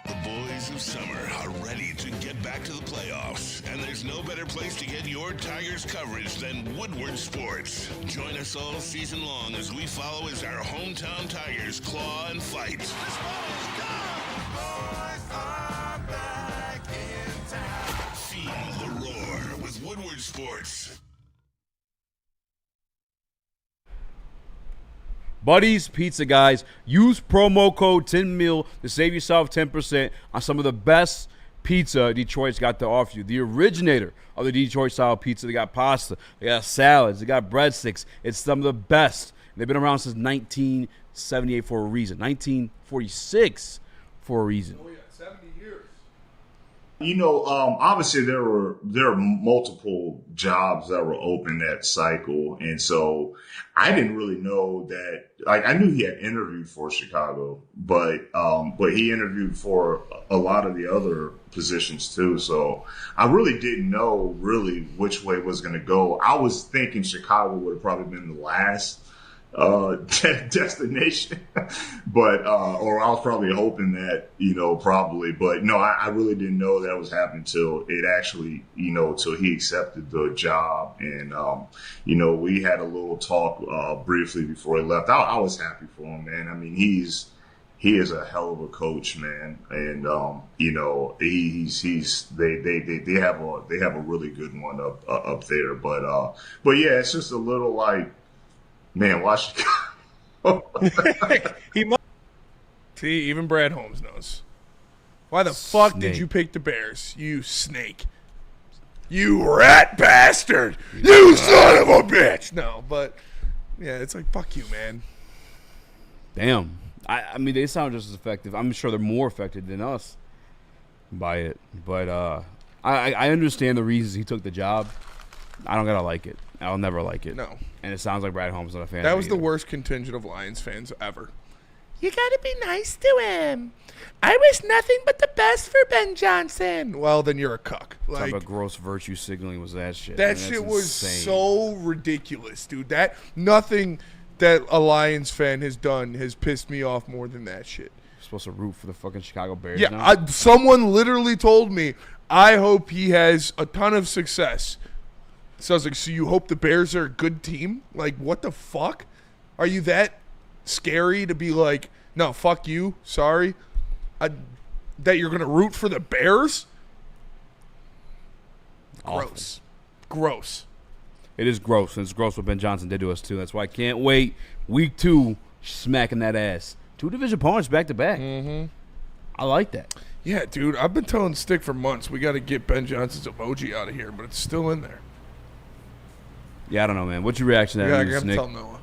The boys of summer are ready to get back to the playoffs, and there's no better place to get your Tigers coverage than Woodward Sports. Join us all season long as we follow as our hometown Tigers claw and fight. This ball is gone. Boys are back in town. Feel the roar with Woodward Sports. Buddy's Pizza, guys. Use promo code 10MIL to save yourself 10% on some of the best pizza Detroit's got to offer you. The originator of the Detroit-style pizza. They got pasta. They got salads. They got breadsticks. It's some of the best. They've been around since 1978 for a reason. 1946 for a reason. Oh, yeah, 70 years. You know, obviously there are multiple jobs that were open that cycle, and so I didn't really know that. Like, I knew he had interviewed for Chicago, but he interviewed for a lot of the other positions too. So I really didn't know really which way it was going to go. I was thinking Chicago would have probably been the last destination, but or I was probably hoping that, probably, but no, I really didn't know that was happening till it actually, till he accepted the job. And we had a little talk briefly before he left. I was happy for him, man. I mean, he is a hell of a coach, man, and they have a really good one up there, but yeah, it's just a little like, man, watch it. See, even Brad Holmes knows. Why the fuck did you pick the Bears, you snake? You rat bastard! You son of a bitch! No, but yeah, it's like fuck you, man. Damn. I mean, they sound just as effective. I'm sure they're more affected than us by it. But I understand the reasons he took the job. I don't gotta like it. I'll never like it. No. And it sounds like Brad Holmes is not a fan. That of was it the either. worst contingent of Lions fans ever. You gotta be nice to him. I wish nothing but the best for Ben Johnson. Well, then you're a cuck. Talk Like, about gross virtue signaling was that shit. that I mean, shit that's was insane. so ridiculous, dude. That nothing that a Lions fan has done has pissed me off more than that shit. You're supposed to root for the fucking Chicago Bears Yeah, now? someone literally told me, I hope he has a ton of success. So I was like, so you hope the Bears are a good team? Like, what the fuck? Are you that scary to be like, no, fuck you, sorry, that you're going to root for the Bears? Awful. Gross. It is gross, and it's gross what Ben Johnson did to us, too. That's why I can't wait. Week 2, smacking that ass. 2 division opponents back-to-back. Mm-hmm. I like that. Yeah, dude, I've been telling Stick for months, we got to get Ben Johnson's emoji out of here, but it's still in there. Yeah, I don't know, man. What's your reaction to that Yeah, I news, got to Nick? tell Noah.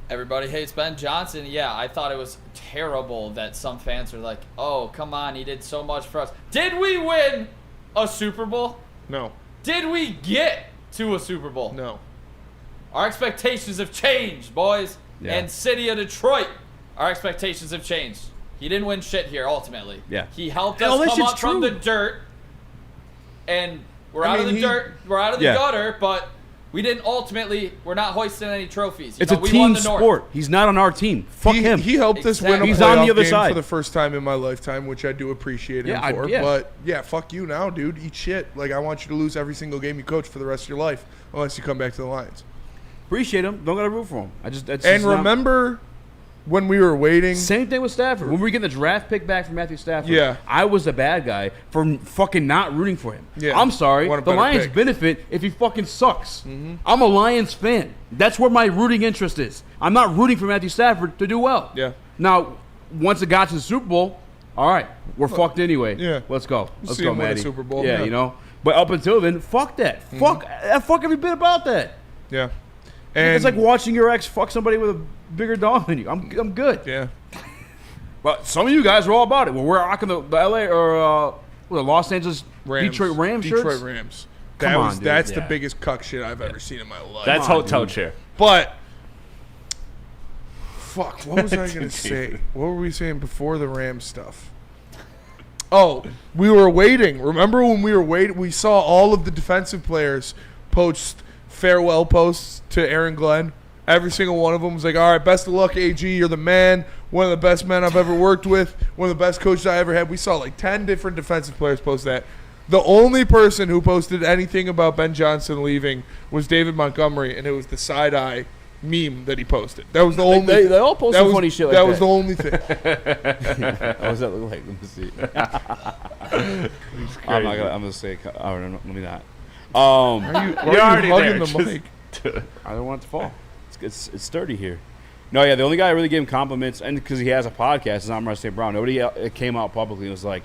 Everybody hates Ben Johnson. Yeah, I thought it was terrible that some fans are like, oh, come on, he did so much for us. Did we win a Super Bowl? No. Did we get to a Super Bowl? No. Our expectations have changed, boys. Yeah. And City of Detroit, our expectations have changed. He didn't win shit here, ultimately. Yeah. He helped No, us that come shit's up from true. the dirt. And we're I out of mean, the dirt. We're out of the Yeah. gutter, but we didn't ultimately, we're not hoisting any trophies. You It's know, a we team won the North. sport. He's not on our team. Fuck him. He helped us win a He's playoff on the other game side. for the first time in my lifetime, which I do appreciate him Yeah, for. yeah. But, yeah, fuck you now, dude. Eat shit. Like, I want you to lose every single game you coach for the rest of your life unless you come back to the Lions. Appreciate him. Don't gotta root for him. That's And just not- remember when we were waiting? Same thing with Stafford. When we were getting the draft pick back from Matthew Stafford, Yeah. I was the bad guy for fucking not rooting for him. Yeah. I'm sorry. Want a The better Lions pick. benefit if he fucking sucks. I'm a Lions fan. That's where my rooting interest is. I'm not rooting for Matthew Stafford to do well. Yeah. Now, once it got to the Super Bowl, all right, we're fucked anyway. Yeah. Let's go. Let's See go, him win a Matty. Super Bowl. Yeah, Yeah. you know. But up until then, fuck that. Fuck every bit about that. Yeah. And It's like watching your ex fuck somebody with a bigger dong than you. I'm good. Yeah. But some of you guys are all about it. Well, we're rocking the LA or the Los Angeles Detroit Rams shirts. Detroit Rams. Come on, dude. That's the Yeah. biggest cuck shit I've ever seen in my life. That's Come on, hotel dude. chair. But fuck, what was I gonna say? What were we saying before the Rams stuff? Oh, we were waiting. Remember when we were waiting? We saw all of the defensive players post farewell posts to Aaron Glenn. Every single one of them was like, all right, best of luck, AG. You're the man. One of the best men I've ever worked with. One of the best coaches I ever had. We saw like 10 different defensive players post that. The only person who posted anything about Ben Johnson leaving was David Montgomery, and it was the side-eye meme that he posted. That was the only. They all posted funny shit like that. That was the only thing. What does that look like? Let me see. I'm gonna say. Oh, no, let me not. Why are you already hugging there, the mic? I don't want it to fall. It's sturdy here. No, yeah, the only guy I really gave him compliments, and because he has a podcast, is Amon-Ra St. Brown. Nobody came out publicly and was like,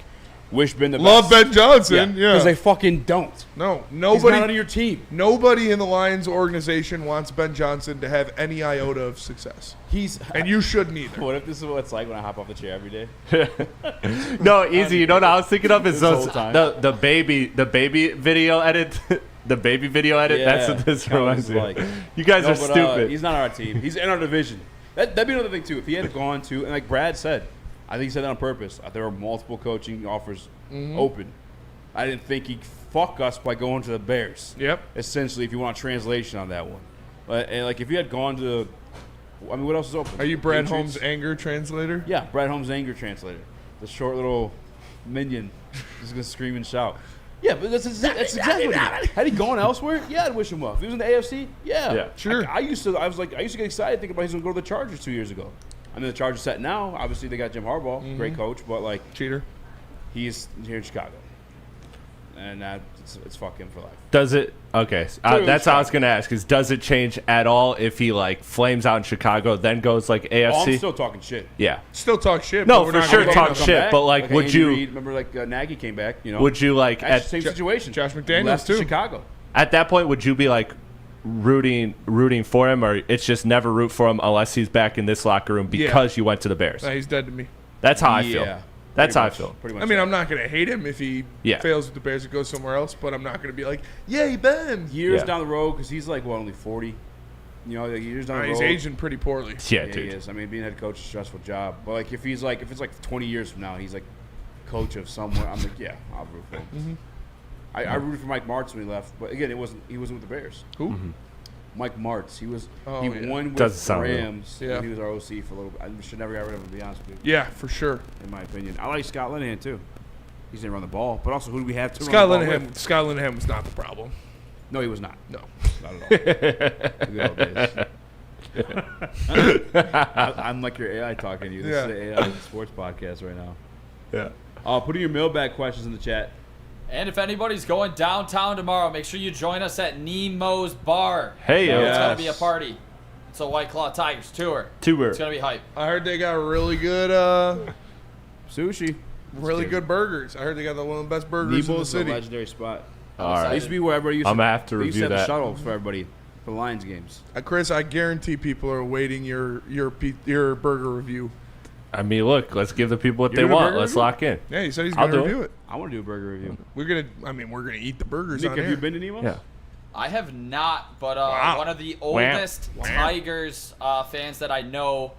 wish Ben the Love best. Ben Johnson, yeah. Because they fucking don't. No, He's nobody not on your team. Nobody in the Lions organization wants Ben Johnson to have any iota of success. And you shouldn't either. What if this is what it's like when I hop off the chair every day? No, easy. You know what I was thinking of is This those, whole time. the baby video edit. The baby video edit. Yeah, That's what this kinda reminds me. like. You guys No, are but, stupid. He's not on our team. He's in our division. That'd be another thing too. If he had gone to, and like Brad said, I think he said that on purpose. There were multiple coaching offers open. I didn't think he'd fuck us by going to the Bears. Yep. Essentially, if you want a translation on that one, and like if you had gone to, I mean, what else is open? Are you Brad Patriots? Holmes' anger translator? Yeah, Brad Holmes' anger translator, the short little minion, just gonna scream and shout. Yeah, but that's exactly what he did. Had he gone elsewhere, yeah, I'd wish him well. If he was in the AFC, yeah. Sure. I used to get excited thinking about he's gonna go to the Chargers 2 years ago. I mean, the Chargers set now. Obviously, they got Jim Harbaugh, great coach, but like cheater. He's here in Chicago, and it's fuck him for life. Does it? Okay, that's how I was gonna ask. Is does it change at all if he like flames out in Chicago, then goes like AFC? Oh, I'm still talking shit. Yeah, still talk shit. No, but for sure talk shit. But like, would Andy you Reid, remember like Nagy came back? You know, would you like at same situation? Josh McDaniels left too. Chicago. At that point, would you be like rooting for him, or it's just never root for him unless he's back in this locker room because you went to the Bears? Nah, he's dead to me. That's how I feel. That's how I feel. Pretty much. I mean, I'm not going to hate him if he fails with the Bears and goes somewhere else, but I'm not going to be like, yay, Ben. Years down the road, because he's like, only 40. You know, like years down the road. He's aging pretty poorly. Yeah, he dude. is. I mean, being head coach is a stressful job. But like, if it's like 20 years from now, he's like coach of somewhere. I'm like, yeah, I'll root for him. Mm-hmm. I rooted for Mike Martz when he left, but again, he wasn't with the Bears. Who? Mm-hmm. Mike Martz. He won with Doesn't the sound Rams. real. He was our OC for a little bit. I should never got rid of him, to be honest with you. Yeah, for sure. In my opinion. I like Scott Linehan, too. He's going to run the ball. But also, who do we have to Scott run the ball with? Scott Linehan was not the problem. No, he was not. No. Not at all. The good old days. I'm like your AI talking to you. This is the AI sports podcast right now. Yeah. Put in your mailbag questions in the chat. And if anybody's going downtown tomorrow, make sure you join us at Nemo's Bar. Hey, It's going to be a party. It's a White Claw Tigers tour. It's going to be hype. I heard they got really good sushi. Really good burgers. I heard they got one of the best burgers in the city. Is a legendary spot. All right. It used to be where everybody used I'm to. gonna have to they used review to have that. the shuttles for everybody for the Lions games. Chris, I guarantee people are awaiting your burger review. I mean, look, let's give the people what You're they doing a want. burger Let's review? lock in. Yeah, he said he's I'll going to do review it. I want to do a burger review. We're gonna eat the burgers Nick, on have air. you been to Nemo's? Yeah. I have not, but Wow. one of the oldest Tigers fans that I know,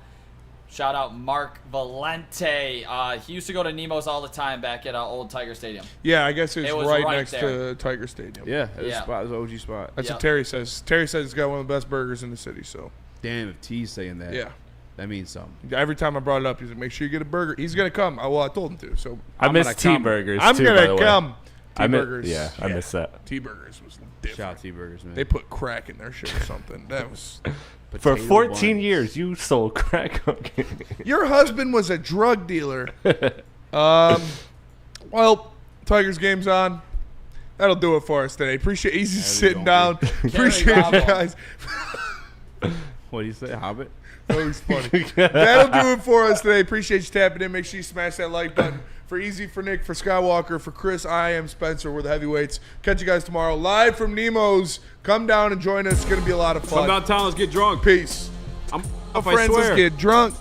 shout out Mark Valente. He used to go to Nemo's all the time back at Old Tiger Stadium. Yeah, I guess it was right next there. to Tiger Stadium. Yeah, it was an OG spot. That's what Terry says. Terry says it's got one of the best burgers in the city. So Damn, if T's saying that. Yeah. That means something. Every time I brought it up, he's like, make sure you get a burger. He's going to come. I told him to. So I I'm miss gonna T come. Burgers. I'm too, going by the to way. come. I miss- T-Burgers. yeah, I miss that. T-Burgers was different. Shout out T-Burgers, man. They put crack in their shit or something. That was... For 14 years, you sold crack cocaine. Your husband was a drug dealer. Well, Tigers game's on. That'll do it for us today. Appreciate Easy sitting down. Appreciate you guys. What do you say, Hobbit? That was funny. That'll do it for us today. Appreciate you tapping in. Make sure you smash that like button. For Easy, for Nick, for Skywalker, for Chris, I am Spencer. We're the Heavyweights. Catch you guys tomorrow live from Nemo's. Come down and join us. It's going to be a lot of fun. Come downtown. Let's get drunk. Peace. I'm friends, let's get drunk.